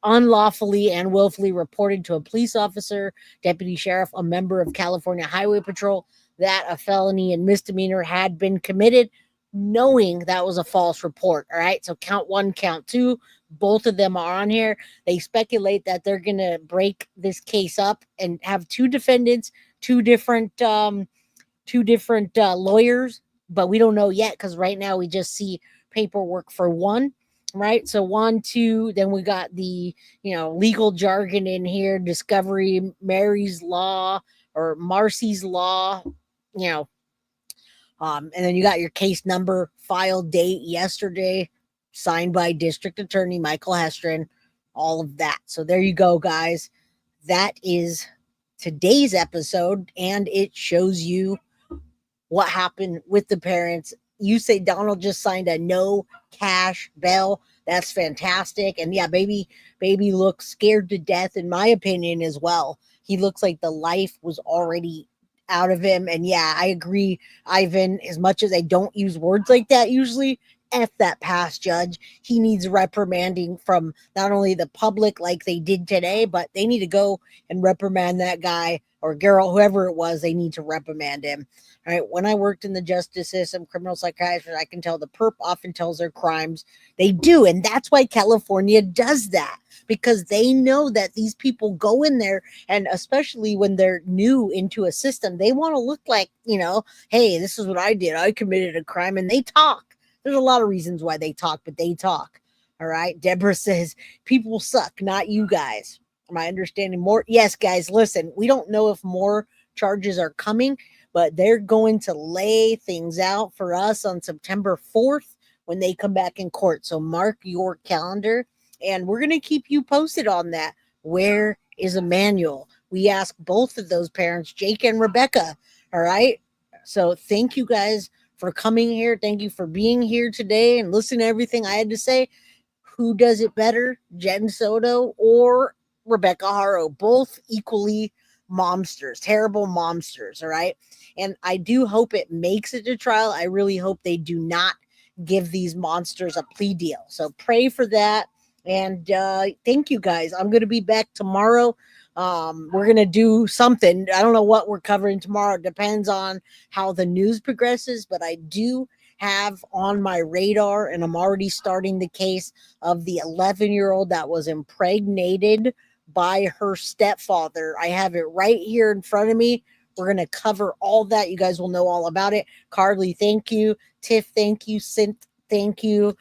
unlawfully and willfully reported to a police officer, deputy sheriff, a member of California Highway Patrol, that a felony and misdemeanor had been committed, knowing that was a false report. All right, so count one, count two, both of them are on here. They speculate that they're going to break this case up and have two defendants, two different lawyers, but we don't know yet because right now we just see paperwork for one. Right, so 1, 2, then we got the legal jargon in here, discovery, Mary's law or Marcy's law, and then you got your case number, file date yesterday, signed by District Attorney Michael Hestrin, all of that. So there you go, guys. That is today's episode, and it shows you what happened with the parents. You say Donald just signed a no cash bail. That's fantastic. And yeah, baby looks scared to death, in my opinion, as well. He looks like the life was already out of him. And yeah, I agree, Ivan, as much as I don't use words like that usually, F that past judge. He needs reprimanding from not only the public like they did today, but they need to go and reprimand that guy or girl, whoever it was. They need to reprimand him. All right. When I worked in the justice system, criminal psychiatrist, I can tell the perp often tells their crimes. They do. And that's why California does that, because they know that these people go in there, and especially when they're new into a system, they want to look like, hey, this is what I did. I committed a crime, and they talk. There's a lot of reasons why they talk, but they talk. All right. Deborah says, people suck, not you guys. Am I understanding more? Yes, guys, listen, we don't know if more charges are coming, but they're going to lay things out for us on September 4th when they come back in court. So mark your calendar, and we're going to keep you posted on that. Where is Emmanuel? We ask both of those parents, Jake and Rebecca. All right. So thank you guys for coming here. Thank you for being here today and listening to everything I had to say. Who does it better, Jen Soto or Rebecca Haro? Both equally momsters, terrible momsters. All right. And I do hope it makes it to trial. I really hope they do not give these monsters a plea deal. So pray for that. And thank you guys. I'm going to be back tomorrow. We're going to do something. I don't know what we're covering tomorrow. It depends on how the news progresses, but I do have on my radar, and I'm already starting the case of the 11-year-old that was impregnated by her stepfather. I have it right here in front of me. We're going to cover all that. You guys will know all about it. Carly, thank you. Tiff, thank you. Synth, thank you.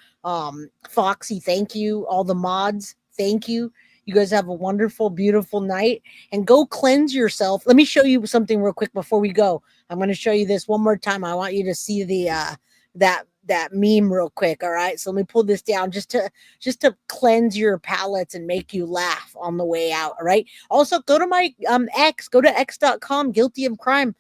Foxy, thank you. All the mods, thank you. You guys have a wonderful, beautiful night, and go cleanse yourself. Let me show you something real quick before we go. I'm going to show you this one more time. I want you to see the that meme real quick. All right. So let me pull this down just to cleanse your palates and make you laugh on the way out. All right. Also, go to my X, go to x.com, guilty of crime.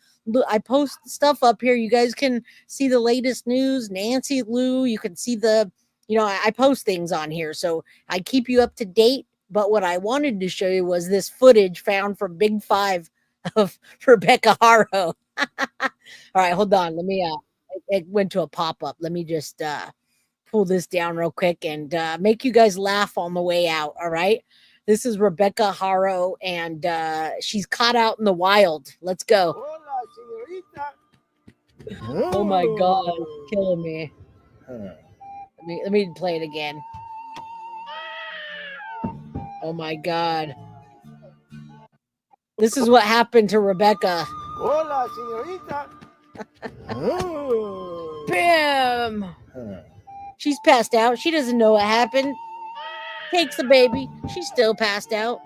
I post stuff up here. You guys can see the latest news. Nancy Lou, you can see I post things on here. So I keep you up to date. But what I wanted to show you was this footage found from Big Five of Rebecca Haro. All right, hold on. Let me, it went to a pop-up. Let me just pull this down real quick and make you guys laugh on the way out. All right. This is Rebecca Haro, and she's caught out in the wild. Let's go. Oh my God, it's killing me. Let me play it again. Oh my God. This is what happened to Rebecca. Hola, señorita. Bam! She's passed out. She doesn't know what happened. Takes the baby. She's still passed out.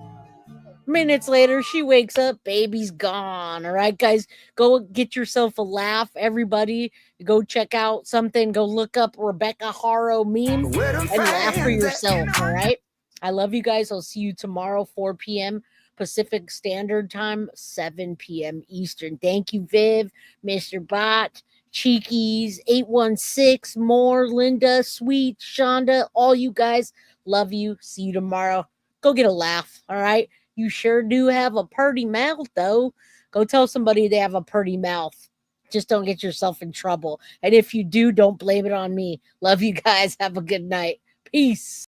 Minutes later, she wakes up. Baby's gone. All right, guys, go get yourself a laugh. Everybody, go check out something. Go look up Rebecca Haro meme and laugh for yourself. All right. I love you guys. I'll see you tomorrow, 4 p.m. Pacific Standard Time, 7 p.m. Eastern. Thank you, Viv, Mr. Bot, Cheekies, 816, more, Linda, Sweet, Shonda, all you guys. Love you. See you tomorrow. Go get a laugh. All right. You sure do have a purty mouth, though. Go tell somebody they have a purty mouth. Just don't get yourself in trouble. And if you do, don't blame it on me. Love you guys. Have a good night. Peace.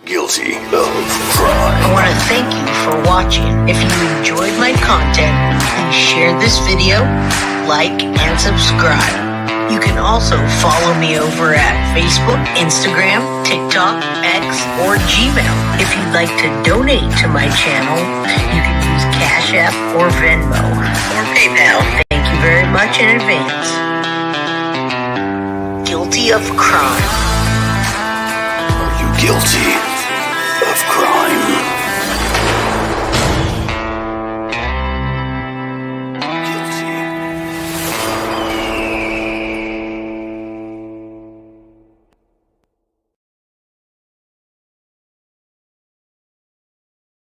Guilty of crime. I want to thank you for watching. If you enjoyed my content, please share this video, like, and subscribe. You can also follow me over at Facebook, Instagram, TikTok, X, or Gmail. If you'd like to donate to my channel, you can use Cash App or Venmo or PayPal. Thank you very much in advance. Guilty of crime. Are you guilty?